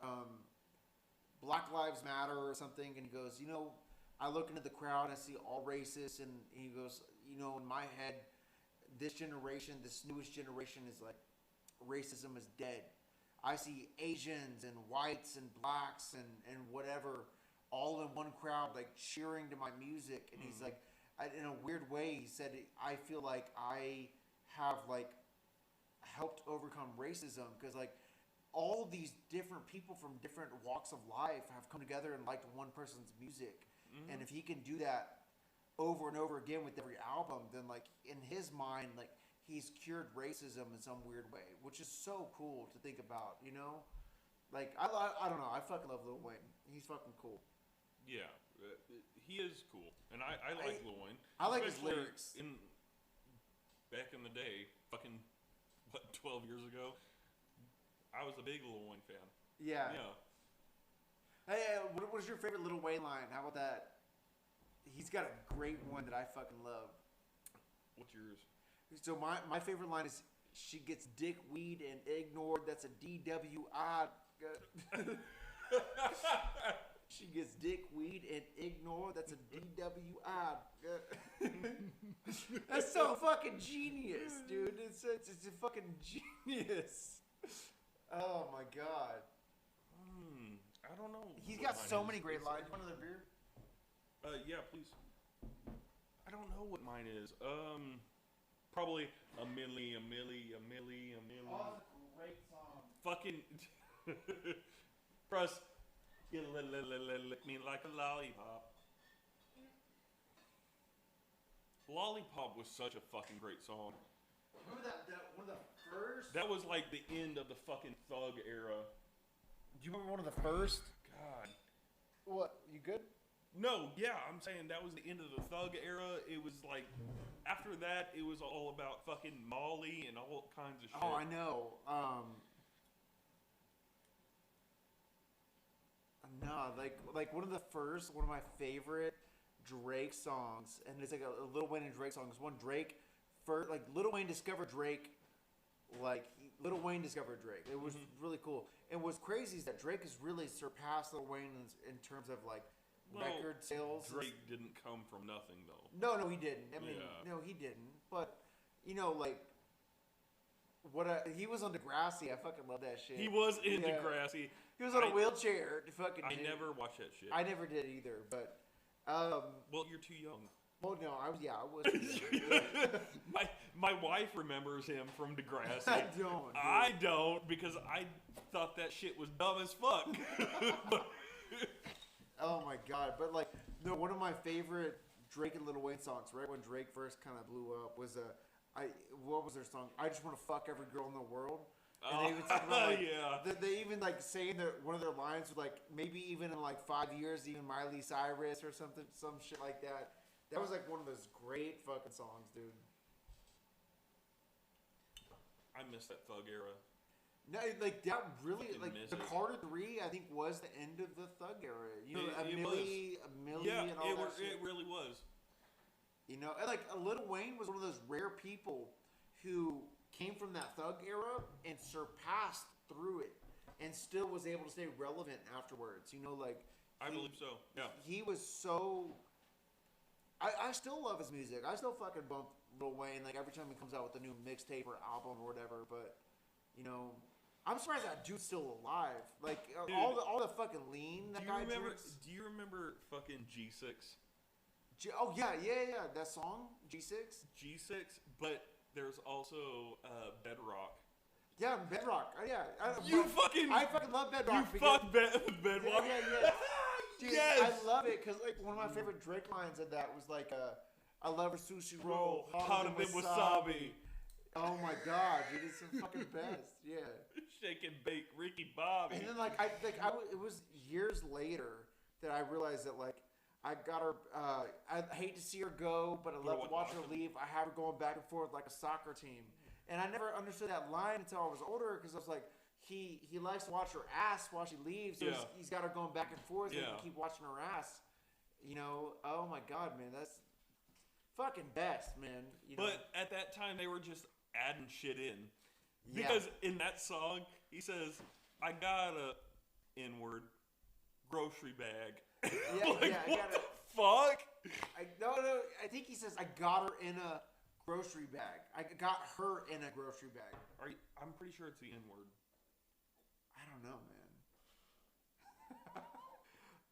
Black Lives Matter or something, and he goes, you know, I look into the crowd and I see all racists, and he goes, you know, in my head, this generation, this newest generation is like racism is dead. I see Asians and whites and blacks and whatever all in one crowd, like cheering to my music. And he's like, in a weird way, he said, I feel like I have like helped overcome racism because like all these different people from different walks of life have come together and liked one person's music. And if he can do that over and over again with every album, then like in his mind, like he's cured racism in some weird way, which is so cool to think about, you know? Like, I don't know. I fucking love Lil Wayne. He's fucking cool. Yeah, he is cool, and I like Lil Wayne. I like his lyrics. Back in the day, fucking 12 years ago, I was a big Lil Wayne fan. Yeah. Hey, what was your favorite Lil Wayne line? How about that? He's got a great one that I fucking love. What's yours? So my favorite line is, she gets dick, weed, and ignored. That's a DWI. She gets dick, weed, and ignored. That's a DWI. That's so fucking genius, dude. It's a fucking genius. Oh my god. I don't know. He's got so many great lines. Want another beer? Yeah, please. I don't know what mine is. Probably a milli. Oh, that's a great song. Fucking Russ, you lick me like a lollipop. Lollipop was such a fucking great song. Remember that one of the first? That was like the end of the fucking thug era. Do you remember one of the first? God. What? You good? No, yeah, I'm saying that was the end of the thug era. It was like, after that, it was all about fucking Molly and all kinds of shit. Oh, I know. No, like one of my favorite Drake songs, and it's like a Lil Wayne and Drake song. It's one Drake, first, like Lil Wayne discovered Drake, Lil Wayne discovered Drake. It was really cool. And what's crazy is that Drake has really surpassed Lil Wayne in terms of like record sales. Drake didn't come from nothing though. No, he didn't. I mean, no, he didn't. But you know, like he was on Degrassi. I fucking love that shit. He was in Degrassi. He was on a wheelchair. I never watched that shit. I never did either. But well, you're too young. Well, no, I was. My wife remembers him from Degrassi. I don't. Dude. I don't, because I thought that shit was dumb as fuck. Oh my god! But like, no, one of my favorite Drake and Lil Wayne songs, right when Drake first kind of blew up, was what was their song? I Just Want to Fuck Every Girl in the World. And they even talk about, like, they even like saying that one of their lines was like maybe even in like 5 years, even Miley Cyrus or something, some shit like that. That was like one of those great fucking songs, dude. I miss that Thug era. No, like that really, like the Carter 3, I think was the end of the Thug era. You know, a Millie, and all that shit. It really was. You know, and like Lil Wayne was one of those rare people who came from that Thug era and surpassed through it, and still was able to stay relevant afterwards. You know, like I believe so. Yeah, he was so. I still love his music. I still fucking bump Lil Wayne like every time he comes out with a new mixtape or album or whatever. But you know, I'm surprised that dude's still alive. Like dude, all the fucking lean that guy drinks. Do you remember fucking G6? Oh yeah. That song G6. G6, but there's also Bedrock. Yeah, Bedrock. Yeah. I fucking love Bedrock. You fuck Bedrock. Yeah. Dude, yes. I love it because like one of my favorite Drake lines of that was like, "I love a sushi roll hotter than wasabi." Oh my god, dude, it's the fucking best. Yeah. Shake and bake, Ricky Bobby. And then it was years later that I realized that like I got her. I hate to see her go, but I love to watch her leave. I have her going back and forth like a soccer team, and I never understood that line until I was older because I was like. He likes to watch her ass while she leaves, so he's got her going back and forth, and he can keep watching her ass. You know, oh my god, man, that's fucking best, man. You know? But at that time, they were just adding shit in. Because in that song, he says, I got a N-word grocery bag. What the fuck? No, I think he says, I got her in a grocery bag. I got her in a grocery bag. I'm pretty sure it's the N-word. I don't know,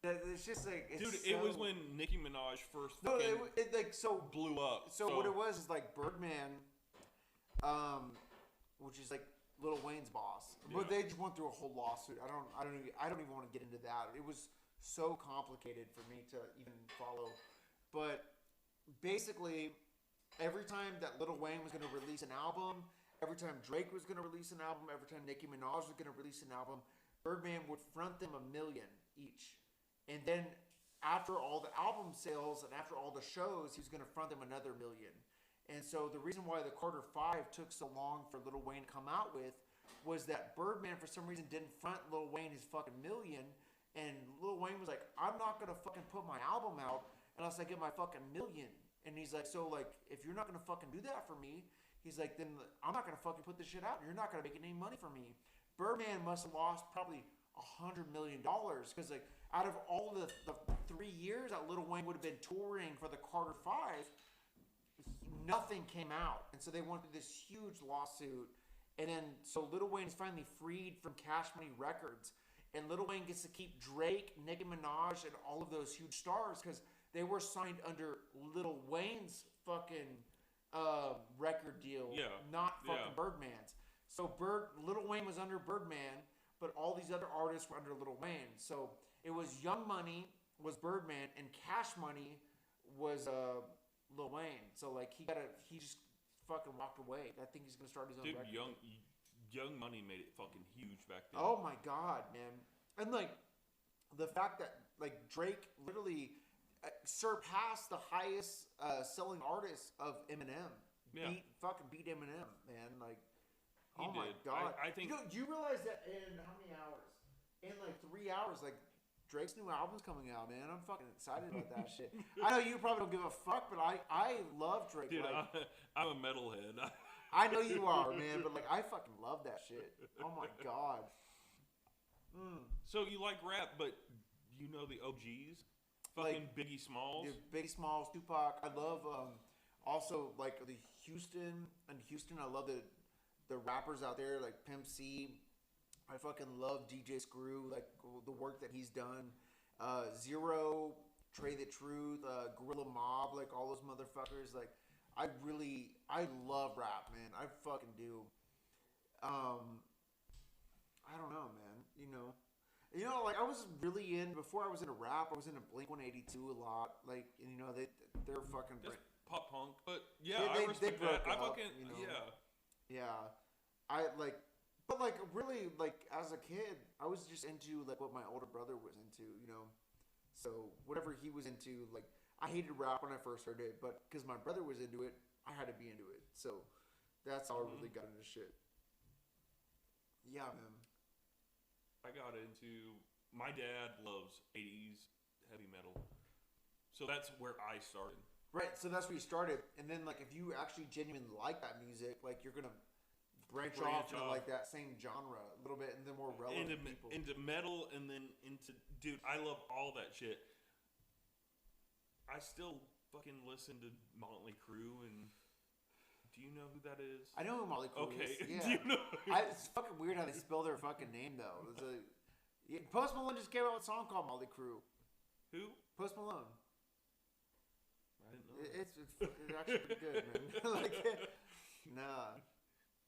man. It's just like it was when Nicki Minaj first blew up. So what it was is like Birdman, which is like Lil Wayne's boss, but they just went through a whole lawsuit. I don't even want to get into that. It was so complicated for me to even follow, but basically, every time that Lil Wayne was going to release an album. Every time Drake was going to release an album, every time Nicki Minaj was going to release an album, Birdman would front them $1 million each. And then after all the album sales and after all the shows, he was going to front them another $1 million. And so the reason why the Carter 5 took so long for Lil Wayne to come out with was that Birdman for some reason didn't front Lil Wayne his fucking $1 million. And Lil Wayne was like, I'm not going to fucking put my album out unless I get my fucking $1 million. And he's like, so like, if you're not going to fucking do that for me, he's like, then I'm not going to fucking put this shit out. You're not going to make any money for me. Birdman must have lost probably $100 million because like out of all the 3 years that Lil Wayne would have been touring for the Carter 5, nothing came out. And so they went through this huge lawsuit. And then so Lil Wayne is finally freed from Cash Money Records. And Lil Wayne gets to keep Drake, Nicki Minaj, and all of those huge stars because they were signed under Lil Wayne's fucking... record deal, not fucking Birdman's. So Lil Wayne was under Birdman, but all these other artists were under Lil Wayne. So it was Young Money was Birdman, and Cash Money was Lil Wayne. So like he just fucking walked away. I think he's gonna start his own record. Young Money made it fucking huge back then. Oh my god, man! And like the fact that like Drake literally. Surpassed the highest selling artist of Eminem. Beat Eminem, man. Like, he my did. god! I think. Do you realize that in how many hours? In like 3 hours, like Drake's new album's coming out, man. I'm fucking excited about that shit. I know you probably don't give a fuck, but I love Drake. Dude, like, I'm a metalhead. I know you are, man, but like I fucking love that shit. Oh my god. So you like rap, but you know the OGs? Fucking like, Biggie Smalls. Dude, Biggie Smalls, Tupac. I love also like the Houston. I love the rappers out there like Pimp C. I fucking love DJ Screw, like the work that he's done. Zero, Trey the Truth, Gorilla Mob, like all those motherfuckers. Like I love rap, man. I fucking do. I don't know, man. You know, like I was really before I was into rap. I was into Blink-182 a lot. Like, you know, they're fucking pop punk, but yeah, I respect that. I fucking yeah. I like, But like really, like as a kid, I was just into like what my older brother was into, you know. So whatever he was into, like I hated rap when I first heard it, but because my brother was into it, I had to be into it. So that's how I really got into shit. Yeah, man. I got into. My dad loves 80s heavy metal, so that's where I started. Right, so that's where you started, and then like if you actually genuinely like that music, like you're gonna branch off into like that same genre a little bit, and then more relevant people. Into metal, and then into dude. I love all that shit. I still fucking listen to Motley Crue, and do you know who that is? I know who Motley Crue is. Yeah. Do you know? It's fucking weird how they spell their fucking name though. Post Malone just came out with a song called Motley Crue. Who? Post Malone. I didn't know. It's actually pretty good, man. Like, nah.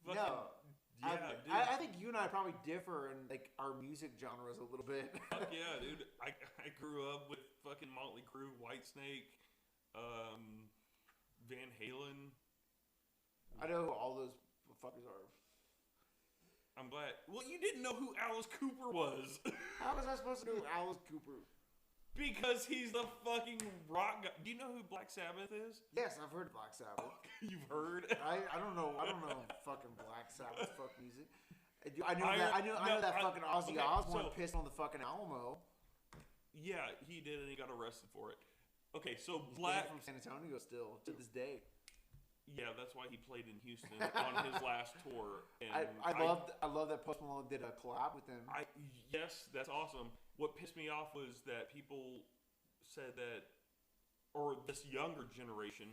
Fucking, no. Yeah, dude. I think you and I probably differ in like our music genres a little bit. Fuck yeah, dude. I grew up with fucking Motley Crue, Whitesnake, Van Halen. I know who all those fuckers are. I'm glad. Well, you didn't know who Alice Cooper was. How was I supposed to know who Alice Cooper? Because he's the fucking rock guy. Do you know who Black Sabbath is? Yes, I've heard Black Sabbath. You've heard? I don't know fucking Black Sabbath fuck music. I know that fucking Ozzy Osbourne pissed on the fucking Alamo. Yeah, he did, and he got arrested for it. Okay, so He's Black from San Antonio still to this day. Yeah, that's why he played in Houston on his last tour. And I love that Post Malone did a collab with him. Yes, that's awesome. What pissed me off was that people said that, or this younger generation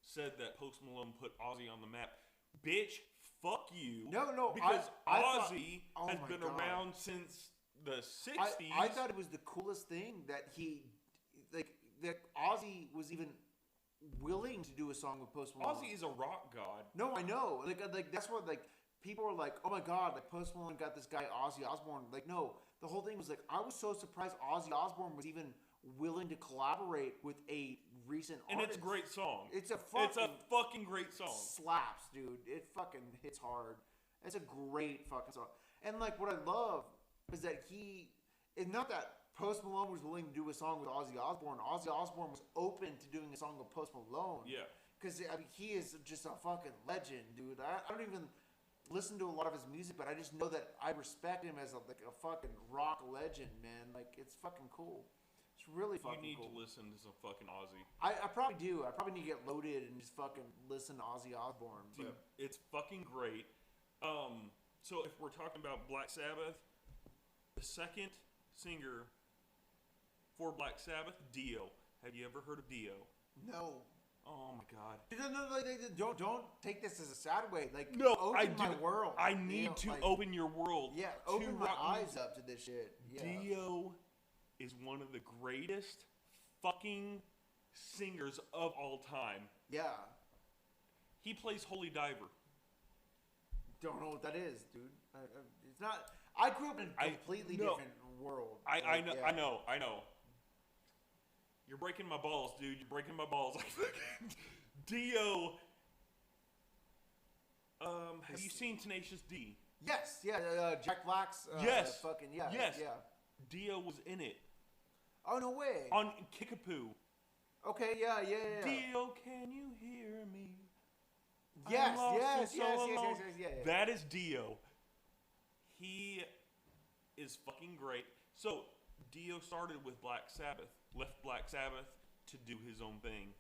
said that Post Malone put Ozzy on the map. Bitch, fuck you. No, because I Ozzy thought, has been around since the 60s. I thought it was the coolest thing that that Ozzy was even willing to do a song with Post Malone. Ozzy is a rock god. No, I know. Like that's what like people were like, oh my god, like Post Malone got this guy Ozzy Osbourne. Like no, the whole thing was like I was so surprised Ozzy Osbourne was even willing to collaborate with a recent and artist. It's a great song. It's a fucking great song. Slaps, dude. It fucking hits hard. It's a great fucking song. And like what I love is that it's not that Post Malone was willing to do a song with Ozzy Osbourne. Ozzy Osbourne was open to doing a song with Post Malone. Yeah. Because I mean, he is just a fucking legend, dude. I don't even listen to a lot of his music, but I just know that I respect him as a fucking rock legend, man. Like it's fucking cool. It's really fucking cool. You need to listen to some fucking Ozzy. I probably do. I probably need to get loaded and just fucking listen to Ozzy Osbourne. Dude, it's fucking great. So if we're talking about Black Sabbath, the second singer for Black Sabbath, Dio. Have you ever heard of Dio? No. Oh my god. No, don't take this as a sad way. Like, no, open my world. I need to open your world. Yeah, open my eyes up to this shit. Yeah. Dio is one of the greatest fucking singers of all time. Yeah. He plays Holy Diver. Don't know what that is, dude. It's not. I grew up in a completely different world. I know. You're breaking my balls, dude. You're breaking my balls. Dio. Have you seen Tenacious D? Yes. Yeah. Jack Black's. Yes. Fucking yeah. Yes. Yeah. Dio was in it. Oh no way. On Kickapoo. Okay. Yeah. Dio, can you hear me? Yes. That is Dio. He is fucking great. So Dio started with Black Sabbath, left Black Sabbath to do his own thing.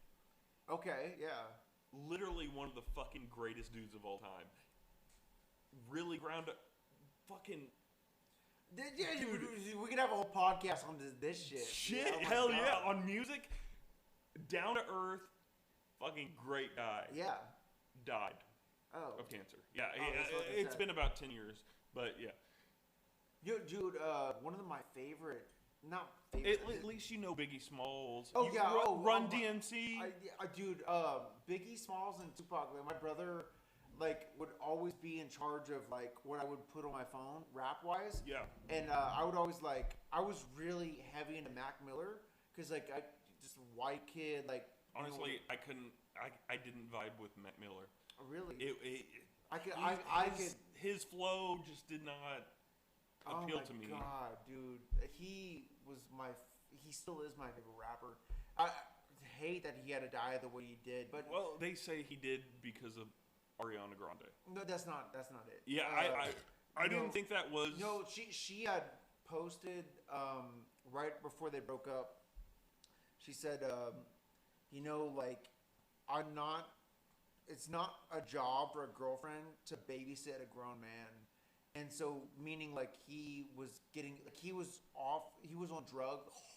Okay, yeah. Literally one of the fucking greatest dudes of all time. Really ground up. Fucking. Yeah, dude, we could have a whole podcast on this shit. Shit, yeah, hell God. Yeah, on music. Down to earth, fucking great guy. Yeah. Died. Oh. Of cancer. Yeah, it's been about 10 years, but yeah. Dude, one of my favorite, not favorite. At least you know Biggie Smalls. Oh, yeah. Run DMC. Dude, Biggie Smalls and Tupac, like, my brother, like, would always be in charge of, like, what I would put on my phone, rap-wise. Yeah. And I would always, like, I was really heavy into Mac Miller, because, like, just a white kid, like. Honestly, I didn't vibe with Mac Miller. Really? His flow just did not appeal to me. Oh my god, dude, he still is my favorite rapper. I hate that he had to die the way he did, but they say he did because of Ariana Grande. No, that's not it. Yeah, I didn't think that was. No, she had posted right before they broke up. She said, like, it's not a job for a girlfriend to babysit a grown man. And so, meaning, like, he was on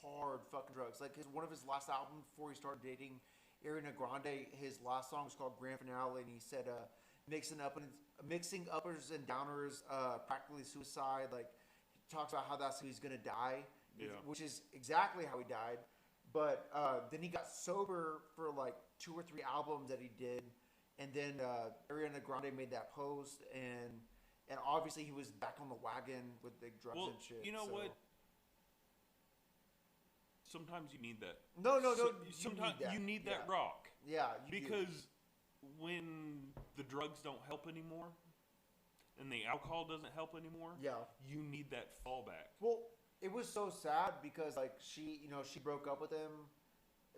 hard fucking drugs. Like, one of his last albums before he started dating Ariana Grande, his last song was called Grand Finale, and he said, mixing uppers and downers, practically suicide. Like, he talks about how that's how he's gonna die, which is exactly how he died. But then he got sober for like 2 or 3 albums that he did, and then Ariana Grande made that post, and obviously he was back on the wagon with big drugs and shit. You know what? Sometimes you need that. No. Sometimes you need that rock. Yeah. Because when the drugs don't help anymore, and the alcohol doesn't help anymore, you need that fallback. Well, it was so sad because like she broke up with him,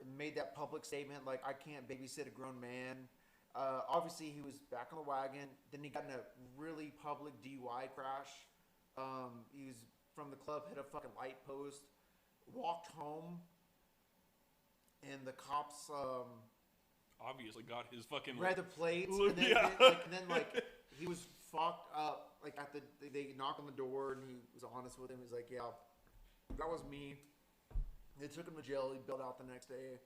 and made that public statement like, I can't babysit a grown man. Obviously, he was back on the wagon. Then he got in a really public DUI crash. He was from the club, hit a fucking light post, walked home, and the cops obviously got his fucking read the plates, and then he was fucked up. Like they knocked on the door, and he was honest with him. He's like, "Yeah, that was me." They took him to jail. He bailed out the next day,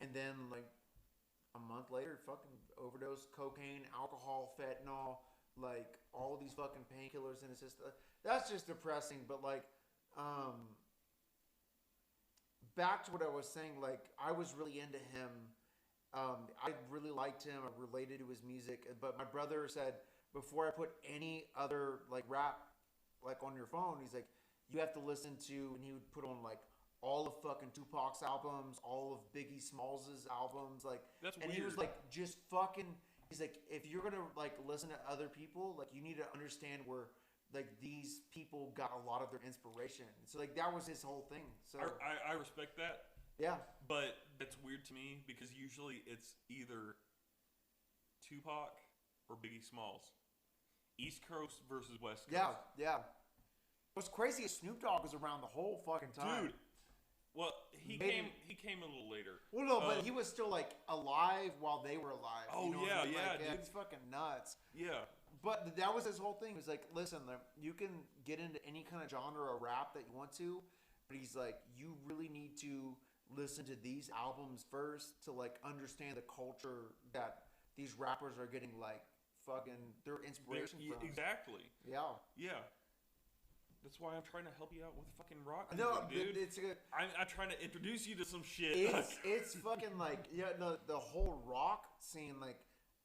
and then like a month later, fucking overdose, cocaine, alcohol, fentanyl, like all of these fucking painkillers in his system. That's just depressing. But like, back to what I was saying. Like, I was really into him. I really liked him. I related to his music. But my brother said, before I put any other like rap like on your phone, he's like, you have to listen to, and he would put on like all of fucking Tupac's albums, all of Biggie Smalls' albums, like, that's and weird. He was like, just fucking, he's like, if you're gonna like listen to other people, like you need to understand where like these people got a lot of their inspiration. So like that was his whole thing. So I respect that. Yeah. But it's weird to me because usually it's either Tupac or Biggie Smalls. East Coast versus West Coast. Yeah. What's crazy is Snoop Dogg was around the whole fucking time. Dude. Well, he came a little later. Well, no, but he was still like alive while they were alive. Oh, you know yeah, what I mean? yeah, like, dude. It's fucking nuts. Yeah. But that was his whole thing. He was like, listen, you can get into any kind of genre or rap that you want to, but he's like, you really need to listen to these albums first to like understand the culture that these rappers are getting like fucking their inspiration from. Exactly. Yeah. That's why I'm trying to help you out with fucking rock. No, dude. It's good. I'm trying to introduce you to some shit. It's fucking like the whole rock scene. Like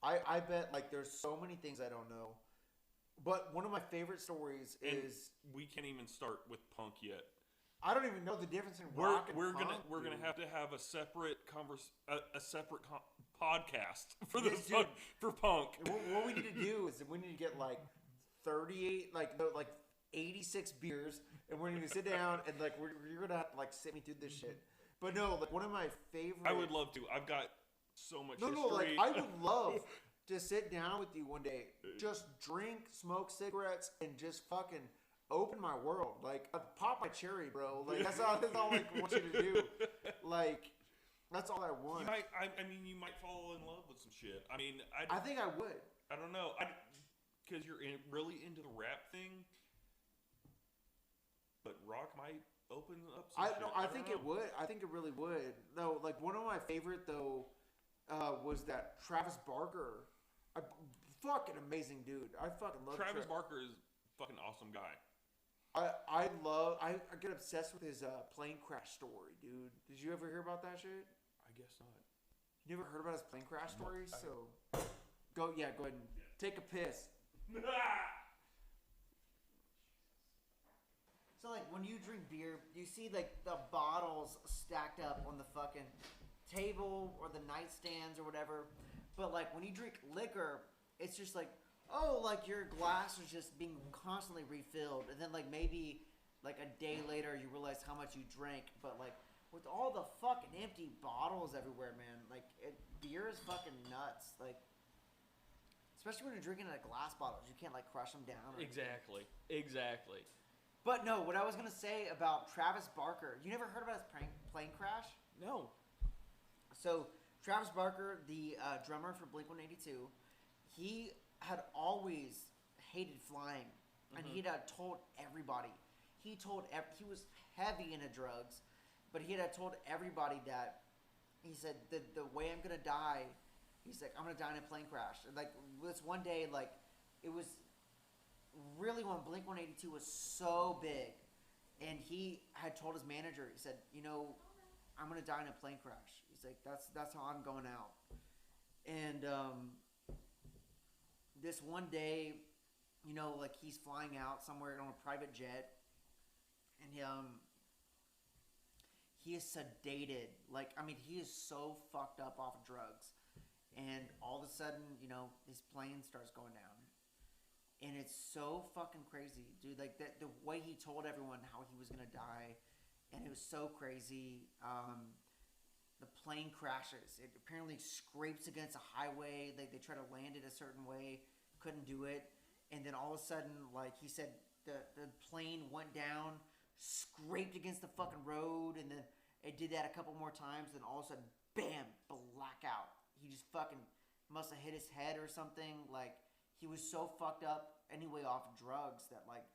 I bet like there's so many things I don't know. But one of my favorite stories is we can't even start with punk yet. I don't even know the difference in rock and punk. We're gonna have to have a separate podcast for this for punk. What we need to do is we need to get like 38 like 86 beers, and we're gonna sit down and like you're gonna have to like sit me through this shit. But no, like one of my favorite. I would love to. I've got so much history. No, like I would love to sit down with you one day, just drink, smoke cigarettes, and just fucking open my world. Like pop my cherry, bro. Like that's all I want you to do. Like that's all I want. You might fall in love with some shit. I think I would. I don't know. Because you're really into the rap thing. But rock might open up some shit. I think it would. I think it really would. No, like one of my favorite though was that Travis Barker. Fucking amazing dude. I fucking love Travis Barker is a fucking awesome guy. I get obsessed with his plane crash story, dude. Did you ever hear about that shit? I guess not. You never heard about his plane crash story? So go ahead and take a piss. So, like, when you drink beer, you see, like, the bottles stacked up on the fucking table or the nightstands or whatever. But, like, when you drink liquor, it's just, like, oh, like your glass is just being constantly refilled, and then like maybe like a day later you realize how much you drank, but like with all the fucking empty bottles everywhere, man, like beer is fucking nuts, like especially when you're drinking out of glass bottles, you can't like crush them down. Exactly. But no, what I was gonna say about Travis Barker, you never heard about his plane crash? No. So Travis Barker, the drummer for Blink-182, he had always hated flying, and he had told everybody. He was heavy into drugs, but he had told everybody that he said the way I'm gonna die, he's like, I'm gonna die in a plane crash. And like this one day, like it was really when Blink-182 was so big, and he had told his manager, he said, you know, I'm gonna die in a plane crash. He's like, that's how I'm going out. And this one day, you know, like he's flying out somewhere on a private jet, and he is sedated. Like, I mean, he is so fucked up off of drugs, and all of a sudden, you know, his plane starts going down, and it's so fucking crazy, dude. Like the way he told everyone how he was gonna die, and it was so crazy. The plane crashes. It apparently scrapes against a highway. They try to land it a certain way, couldn't do it, and then all of a sudden, like he said, the plane went down, scraped against the fucking road, and then it did that a couple more times. Then all of a sudden, bam, blackout. He just fucking must have hit his head or something. Like he was so fucked up anyway off of drugs that like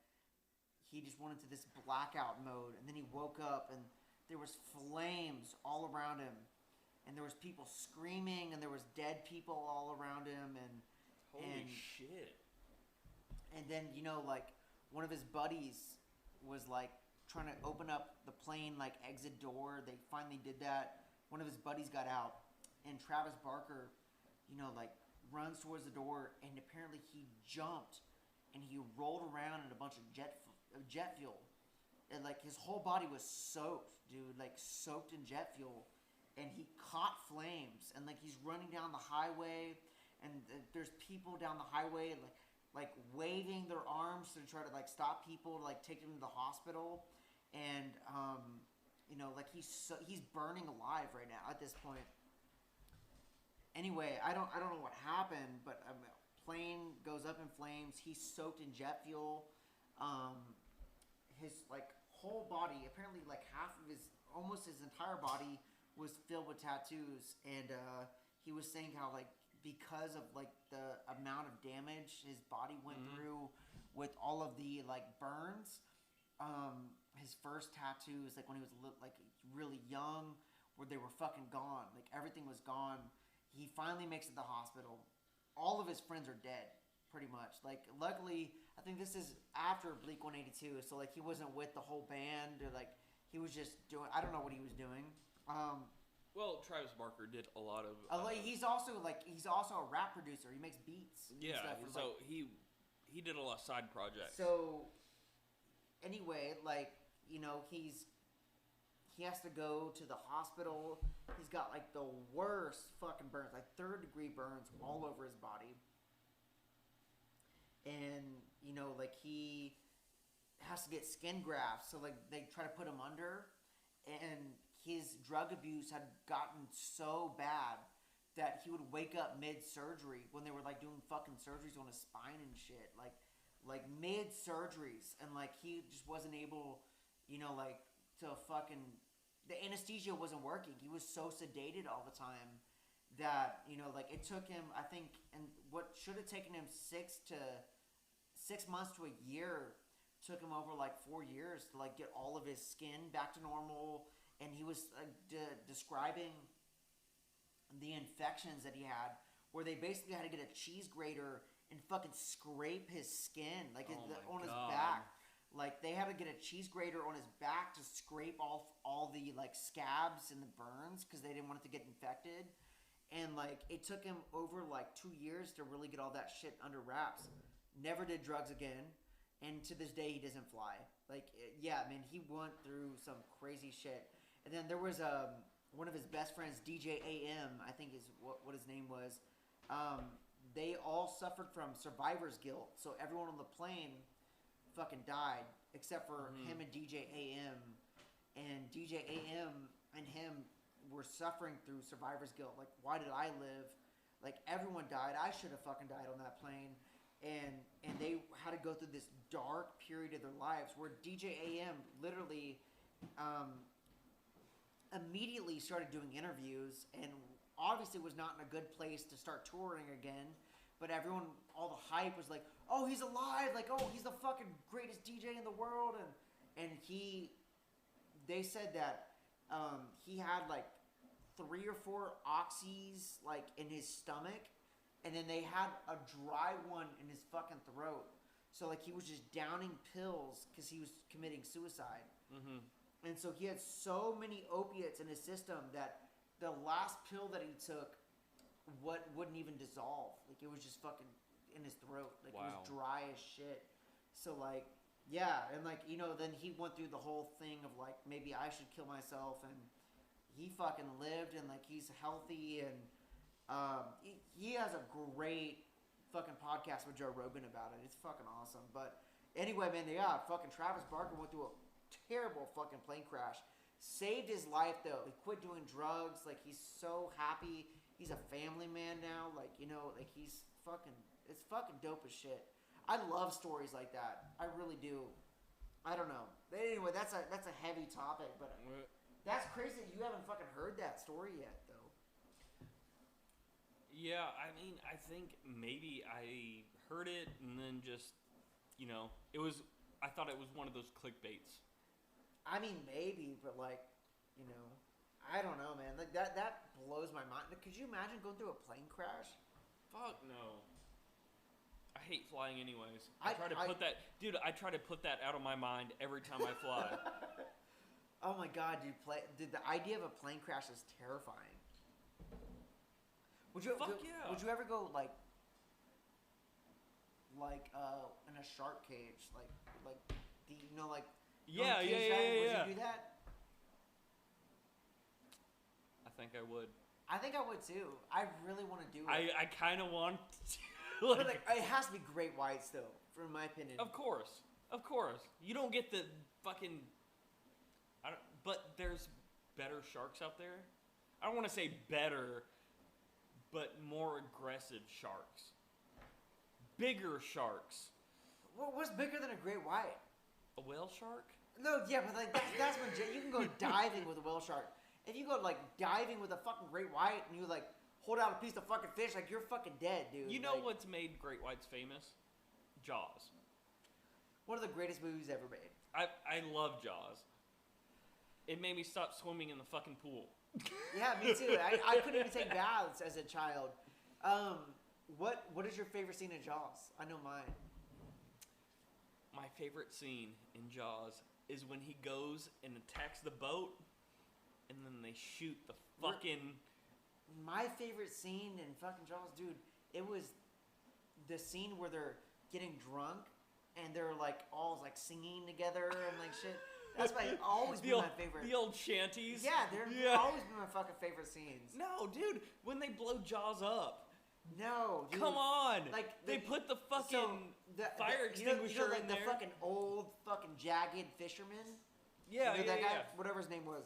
he just went into this blackout mode, and then he woke up and there was flames all around him, and there was people screaming, and there was dead people all around him, and holy shit. And then, you know, like one of his buddies was like trying to open up the plane like exit door. They finally did that. One of his buddies got out, and Travis Barker, you know, like runs towards the door, and apparently he jumped and he rolled around in a bunch of jet fuel, and like his whole body was soaked, dude, like soaked in jet fuel, and he caught flames, and like he's running down the highway, and there's people down the highway like waving their arms to try to like stop people to like take them to the hospital, and you know, like he's burning alive right now at this point. Anyway, I don't know what happened, but plane goes up in flames. He's soaked in jet fuel. His like whole body, apparently like half of almost his entire body was filled with tattoos, and he was saying how like because of like the amount of damage his body went through with all of the like burns, his first tattoos, like when he was like really young, where they were fucking gone, like everything was gone. He finally makes it to the hospital. All of his friends are dead, pretty much. Like, luckily, I think this is after Blink-182, so like he wasn't with the whole band, or like he was just doing. I don't know what he was doing. Well, Travis Barker did a lot of. He's also a rap producer. He makes beats. Yeah, so like, he did a lot of side projects. So anyway, like, you know, he has to go to the hospital. He's got like the worst fucking burns, like 3rd-degree burns all over his body. And, you know, like he has to get skin grafts. So like they try to put him under, and his drug abuse had gotten so bad that he would wake up mid-surgery when they were like doing fucking surgeries on his spine and shit. Like mid-surgeries, and like he just wasn't able, you know, like to fucking, the anesthesia wasn't working. He was so sedated all the time that, you know, like it took him, I think, and what should have taken him 6 months to a year took him over like 4 years to like get all of his skin back to normal. And he was describing the infections that he had, where they basically had to get a cheese grater and fucking scrape his skin, like on his back. Like they had to get a cheese grater on his back to scrape off all the like scabs and the burns because they didn't want it to get infected. And like it took him over like 2 years to really get all that shit under wraps. Never did drugs again, and to this day he doesn't fly. Like yeah, man, he went through some crazy shit. And then there was one of his best friends, DJ AM, I think is what his name was. they all suffered from survivor's guilt. So everyone on the plane fucking died except for him and DJ AM. And DJ AM and him were suffering through survivor's guilt. Like, why did I live? Like, everyone died. I should have fucking died on that plane. And they had to go through this dark period of their lives where DJ AM literally immediately started doing interviews and obviously was not in a good place to start touring again. But everyone, all the hype was like, oh, he's alive. Like, oh, he's the fucking greatest DJ in the world. And they said that he had like 3 or 4 oxys like in his stomach. And then they had a dry one in his fucking throat. So, like, he was just downing pills because he was committing suicide. Mm-hmm. And so he had so many opiates in his system that the last pill that he took wouldn't even dissolve. Like, it was just fucking in his throat. Like, It was dry as shit. So, like, yeah. And, like, you know, then he went through the whole thing of, like, maybe I should kill myself. And he fucking lived and, like, he's healthy and... he has a great fucking podcast with Joe Rogan about it. It's fucking awesome. But anyway, man, fucking Travis Barker went through a terrible fucking plane crash. Saved his life, though. He quit doing drugs. Like, he's so happy. He's a family man now. Like, you know, like, it's fucking dope as shit. I love stories like that. I really do. I don't know. But anyway, that's a heavy topic, but that's crazy that you haven't fucking heard that story yet, though. Yeah, I mean, I think maybe I heard it and then just, you know, I thought it was one of those clickbaits. I mean, maybe, but like, you know, I don't know, man. Like that blows my mind. Could you imagine going through a plane crash? Fuck no. I hate flying anyways. I try to put that out of my mind every time I fly. Oh my god, dude, the idea of a plane crash is terrifying. Would you ever go like in a shark cage, like yeah. Would you do that? I think I would. I think I would too. I really want to do it. I kind of want to. But like, it has to be great whites though, in my opinion. Of course. You don't get the fucking. But there's better sharks out there. I don't want to say better. But more aggressive sharks. Bigger sharks. What's bigger than a great white? A whale shark? No, yeah, but like that's when you can go diving with a whale shark. If you go like diving with a fucking great white and you like hold out a piece of fucking fish, like you're fucking dead, dude. You know like, what's made great whites famous? Jaws. One of the greatest movies ever made. I love Jaws. It made me stop swimming in the fucking pool. Yeah, me too. I couldn't even take baths as a child. What is your favorite scene in Jaws? I know mine. My favorite scene in Jaws is when he goes and attacks the boat, and then they shoot the fucking... My favorite scene in fucking Jaws, dude, it was the scene where they're getting drunk, and they're like all like singing together and like shit. That's always been my favorite. The old shanties. Yeah, they're always been my fucking favorite scenes. No, dude, when they blow Jaws up. No, dude. Come on. Like they put the fucking fire extinguisher in there. The fucking old fucking jagged fisherman. Yeah, that guy, whatever his name was.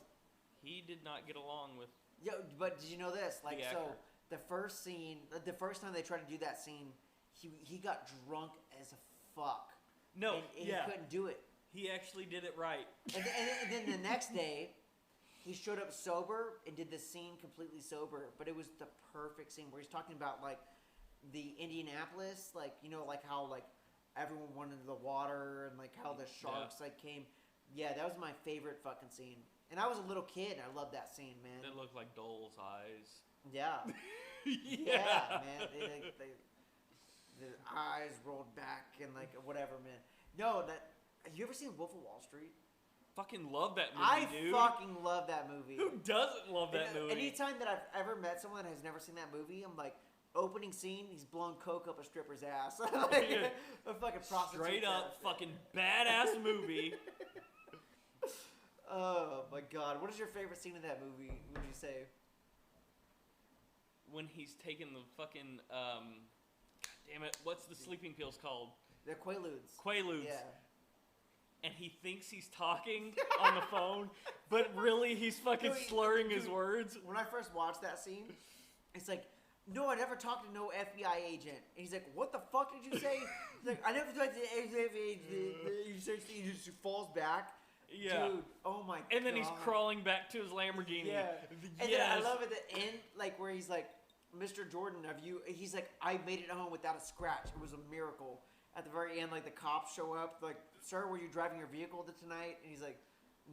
He did not get along with. Yeah, but did you know this? Like, so the first scene, the first time they tried to do that scene, he got drunk as a fuck. No, and he couldn't do it. He actually did it right. And then the next day, he showed up sober and did the scene completely sober. But it was the perfect scene where he's talking about, like, the Indianapolis, like, you know, like how, like, everyone went into the water and, like, how the sharks, like, came. Yeah, that was my favorite fucking scene. And I was a little kid, and I loved that scene, man. It looked like Dole's eyes. Yeah. Yeah, man. The eyes rolled back and, like, whatever, man. No, have you ever seen Wolf of Wall Street? Fucking love that movie, dude. I fucking love that movie. Who doesn't love that movie? Anytime that I've ever met someone that has never seen that movie, I'm like, opening scene, he's blowing coke up a stripper's ass. Like, a fucking prostitute. Straight up fucking badass movie. Oh, my God. What is your favorite scene in that movie, would you say? When he's taking the fucking, damn it, what's the sleeping pills called? They're Quaaludes. Quaaludes. Yeah. And he thinks he's talking on the phone, but really he's fucking slurring his words. When I first watched that scene, it's like, no, I never talked to no FBI agent. And he's like, what the fuck did you say? He's like, I never talked to the FBI agent. He just falls back. Yeah. Dude, oh my god. And then he's crawling back to his Lamborghini. Yeah. And yes. then I love at the end, like, where he's like, Mr. Jordan, he's like, I made it home without a scratch. It was a miracle. At the very end, like, the cops show up, like, sir, were you driving your vehicle tonight? And he's like,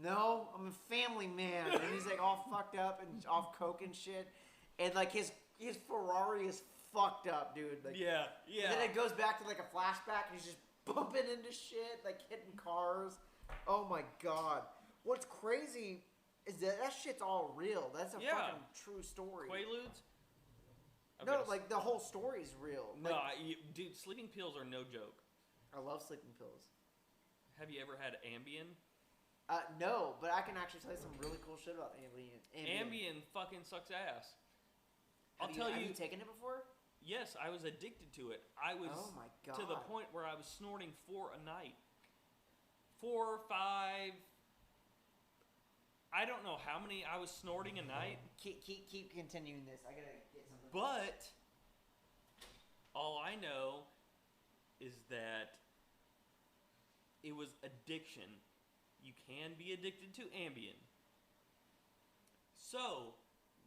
no, I'm a family man. And he's like all fucked up and off coke and shit. And like his Ferrari is fucked up, dude. Like, yeah. And then it goes back to like a flashback and he's just bumping into shit, like hitting cars. Oh my god. What's crazy is that shit's all real. That's a fucking true story. Quaaludes? No, like the whole story's real. No, like, dude, sleeping pills are no joke. I love sleeping pills. Have you ever had Ambien? No, but I can actually tell you some really cool shit about Ambien. Ambien fucking sucks ass. Have you taken it before? Yes, I was addicted to it. I was oh my god. to the point where I was snorting 4 a night. 4, 5. I don't know how many I was snorting a night. Keep continuing this. I gotta get something. But all I know is that it was addiction. You can be addicted to Ambien. So,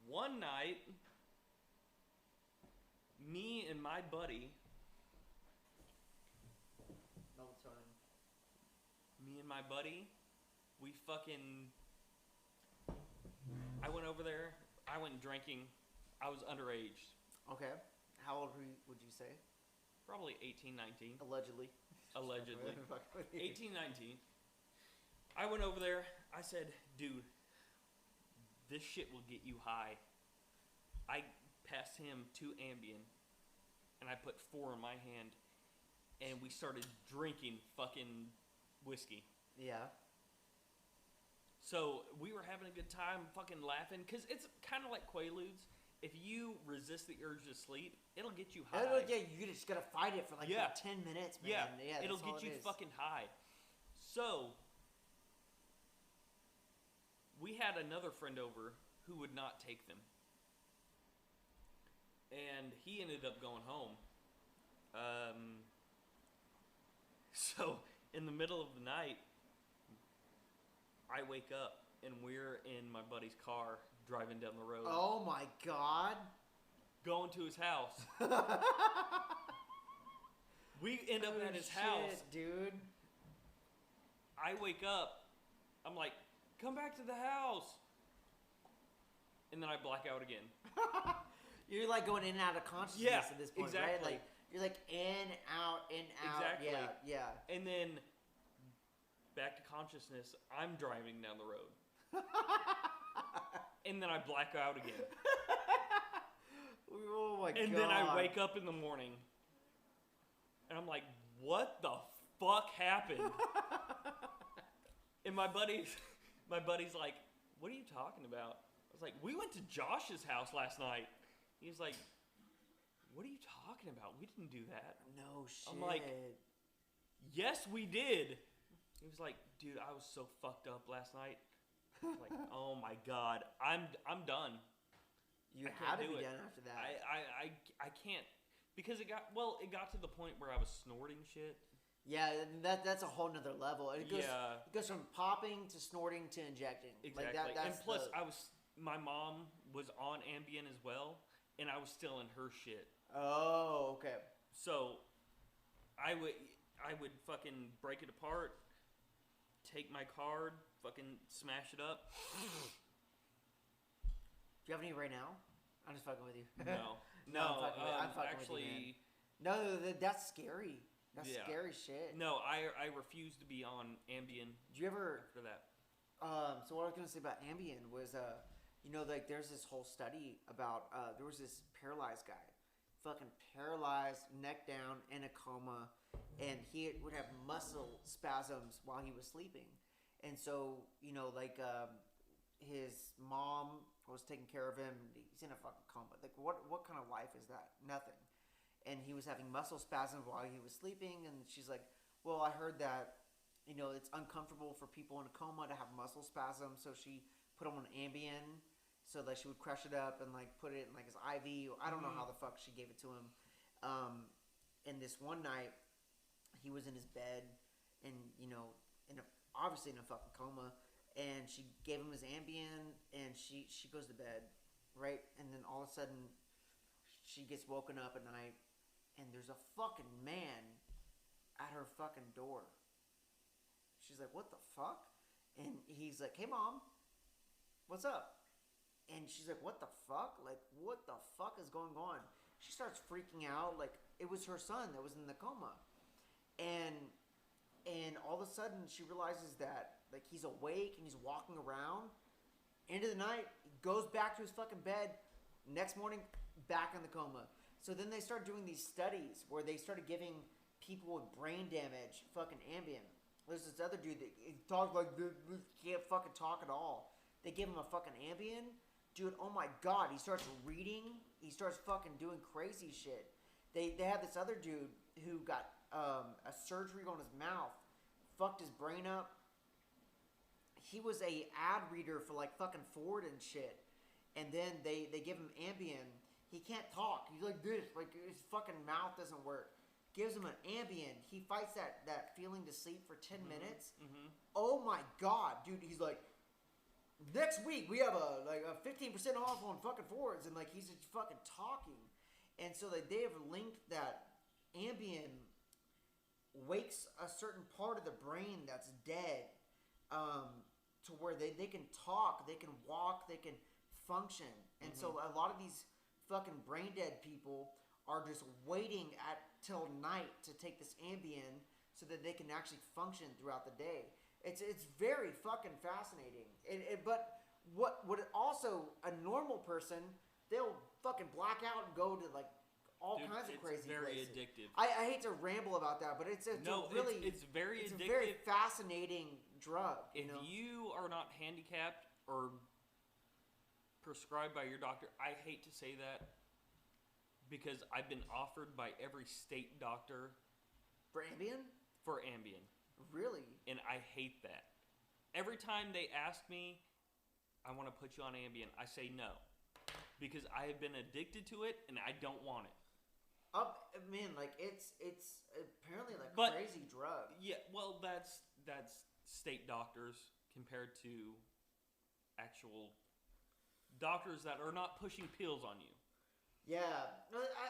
one night, me and my buddy, we fucking, I went over there, I went drinking, I was underage. Okay. How old would you say? Probably 18, 19. Allegedly. 18, 19. I went over there. I said, dude, this shit will get you high. I passed him 2 Ambien, and I put 4 in my hand, and we started drinking fucking whiskey. Yeah. So we were having a good time, fucking laughing, because it's kind of like Quaaludes. If you resist the urge to sleep, it'll get you high. Yeah, you just gotta fight it for like 10 minutes, man. Yeah, it'll get you fucking high. So, we had another friend over who would not take them. And he ended up going home. So, in the middle of the night, I wake up and we're in my buddy's car driving down the road. Oh my god. Going to his house. We end up at his house. Dude. I wake up. I'm like, come back to the house. And then I black out again. You're like going in and out of consciousness at this point, exactly. right? Like you're like in, out, in, out. Exactly. Yeah. And then back to consciousness, I'm driving down the road. And then I black out again. Oh my god. And then I wake up in the morning. And I'm like, what the fuck happened? And my buddy's like, what are you talking about? I was like, we went to Josh's house last night. He was like, what are you talking about? We didn't do that. No shit. I'm like, yes, we did. He was like, dude, I was so fucked up last night. I'm like, oh my god, I'm done. You had to be done after that. I can't, because it got to the point where I was snorting shit. Yeah, that's a whole nother level. It goes from popping to snorting to injecting. Exactly. Like and plus, my mom was on Ambien as well, and I was still in her shit. Oh, okay. So, I would fucking break it apart, take my card, fucking smash it up. Do you have any right now? I'm just fucking with you. No. I'm fucking actually, with you, man. No, that's scary. That's scary shit. No, I refuse to be on Ambien. Did you ever after that? So what I was gonna say about Ambien was, like there's this whole study about there was this paralyzed guy, fucking paralyzed, neck down, in a coma, and he would have muscle spasms while he was sleeping, and so his mom was taking care of him. He's in a fucking coma. Like what kind of life is that? Nothing. and he was having muscle spasms while he was sleeping. And she's like, well, I heard that, you know, it's uncomfortable for people in a coma to have muscle spasms, so she put him on Ambien so that she would crush it up and like put it in like his IV. I don't know how the fuck she gave it to him. And this one night, he was in his bed, and you know, obviously in a fucking coma, and she gave him his Ambien, and she goes to bed, right? And then all of a sudden, she gets woken up at night, and there's a fucking man at her fucking door. She's like, what the fuck? And he's like, hey mom, what's up? And she's like, what the fuck? Like, what the fuck is going on? She starts freaking out, like it was her son that was in the coma. And all of a sudden she realizes that like he's awake and he's walking around. End of the night, he goes back to his fucking bed. Next morning, back in the coma. So then they start doing these studies where they started giving people with brain damage fucking Ambien. There's this other dude that talks like can't fucking talk at all. They give him a fucking Ambien. Dude, oh my god, he starts reading. He starts fucking doing crazy shit. They have this other dude who got a surgery on his mouth, fucked his brain up. He was a ad reader for like fucking Ford and shit. And then they give him Ambien. He can't talk. He's like this, like his fucking mouth doesn't work. Gives him an Ambien. He fights that feeling to sleep for 10 minutes. Mm-hmm. Oh my god, dude. He's like, next week we have a 15% off on fucking Fords, and like he's just fucking talking. And so they have linked that Ambien wakes a certain part of the brain that's dead, to where they can talk, they can walk, they can function. And so a lot of these fucking brain dead people are just waiting till night to take this Ambien so that they can actually function throughout the day. It's very fucking fascinating. But what also a normal person, they'll fucking black out and go to like all kinds of crazy very places. Addictive. I hate to ramble about that, but it's very addictive. A very fascinating drug. If you are not handicapped or prescribed by your doctor, I hate to say that because I've been offered by every state doctor for Ambien. Really? And I hate that. Every time they ask me, I want to put you on Ambien, I say no. Because I have been addicted to it and I don't want it. Man, like it's apparently like a crazy drug. Yeah, well that's state doctors compared to actual doctors that are not pushing pills on you. Yeah,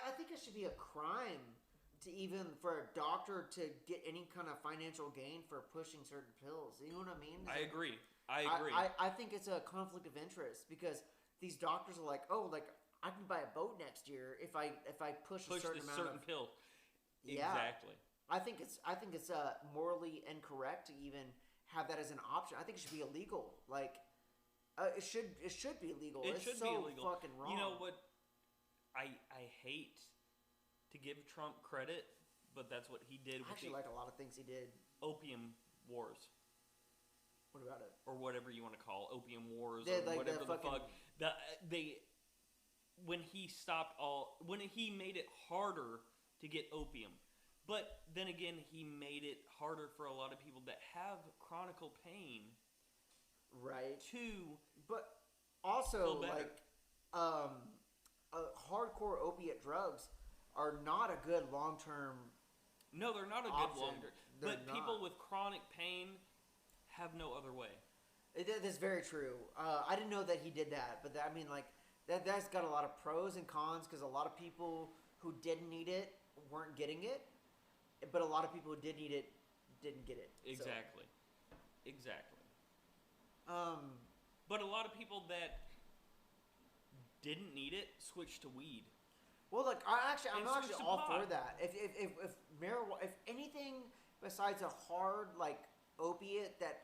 I think it should be a crime for a doctor to get any kind of financial gain for pushing certain pills. You know what I mean? I agree. I think it's a conflict of interest because these doctors are like, oh, like I can buy a boat next year if I push a certain amount of pill. Yeah. Exactly. I think it's morally incorrect to even have that as an option. I think it should be illegal. Like it should be illegal. It's so be illegal. Fucking wrong. You know what? I hate to give Trump credit, but that's what he did. I actually like a lot of things he did. Opium wars. What about it? Or whatever you want to call opium wars, or like whatever the fuck. When he made it harder to get opium, but then again, he made it harder for a lot of people that have chronic pain. Right. But feel also better. Hardcore opiate drugs are not a good long-term. No, they're not a option. good long-term. But people with chronic pain have no other way. That's very true. I didn't know that he did that, but that's got a lot of pros and cons because a lot of people who didn't need it weren't getting it, but a lot of people who did need it didn't get it. Exactly. But a lot of people that didn't need it switched to weed. Well, like I'm actually all for that. If marijuana, if anything besides a hard like opiate that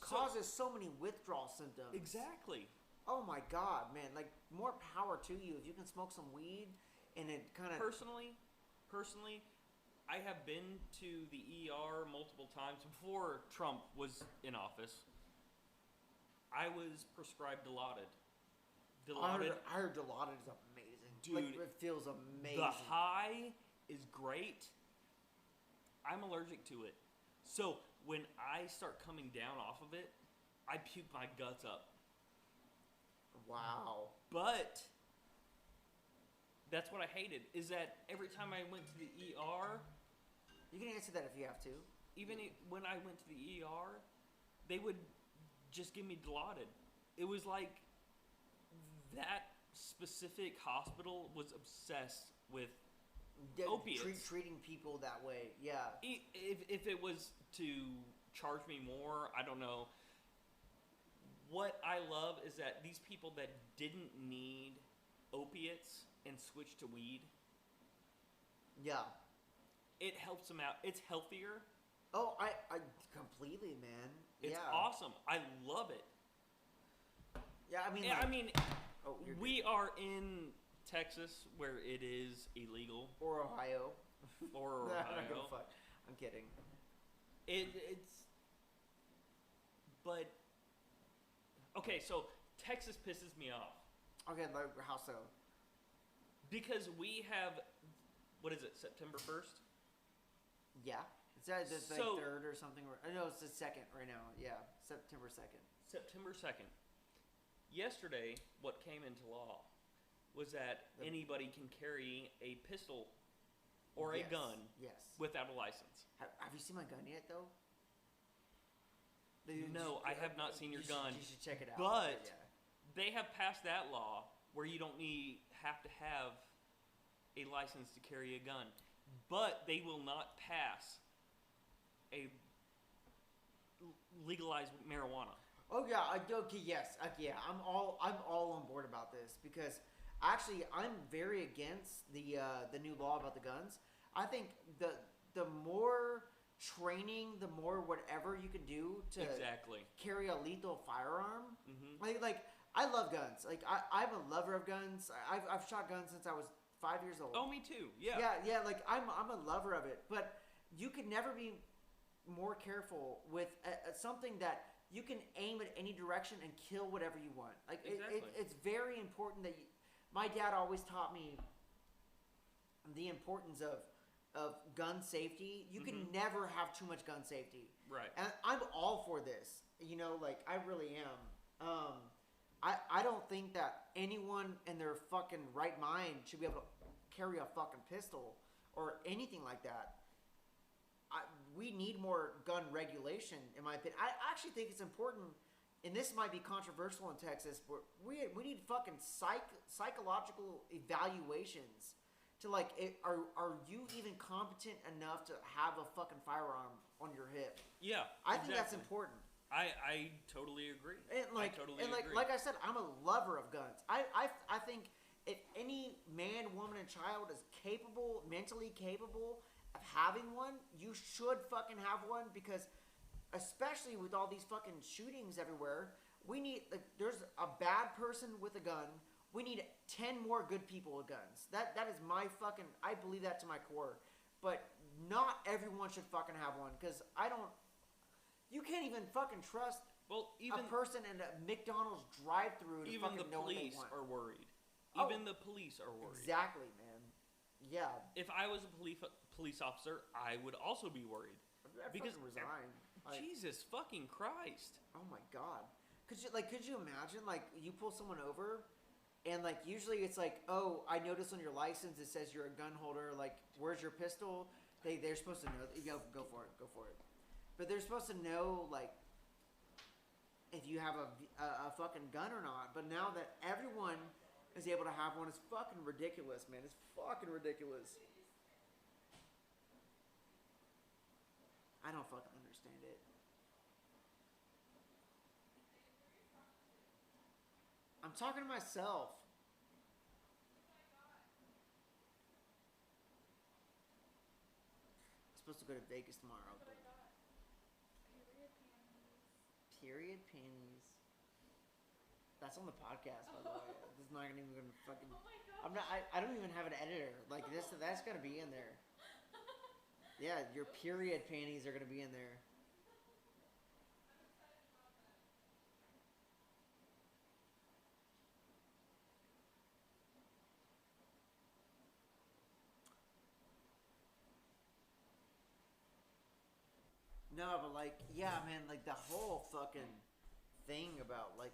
causes so many withdrawal symptoms. Exactly. Oh my god, man! Like more power to you if you can smoke some weed and it kind of. Personally, I have been to the ER multiple times before Trump was in office. I was prescribed Dilaudid. I heard Dilaudid is amazing. dude, like, it feels amazing. The high is great. I'm allergic to it. So when I start coming down off of it, I puke my guts up. Wow. But that's what I hated, is that every time I went to the ER... You can answer that if you have to. Even when I went to the ER, they would just give me Dilaudid. It was like that specific hospital was obsessed with opiates. Treating people that way, yeah. If it was to charge me more, I don't know. What I love is that these people that didn't need opiates and switched to weed. Yeah. It helps them out. It's healthier. Oh, I completely, man. It's awesome. I love it. Yeah, I mean... we are in Texas where it is illegal. Or Ohio. Or Ohio. I'm kidding. It's... But... Okay, so Texas pisses me off. Okay, like, how so? Because we have... What is it, September 1st? Yeah. Is that the 3rd or something? No, it's the 2nd right now. Yeah, September 2nd. September 2nd. Yesterday, what came into law was that anybody can carry a pistol or a gun without a license. Have you seen my gun yet, though? No, I have not seen your gun. You should check it out. But they have passed that law where you don't have to have a license to carry a gun. But they will not pass a legalized marijuana. Oh yeah, okay, yes, yeah. I'm all on board about this because actually I'm very against the new law about the guns. I think the more training, the more whatever you can do to carry a lethal firearm. Mm-hmm. Like I love guns. Like I'm a lover of guns. I've shot guns since I was 5 years old. Oh, me too. Yeah. Yeah. Like I'm a lover of it, but you can never be more careful with something that you can aim at any direction and kill whatever you want. Like it's very important that my dad always taught me the importance of gun safety. You can never have too much gun safety. Right. And I'm all for this. You know, like I really am. I don't think that anyone in their fucking right mind should be able to carry a fucking pistol or anything like that. We need more gun regulation, in my opinion. I actually think it's important, and this might be controversial in Texas, but we need fucking psychological evaluations to like, are you even competent enough to have a fucking firearm on your hip? Yeah, I think that's important. I totally agree. And like, like I said, I'm a lover of guns. I think if any man, woman, and child is mentally capable of having one, you should fucking have one, because especially with all these fucking shootings everywhere, we need, like, there's a bad person with a gun. We need 10 more good people with guns. That is my fucking, I believe that to my core. But not everyone should fucking have one, because you can't even fucking trust a person in a McDonald's drive-thru to fucking know what they want. Even the police are worried. Even the police are worried. Exactly, man. Yeah. If I was a police officer, I would also be worried. I'd fucking resign. Jesus fucking Christ. Oh my God. Could you imagine, like, you pull someone over, and, like, usually it's like, oh, I noticed on your license it says you're a gun holder, like, where's your pistol? They're supposed to know. Go for it. But they're supposed to know, like, if you have a fucking gun or not. But now that everyone is able to have one, it's fucking ridiculous, man. It's fucking ridiculous. I don't fucking understand it. I'm talking to myself. I'm supposed to go to Vegas tomorrow. Period panties. That's on the podcast, by the way. This is not even gonna fucking. Oh my God. I'm not. I don't even have an editor. Like this. That's gonna be in there. Yeah, your period panties are gonna be in there. No, but like, yeah, man, like the whole fucking thing about like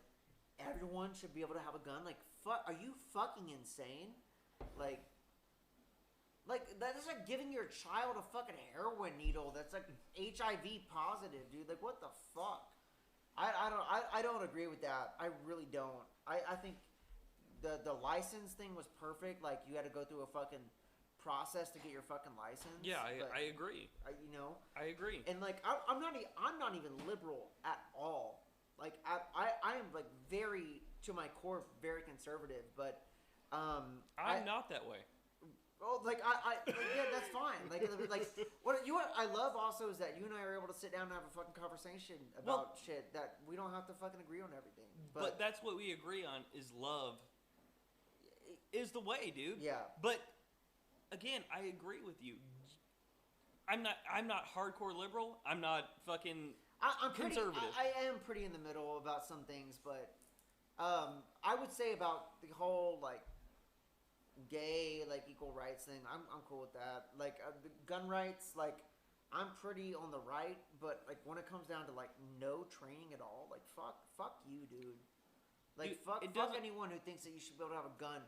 everyone should be able to have a gun. Like, fuck, are you fucking insane? Like that is like giving your child a fucking heroin needle that's like HIV positive, dude. Like, what the fuck? I don't agree with that. I really don't. I think the license thing was perfect. Like, you had to go through a fucking process to get your fucking license. Yeah, I agree. I agree. And like, I'm not even liberal at all. Like, I am like very, to my core, very conservative. But I'm not that way. Well, like yeah, that's fine. Like what I love also is that you and I are able to sit down and have a fucking conversation about shit that we don't have to fucking agree on everything. But that's what we agree on is love is the way, dude. Yeah. But again, I agree with you. I'm not hardcore liberal. I'm not fucking I'm conservative. I am pretty in the middle about some things, but I would say about the whole like gay, like, equal rights thing, I'm cool with that. Like, the gun rights, like, I'm pretty on the right, but like when it comes down to like no training at all, like fuck you, dude. Like, dude, fuck anyone who thinks that you should be able to have a gun.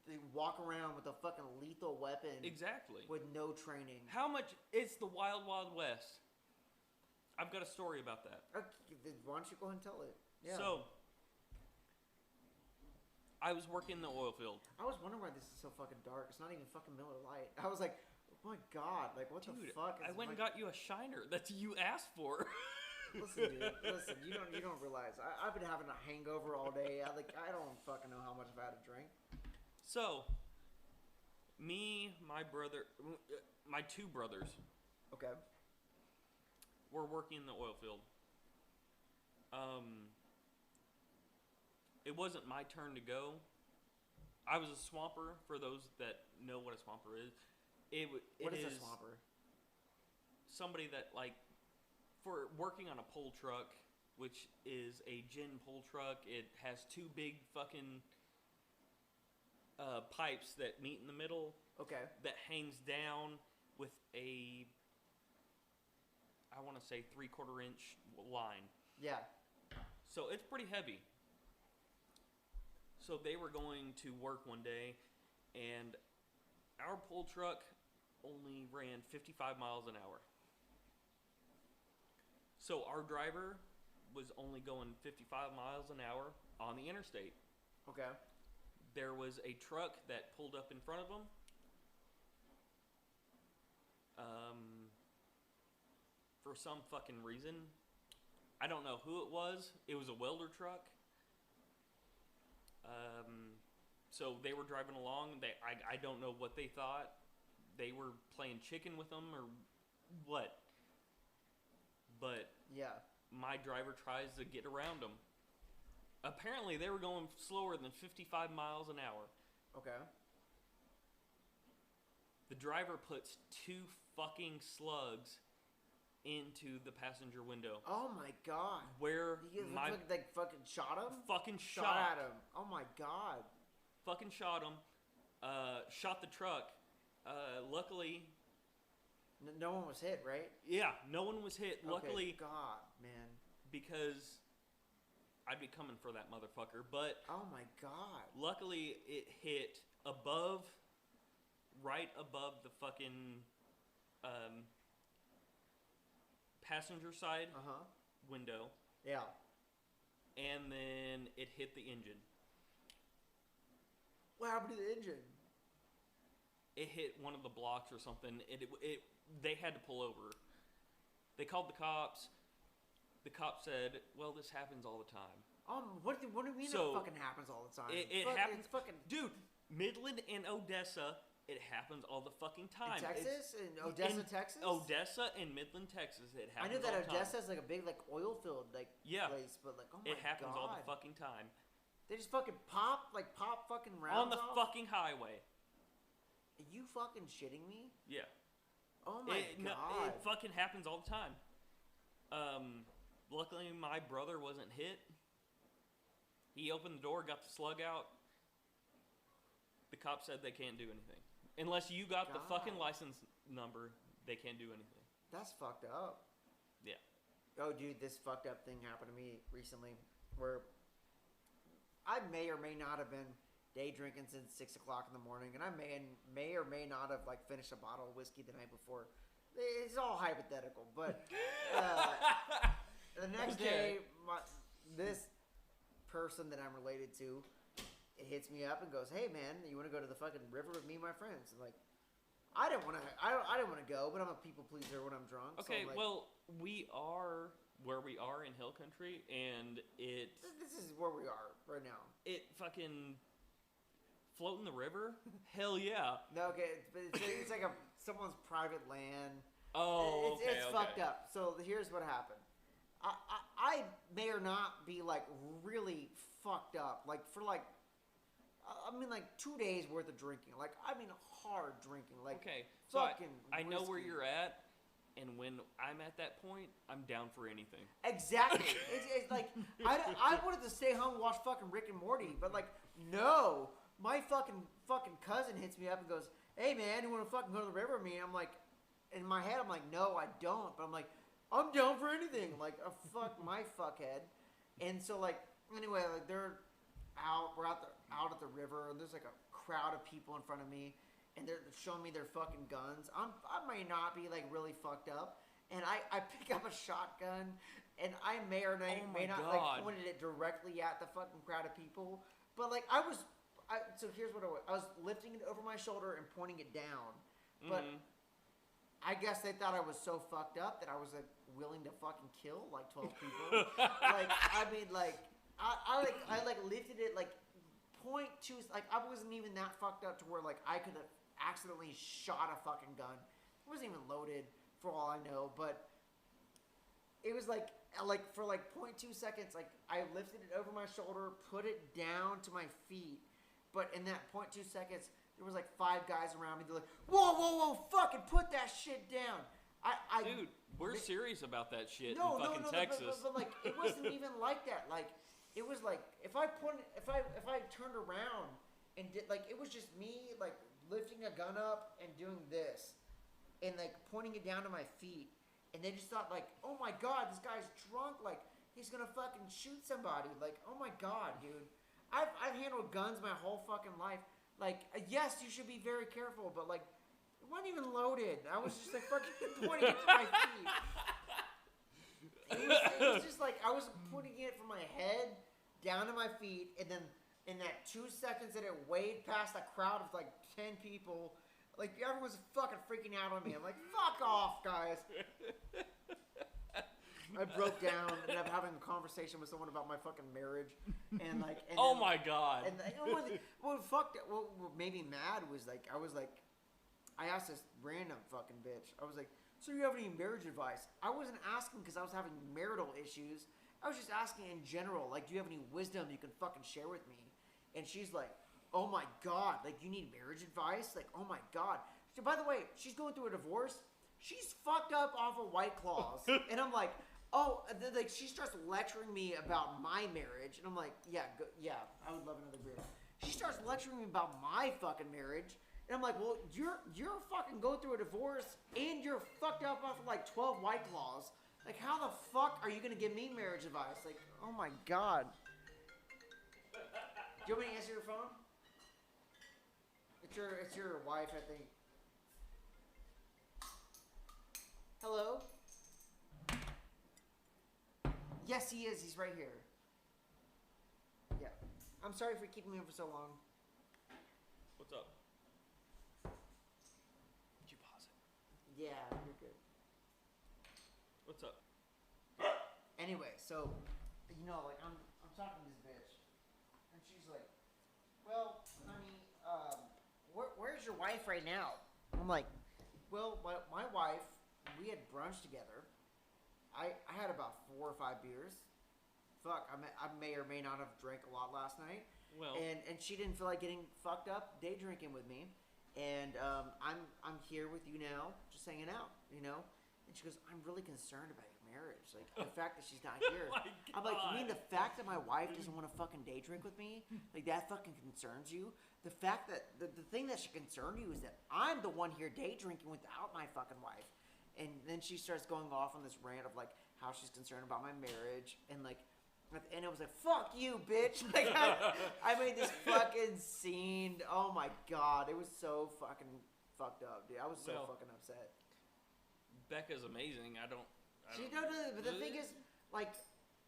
They walk around with a fucking lethal weapon. Exactly. With no training. How much? It's the Wild Wild West. I've got a story about that. Okay, why don't you go ahead and tell it? Yeah. So, I was working in the oil field. I was wondering why this is so fucking dark. It's not even fucking Miller Lite. I was like, oh my god, like, what the fuck? I went and got you a shiner that you asked for. Listen, dude. Listen, you don't realize. I've been having a hangover all day. I don't fucking know how much I've had to drink. So, me, my brother, my two brothers. Okay. Were working in the oil field. It wasn't my turn to go. I was a swamper. For those that know what a swamper is, what is a swamper? Somebody that, like, for working on a pull truck, which is a gin pull truck. It has two big fucking pipes that meet in the middle. Okay. That hangs down with a, I want to say 3/4 inch line. Yeah. So it's pretty heavy. So they were going to work one day, and our pull truck only ran 55 miles an hour. So our driver was only going 55 miles an hour on the interstate. Okay. There was a truck that pulled up in front of him. For some fucking reason, I don't know who it was. It was a welder truck. So they were driving along. I don't know what they thought. They were playing chicken with them or what. But yeah, my driver tries to get around them. Apparently, they were going slower than 55 miles an hour. Okay. The driver puts two fucking slugs into the passenger window. Oh my god. Where they fucking shot him? Fucking shot at him. Oh my god. Fucking shot him. Shot the truck. Luckily, no one was hit, right? Yeah, no one was hit. Okay, Luckily, God, man. Because I'd be coming for that motherfucker. But oh my god. Luckily, it hit right above the fucking passenger side window. Yeah. And then it hit the engine. What happened to the engine? It hit one of the blocks or something. They had to pull over. They called the cops. The cop said, "Well, this happens all the time." What do you mean it fucking happens all the time? It happens. Dude, Midland and Odessa, it happens all the fucking time. In Texas? In Odessa, Texas? Odessa and Midland, Texas, it happens. I knew that Odessa is like a big like oil field place, but like oh my god, it happens all the fucking time. They just fucking pop fucking rounds on the fucking highway. Are you fucking shitting me? Yeah. Oh my god. No, it fucking happens all the time. Luckily, my brother wasn't hit. He opened the door, got the slug out. The cop said they can't do anything. Unless you got the fucking license number, they can't do anything. That's fucked up. Yeah. Oh, dude, this fucked up thing happened to me recently where I may or may not have been day drinking since 6 o'clock in the morning, and I may or may not have like finished a bottle of whiskey the night before. It's all hypothetical, but the next day, this person that I'm related to, it hits me up and goes, "Hey, man, you want to go to the fucking river with me and my friends?" And like, I didn't want to go, but I'm a people pleaser when I'm drunk. Okay, so like, well, we are where we are in Hill Country, and this is where we are right now. It fucking float in the river? Hell yeah. No, okay, but it's like someone's private land. Oh, it's fucked up. So here's what happened. I may or not be like really fucked up, like for like, I mean like 2 days worth of drinking, like I mean hard drinking, like okay. So fucking. I know where you're at, and when I'm at that point, I'm down for anything. Exactly. it's like I wanted to stay home and watch fucking Rick and Morty, but like no, my fucking cousin hits me up and goes, "Hey man, you want to fucking go to the river with me?" And I'm like, in my head, I'm like, no, I don't. But I'm like, I'm down for anything. Like, fuck my fuckhead. And so, like, anyway, like, we're out at the river, and there's, like, a crowd of people in front of me, and they're showing me their fucking guns. I may not be, like, really fucked up, and I pick up a shotgun, and I may or may not, like, pointed it directly at the fucking crowd of people. But, like, so here's what I was lifting it over my shoulder and pointing it down. But... Mm-hmm. I guess they thought I was so fucked up that I was like willing to fucking kill like 12 people. Like I mean, like I lifted it like 0.2. Like I wasn't even that fucked up to where like I could have accidentally shot a fucking gun. It wasn't even loaded for all I know, but it was like for like 0.2 seconds. Like I lifted it over my shoulder, put it down to my feet, but in that 0.2 seconds. There was like 5 guys around me. They're like, whoa, fucking put that shit down. Dude, we're serious about that shit in fucking Texas. But like, it wasn't even like that. Like, it was like, if I turned around and did, like, it was just me, like, lifting a gun up and doing this. And, like, pointing it down to my feet. And they just thought, like, oh my God, this guy's drunk. Like, he's gonna fucking shoot somebody. Like, oh my God, dude. I've handled guns my whole fucking life. Like, yes, you should be very careful, but, like, it wasn't even loaded. I was just, like, fucking pointing it to my feet. It was just, like, I was putting it from my head down to my feet, and then in that 2 seconds that it waved past a crowd of, like, 10 people, like, everyone was fucking freaking out on me. I'm like, fuck off, guys. I broke down and I'm having a conversation with someone about my fucking marriage, and like, and oh my God! And what made me mad was like, I asked this random fucking bitch. I was like, so do you have any marriage advice? I wasn't asking because I was having marital issues. I was just asking in general, like, do you have any wisdom you can fucking share with me? And she's like, oh my God, like you need marriage advice? Like, oh my God. So by the way, she's going through a divorce. She's fucked up off of White Claws, and I'm like. Oh, like she starts lecturing me about my marriage, and I'm like, yeah, I would love another beer. She starts lecturing me about my fucking marriage, and I'm like, well, you're fucking going through a divorce, and you're fucked up off of like 12 White Claws. Like, how the fuck are you gonna give me marriage advice? Like, oh my God. Do you want me to answer your phone? It's your wife, I think. Hello. Yes, he is. He's right here. Yeah. I'm sorry for keeping him for so long. What's up? Did you pause it? Yeah, you're good. What's up? Anyway, so, you know, like, I'm talking to this bitch, and she's like, well, honey, where's your wife right now? I'm like, well, my wife, we had brunch together. I had about 4 or 5 beers. Fuck, I may or may not have drank a lot last night. Well, and she didn't feel like getting fucked up day drinking with me. And I'm here with you now, just hanging out, you know. And she goes, I'm really concerned about your marriage, like the fact that she's not here. I'm like, you mean the fact that my wife doesn't want to fucking day drink with me, like that fucking concerns you? The fact that the thing that should concern you is that I'm the one here day drinking without my fucking wife. And then she starts going off on this rant of like how she's concerned about my marriage, and like at the end it was like, fuck you, bitch. Like I made this fucking scene. Oh my god, it was so fucking fucked up, dude. I was so fucking upset. Becca's amazing. But the thing is, like,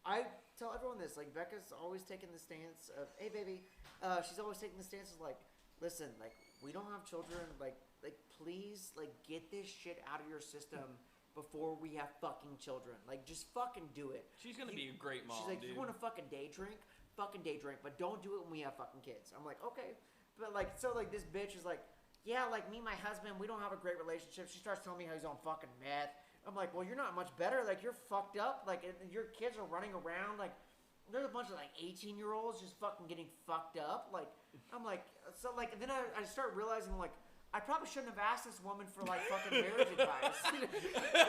I tell everyone this, like, Becca's always taking the stance of, hey, baby, she's always taking the stance of, like, listen, like, we don't have children, like, please, like, get this shit out of your system before we have fucking children. Like, just fucking do it. She's gonna be a great mom, she's like, dude. You want to fucking day drink, but don't do it when we have fucking kids. I'm like, okay. But, like, so, like, this bitch is like, yeah, like, me and my husband, we don't have a great relationship. She starts telling me how he's on fucking meth. I'm like, well, you're not much better. Like, you're fucked up. Like, your kids are running around. Like, there's a bunch of, like, 18-year-olds just fucking getting fucked up. Like, I'm like, so, like, then I start realizing, like, I probably shouldn't have asked this woman for, like, fucking marriage advice.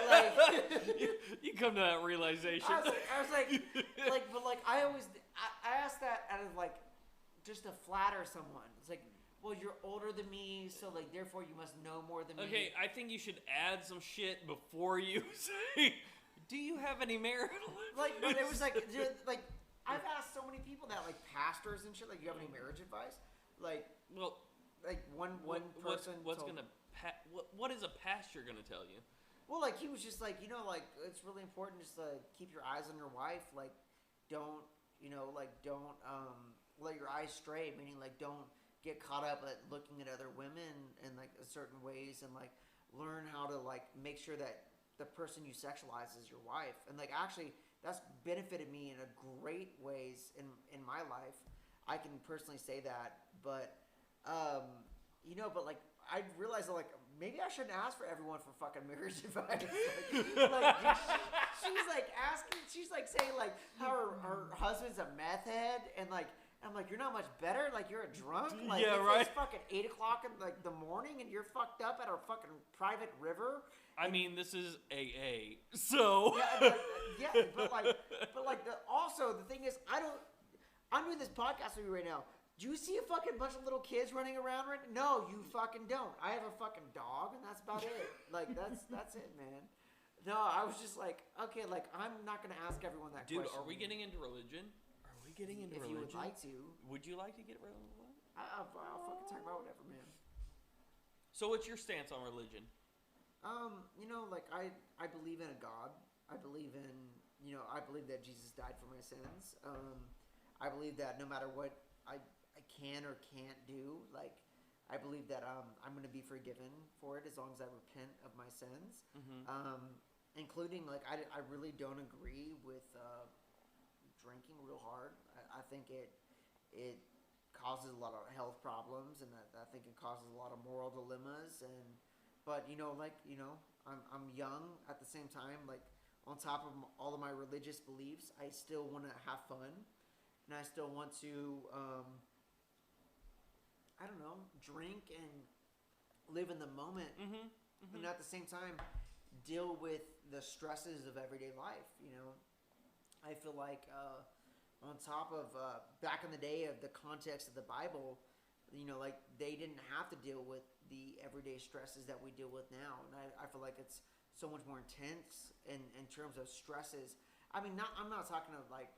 Like, you come to that realization. I was like, but, like, I asked that out of, like, just to flatter someone. It's like, well, you're older than me, so, like, therefore you must know more than me. Okay, I think you should add some shit before you say, do you have any marital advice? Like, but it was like, dude, like, I've asked so many people that, like, pastors and shit, like, you have any marriage advice? Like, well, like, one person what is a pastor gonna tell you? Well, like, he was just like, you know, like, it's really important just to keep your eyes on your wife. Like, don't let your eyes stray, meaning, like, don't get caught up at looking at other women in like certain ways, and like learn how to like make sure that the person you sexualize is your wife. And like actually that's benefited me in a great ways in my life. I can personally say that, but you know, but like I realized that like maybe I shouldn't ask for everyone for fucking marriage advice. Like she's like asking, she's like saying like how her husband's a meth head, and like I'm like, you're not much better. Like, you're a drunk. Like, yeah, right. It's fucking 8 o'clock in like the morning, and you're fucked up at a fucking private river. I mean, this is AA, so. But also the thing is, I'm doing this podcast with you right now. Do you see a fucking bunch of little kids running around right now? No, you fucking don't. I have a fucking dog, and that's about it. Like, that's it, man. No, I was just like, okay, like, I'm not gonna ask everyone that question. Dude, are we getting into religion? If you would like to. Would you like to get religion? I'll fucking talk about whatever, man. So what's your stance on religion? You know, like I believe in a God. I believe in, you know, I believe that Jesus died for my sins. I believe that no matter what I can or can't do, like I believe that I'm going to be forgiven for it as long as I repent of my sins. Mm-hmm. Including like I really don't agree with drinking real hard. I think it causes a lot of health problems, and I think it causes a lot of moral dilemmas. But you know, like, you know, I'm young at the same time. Like, on top of all of my religious beliefs, I still want to have fun, and I still want to I don't know, drink and live in the moment, and at the same time deal with the stresses of everyday life. You know, I feel like on top of back in the day of the context of the Bible, you know, like they didn't have to deal with the everyday stresses that we deal with now, and I feel like it's so much more intense in terms of stresses. I mean, I'm not talking of like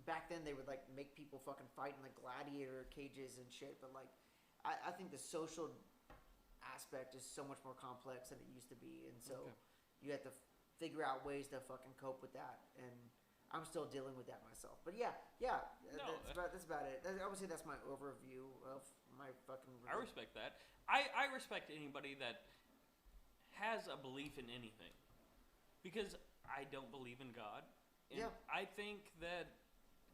back then they would like make people fucking fight in like gladiator cages and shit, but like I think the social aspect is so much more complex than it used to be, and so you have to figure out ways to fucking cope with that, and I'm still dealing with that myself. But yeah, that's about it. I would say that's my overview of my fucking religion. I respect that. I respect anybody that has a belief in anything, because I don't believe in God. And I think that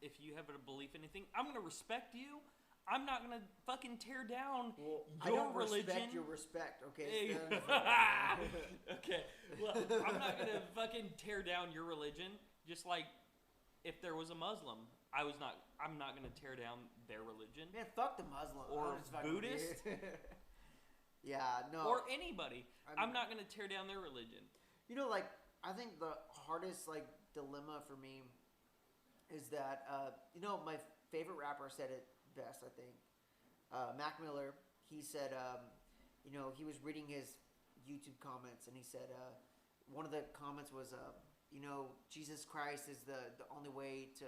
if you have a belief in anything, I'm going to respect you. I'm not going to fucking tear down your religion. I don't respect your respect, okay? Okay. Well, I'm not going to fucking tear down your religion, just like if there was a Muslim. I'm not going to tear down their religion. Man, fuck the Muslim. Or Buddhist. Yeah, no. Or anybody. I'm not going to tear down their religion. You know, like, I think the hardest, like, dilemma for me is that, you know, my favorite rapper said it best, I think. Mac Miller, he said, you know, he was reading his YouTube comments, and he said, one of the comments was, Jesus Christ is the only way to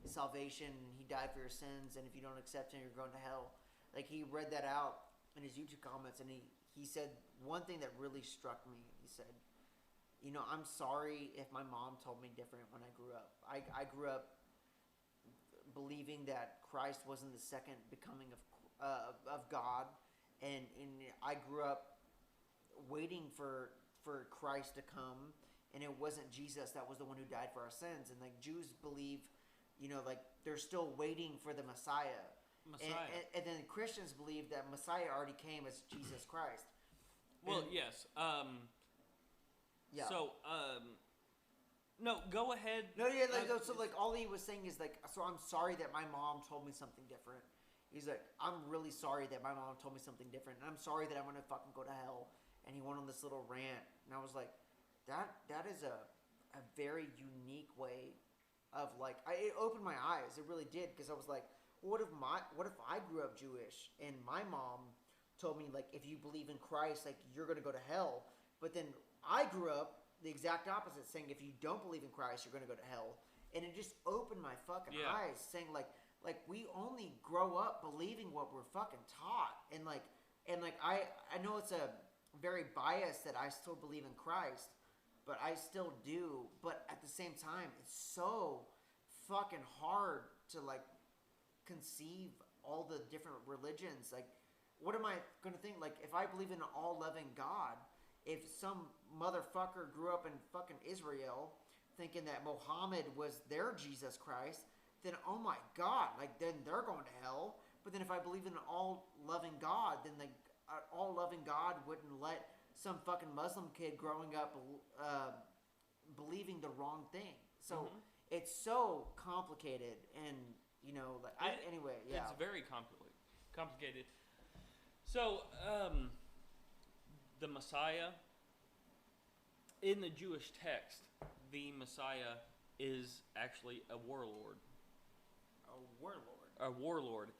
salvation. He died for your sins, and if you don't accept him, you're going to hell. Like, he read that out in his YouTube comments, and he said one thing that really struck me. He said, I'm sorry if my mom told me different when I grew up. I grew up believing that Christ wasn't the second becoming of God, and I grew up waiting for Christ to come, and it wasn't Jesus that was the one who died for our sins. And like Jews believe, like they're still waiting for the Messiah. And then Christians believe that Messiah already came as Jesus Christ. Well, yes. Yeah. So, no, go ahead. No, yeah, so all he was saying is so I'm sorry that my mom told me something different. He's like, I'm really sorry that my mom told me something different, and I'm sorry that I'm gonna fucking go to hell. And he went on this little rant, and I was like, that is a very unique way of it opened my eyes. It really did, because I was like, what if I grew up Jewish and my mom told me if you believe in Christ, you're gonna go to hell, but then I grew up the exact opposite, saying if you don't believe in Christ, you're gonna go to hell, and it just opened my fucking eyes, saying we only grow up believing what we're fucking taught, and I know it's a very biased that I still believe in Christ, but I still do. But at the same time, it's so fucking hard to conceive all the different religions. What am I gonna think? If I believe in an all-loving God, if some motherfucker grew up in fucking Israel thinking that Muhammad was their Jesus Christ, then oh my God, then they're going to hell. But then if I believe in an all-loving God, then all-loving God wouldn't let some fucking Muslim kid growing up believing the wrong thing. So it's so complicated, and anyway, yeah, it's very complicated. So the Messiah in the Jewish text, the Messiah is actually a warlord. A warlord.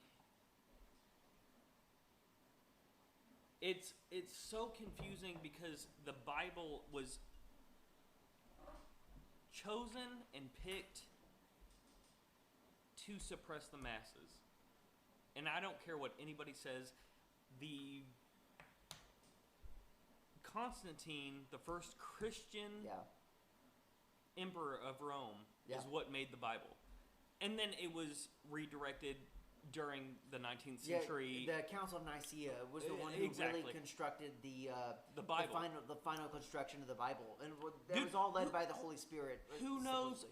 It's so confusing because the Bible was chosen and picked to suppress the masses. And I don't care what anybody says, the Constantine, the first Christian emperor of Rome, is what made the Bible. And then it was redirected during the 19th century. The Council of Nicaea was the one who really constructed the Bible, the final construction of the Bible, and that was all led by the Holy Spirit. Who knows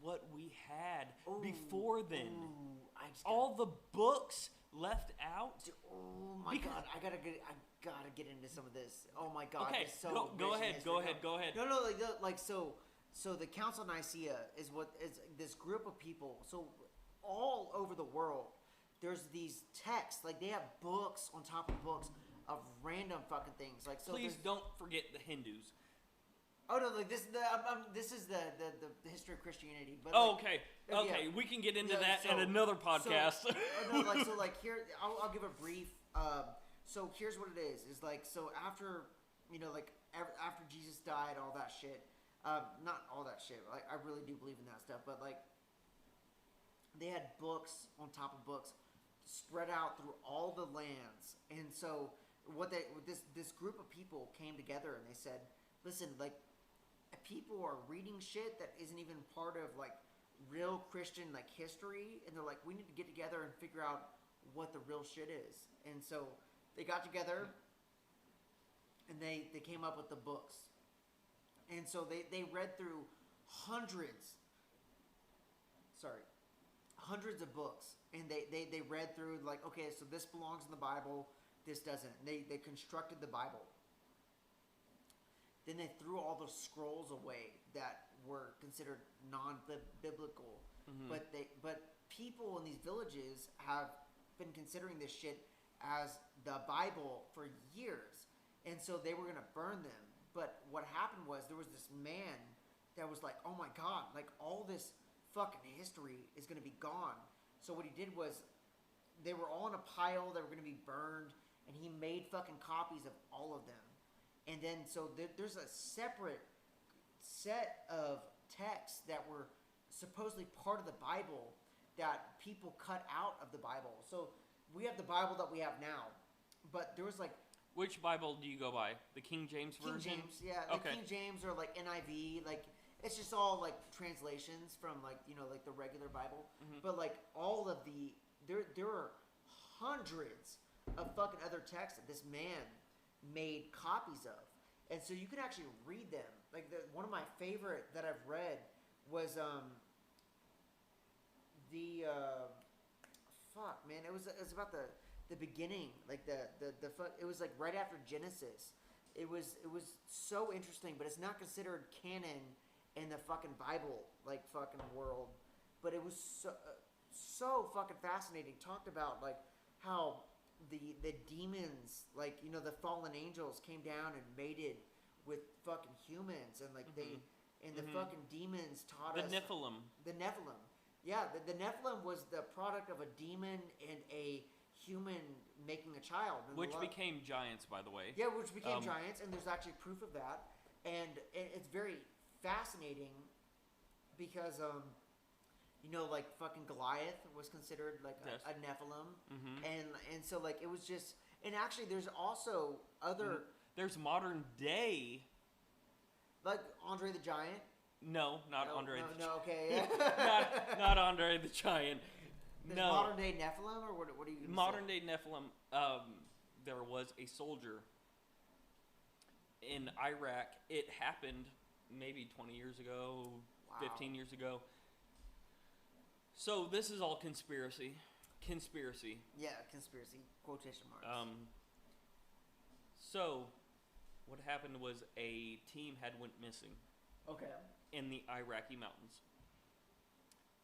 what we had before then? All the books left out. Oh my God! I gotta get into some of this. Oh my God! Okay, so go ahead. No. So the Council of Nicaea is this group of people. So all over the world, there's these texts. They have books on top of books of random fucking things. Please don't forget the Hindus. Oh no! This is the history of Christianity. But okay, we can get into that in another podcast. Here, I'll give a brief. So here's what it is. So after after Jesus died, all that shit. Not all that shit. I really do believe in that stuff, but they had books on top of books spread out through all the lands, and so this group of people came together and they said, listen, people are reading shit that isn't even part of real Christian history, and they're we need to get together and figure out what the real shit is. And so they got together and they came up with the books. And so they read through hundreds of books, and they read through okay, so this belongs in the Bible, this doesn't. They constructed the Bible. Then they threw all the scrolls away that were considered non-biblical. But people in these villages have been considering this shit as the Bible for years, and so they were gonna burn them. But what happened was there was this man that was oh my God, all this fucking history is going to be gone. So what he did was they were all in a pile that were going to be burned, and he made fucking copies of all of them. And then so there's a separate set of texts that were supposedly part of the Bible that people cut out of the Bible. So we have the Bible that we have now, but there was like... Which Bible do you go by? The King James version? King James, yeah. The King James or like NIV, like it's just all like translations from like, you know, like the regular Bible. Mm-hmm. But like all of the there are hundreds of fucking other texts that this man made copies of. And so you can actually read them. Like one of my favorite that I've read was fuck, man, it was about the beginning, like it was like right after Genesis. It was so interesting, but it's not considered canon in the fucking Bible like fucking world. But it was so fucking fascinating. Talked about like how the demons, like, you know, the fallen angels came down and mated with fucking humans, and like the fucking demons taught us the Nephilim. The Nephilim. Yeah, the Nephilim was the product of a demon and a human making a child. Which became giants, by the way. Yeah, which became giants, and there's actually proof of that. And it's very fascinating because, you know, like fucking Goliath was considered like a Nephilim. Mm-hmm. And so like it was just... And actually there's also other... There's modern day... Like Andre the Giant. No, not Andre the Giant. No, okay. Yeah. not Andre the Giant. There's modern day Nephilim, or what are you going to say? Modern day Nephilim, there was a soldier in Iraq. It happened maybe 20 years ago, 15 years ago. So this is all conspiracy. Conspiracy. Yeah, conspiracy. Quotation marks. So what happened was a team had went missing. Okay. In the Iraqi mountains.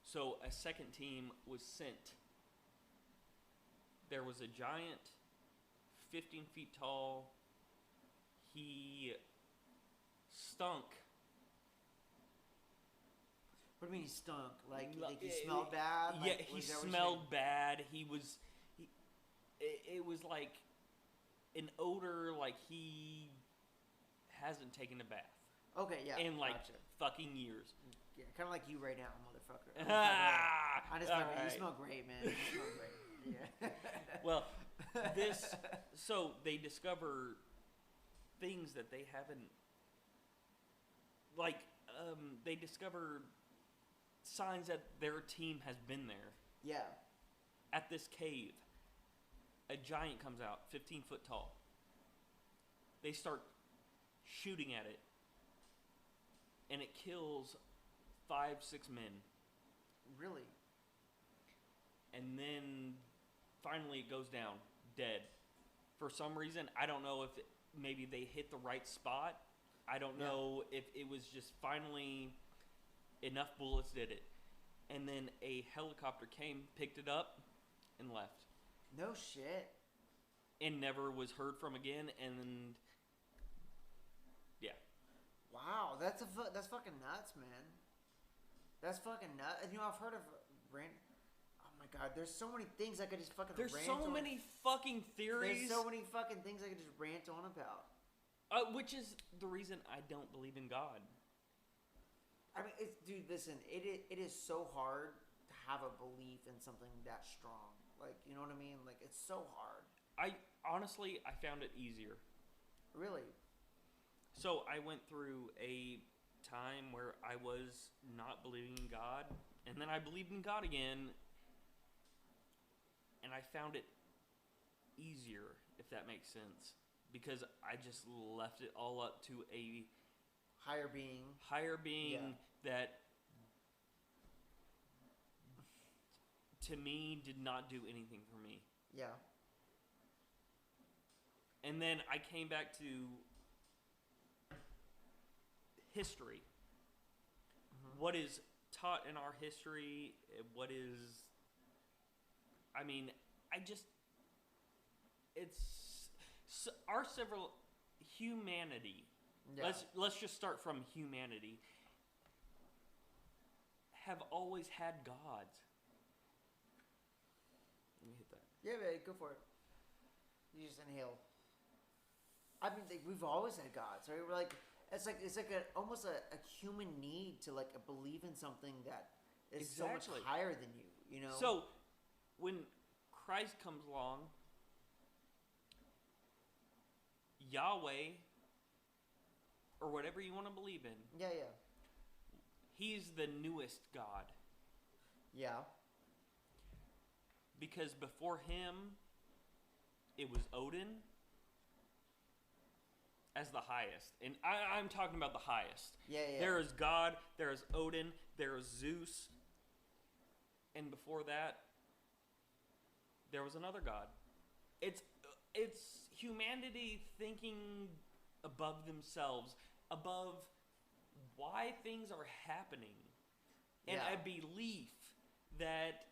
So a second team was sent. There was a giant, 15 feet tall. He stunk. What do you mean he stunk? Like he smelled bad? Yeah, he smelled bad. He was... It was like an odor like he hasn't taken a bath. Okay, yeah. In like fucking years. Yeah, kind of like you right now, motherfucker. I just remember, you smell great, man. You smell great. Yeah. Well, so they discover things that they haven't, like, they discover signs that their team has been there. Yeah. At this cave, a giant comes out, 15 foot tall. They start shooting at it, and it kills 5-6 men. Really? And then finally it goes down, dead. For some reason, I don't know if maybe they hit the right spot. I don't know if it was just finally enough bullets did it. And then a helicopter came, picked it up, and left. No shit. And never was heard from again, and yeah. Wow, that's fucking nuts, man. That's fucking nuts. And you know, I've heard of oh my god, there's so many things I could just fucking There's rant so on. many fucking theories. There's so many fucking things I could just rant on about. Which is the reason I don't believe in God. I mean, dude, listen, it is so hard to have a belief in something that strong. Like, you know what I mean? Like, it's so hard. I found it easier. Really? So I went through a time where I was not believing in God, and then I believed in God again, and I found it easier, if that makes sense, because I just left it all up to a higher being that to me did not do anything for me. Yeah. And then I came back to history. Mm-hmm. What is taught in our history, what is... I mean, it's our civil humanity. Yeah. Let's just start from humanity. Have always had gods. Let me hit that. Yeah, man, go for it. You just inhale. I mean, we've always had gods, right? We're like, it's like almost a human need to like believe in something that is so much higher than you. You know. So when Christ comes along, Yahweh, or whatever you want to believe in. Yeah. He's the newest God. Yeah. Because before him, it was Odin as the highest. And I'm talking about the highest. Yeah. There is God, there is Odin, there is Zeus. And before that, there was another God. It's humanity thinking above themselves, above why things are happening. And a belief that,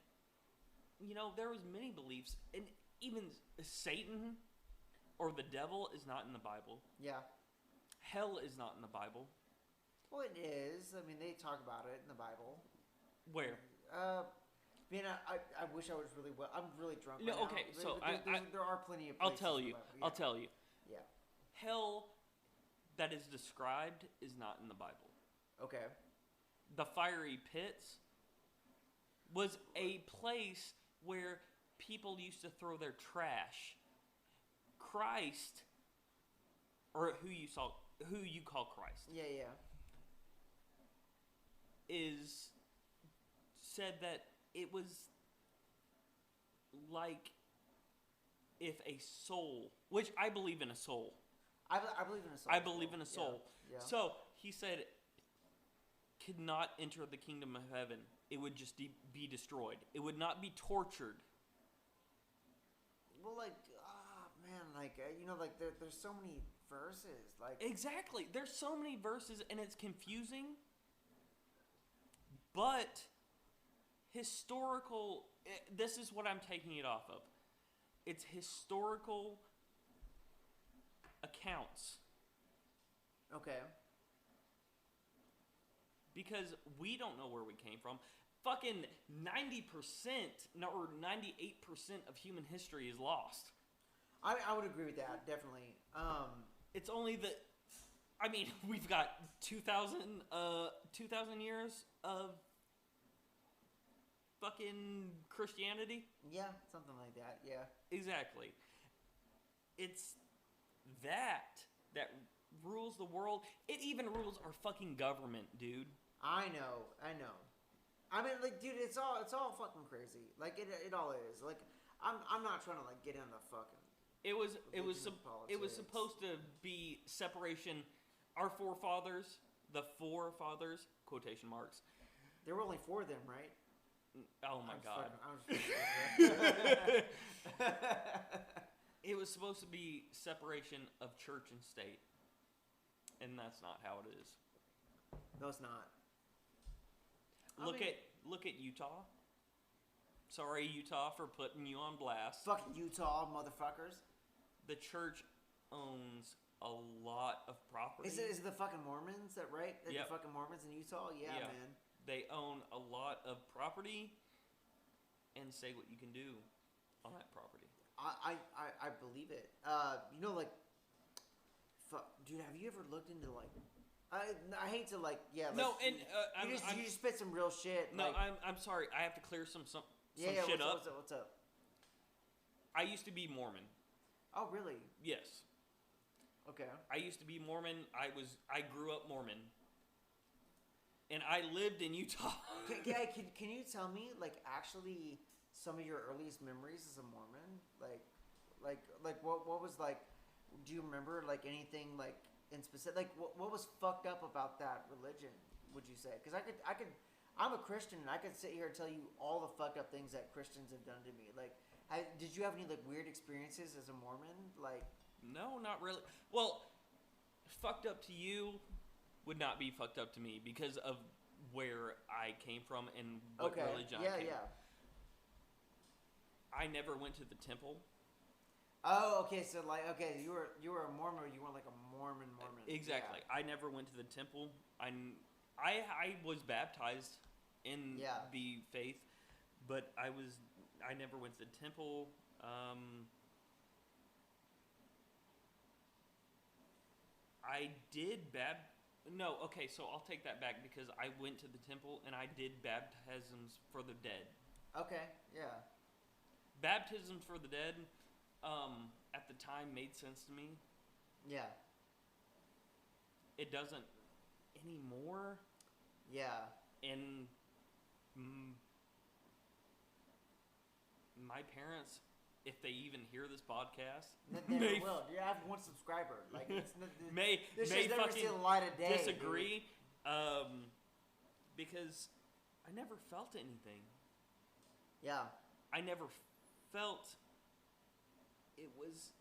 there was many beliefs. And even Satan or the devil is not in the Bible. Yeah. Hell is not in the Bible. Well, it is. I mean, they talk about it in the Bible. Where? Man, I wish I was really well. I'm really drunk. No, right okay. now. So there are plenty of. I'll tell you. Yeah. I'll tell you. Yeah. Hell that is described is not in the Bible. Okay. The fiery pits was a place where people used to throw their trash. Christ, or who you call Christ. Yeah. Is said that it was like if a soul, which I believe in a soul. I believe in a soul. I believe in a soul. Yeah. So he said, could not enter the kingdom of heaven. It would just be destroyed. It would not be tortured. Well, like, there's so many verses. Like, exactly. There's so many verses, and it's confusing. But historical, this is what I'm taking it off of. It's historical accounts. Okay. Because we don't know where we came from. Fucking 90% or 98% of human history is lost. I would agree with that, definitely. It's only we've got 2,000 years of fucking Christianity. Yeah, something like that, yeah. Exactly. It's that rules the world. It even rules our fucking government, dude. I know. I mean, like, dude, it's all fucking crazy. Like, it all is. Like, I'm not trying to like get into fucking. It was supposed to be separation. Our forefathers, the forefathers, quotation marks. There were only 4 of them, right? Oh my God. It was supposed to be separation of church and state. And that's not how it is. No, it's not. Look at Utah. Sorry, Utah, for putting you on blast. Fucking Utah, motherfuckers. The church owns a lot of property. Is it the fucking Mormons that right? Yep. The fucking Mormons in Utah? Yeah, man. They own a lot of property and say what you can do on that property. I believe it. Dude, have you ever looked into like? I hate to like, yeah. Like, no, and you just spit some real shit. No, like, I'm sorry. I have to clear some shit up. What's up? I used to be Mormon. Oh, really? Yes. Okay. I used to be Mormon. I grew up Mormon. And I lived in Utah. Can you tell me, like, actually some of your earliest memories as a Mormon? Like what was, like, do you remember, like, anything, like, in specific? Like, what was fucked up about that religion, would you say? Because I'm a Christian, and I could sit here and tell you all the fucked up things that Christians have done to me. Like, did you have any, like, weird experiences as a Mormon? Like, no, not really. Well, fucked up to you would not be fucked up to me because of where I came from and what religion I came from. I never went to the temple. Oh, okay. So you were a Mormon, but you weren't like a Mormon. Exactly. Yeah. I never went to the temple. I was baptized in the faith, but I never went to the temple. I did No, okay, so I'll take that back because I went to the temple and I did baptisms for the dead. Okay, yeah. Baptisms for the dead, at the time made sense to me. Yeah. It doesn't anymore. Yeah. And my parents, if they even hear this podcast, they never will. You have one subscriber. Like it's may never fucking see the light of day. Disagree, because I never felt anything. Yeah. I never felt it was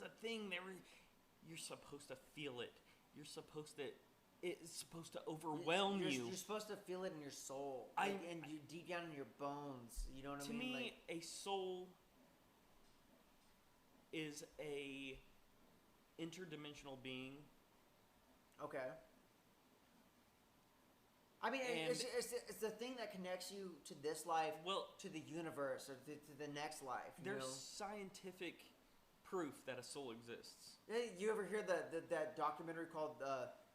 a thing. You're supposed to feel it. It's supposed to overwhelm you. You're supposed to feel it in your soul, and you deep down in your bones. You know what I mean? To me, a soul is a interdimensional being. Okay. I mean, it's the thing that connects you to this life, to the universe, or to the next life. There's scientific proof that a soul exists. You ever hear that documentary called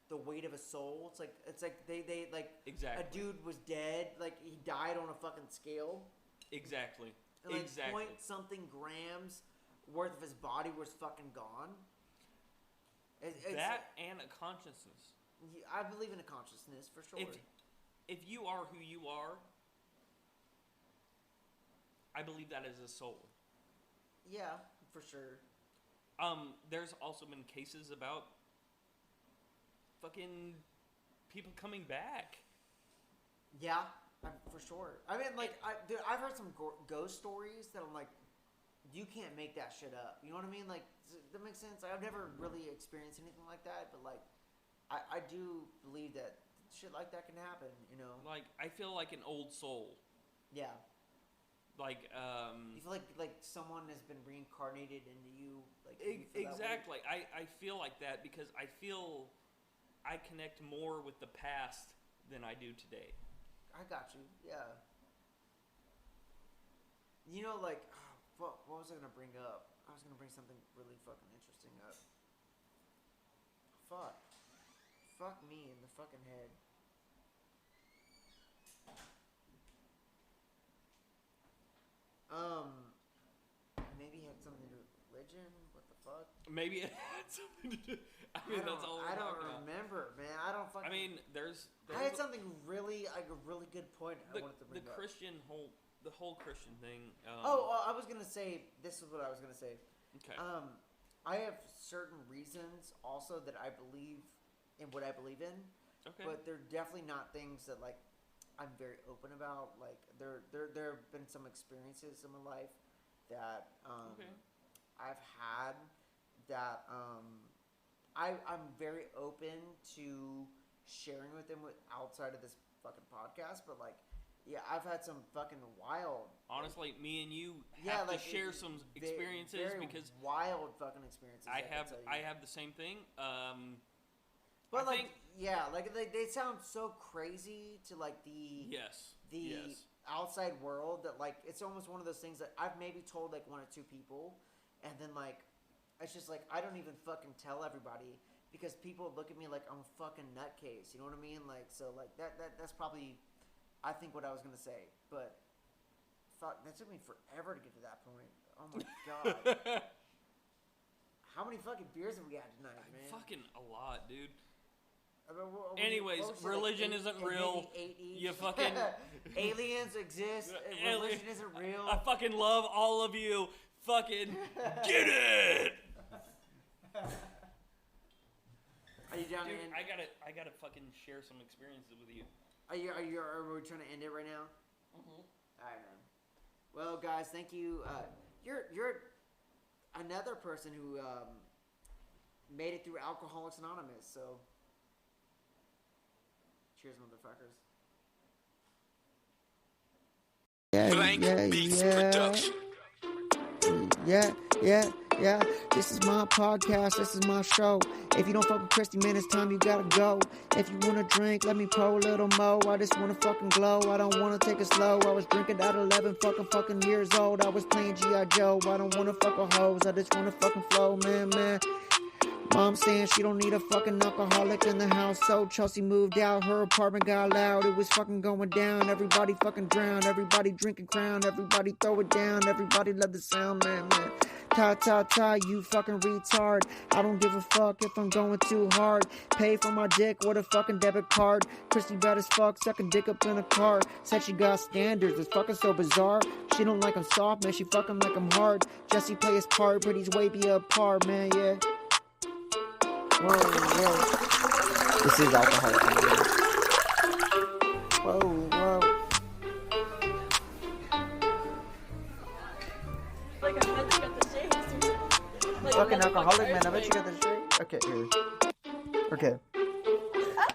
The Weight of a Soul? It's like they like exactly. A dude was dead, like he died on a fucking scale. Exactly. And like exactly. 0.something grams worth of his body was fucking gone. That and a consciousness. I believe in a consciousness for sure. If you are who you are, I believe that is a soul. Yeah, for sure. There's also been cases about fucking people coming back. Yeah, for sure. I mean, like, I've heard some ghost stories that I'm like, you can't make that shit up. You know what I mean? Like, does that make sense? I've never really experienced anything like that, but like, I do believe that shit like that can happen. You know? Like, I feel like an old soul. Yeah. Like, you feel like someone has been reincarnated into you. Like exactly. I feel like that because I feel I connect more with the past than I do today. I got you. Yeah. You know, like, what was I gonna bring up? I was gonna bring something really fucking interesting up. Fuck me in the fucking head. Maybe it had something to do with religion. What the fuck? Maybe it had something to do. I mean, that's all. I don't remember, man. I don't fucking. I mean, there's I had something really, like a really good point I wanted to bring up. The whole Christian thing. I was gonna say. This is what I was gonna say. Okay. I have certain reasons also that I believe in what I believe in. Okay. But they're definitely not things that like I'm very open about. Like there have been some experiences in my life that I've had that I'm very open to sharing with them outside of this fucking podcast. But like, yeah, I've had some fucking wild. Honestly, me and you have to share some experiences very because wild fucking experiences. I have the same thing. But they sound so crazy to like the outside world that like it's almost one of those things that I've maybe told like one or two people, and then like it's just like I don't even fucking tell everybody because people look at me like I'm a fucking nutcase. You know what I mean? Like so like that's probably I think what I was gonna say, but fuck, that took me forever to get to that point. Oh my god. How many fucking beers have we had tonight, man? Fucking a lot, dude. Anyways, religion isn't real. You fucking aliens exist. Religion isn't real. I fucking love all of you. Fucking get it. Are you down, dude? man? I gotta fucking share some experiences with you. Are we trying to end it right now? Mm-hmm. All right, man. Well, guys, thank you. You're another person who made it through Alcoholics Anonymous. So, cheers, motherfuckers. Blank Beats Production. Yeah. This is my podcast. This is my show. If you don't fuck with Christy, man, it's time you gotta go. If you wanna drink, let me pour a little mo. I just wanna fucking glow. I don't wanna take it slow. I was drinking at 11 fucking years old. I was playing G.I. Joe. I don't wanna fuck with hoes. I just wanna fucking flow, man. Mom saying she don't need a fucking alcoholic in the house. So Chelsea moved out, her apartment got loud. It was fucking going down, everybody fucking drowned. Everybody drinking Crown, everybody throw it down. Everybody love the sound, man. Ta ta ta, you fucking retard. I don't give a fuck if I'm going too hard. Pay for my dick with a fucking debit card. Christy bad as fuck, sucking dick up in a car. Said she got standards, it's fucking so bizarre. She don't like him soft, man, she fucking like him hard. Jesse play his part, but he's way be apart, man, yeah. Whoa, whoa. This is Alcoholic Anonymous. Whoa, whoa. Like, I bet you got the shakes. Like, Fucking alcoholic, man, I bet you got the shit. Okay, here. Okay.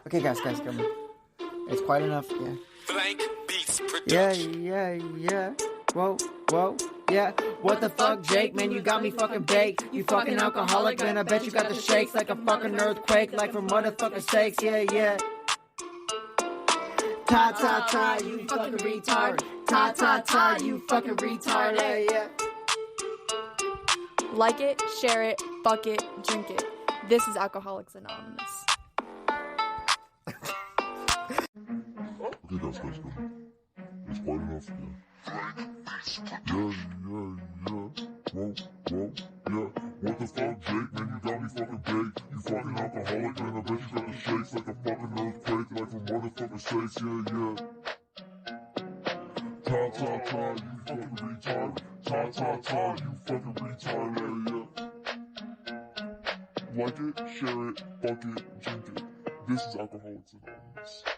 Okay, guys, come on. It's quite enough, yeah. Blank Beats Yeah, Production. yeah. Whoa, whoa, yeah. What the fuck, Jake? Man, you got me fucking baked. You fucking alcoholic, man. I bet you got the shakes like a fucking earthquake, like for motherfucking sakes. Yeah, yeah. Ta ta ta, you fucking retard. Ta ta ta, you fucking retard. Yeah, yeah. Like it, share it, fuck it, drink it. This is Alcoholics Anonymous. Okay, guys. It's quite enough, yeah. Yeah. Whoa, yeah. What the fuck, Jake? Man, you got me fucking baked. You fucking alcoholic, man. I bet you got the shakes like a fucking earthquake, like for motherfucking sakes, yeah. Ta ta ta, you fucking retard. Ta ta ta, you fucking retard, yeah. Like it, share it, fuck it, drink it. This is Alcoholics Anonymous.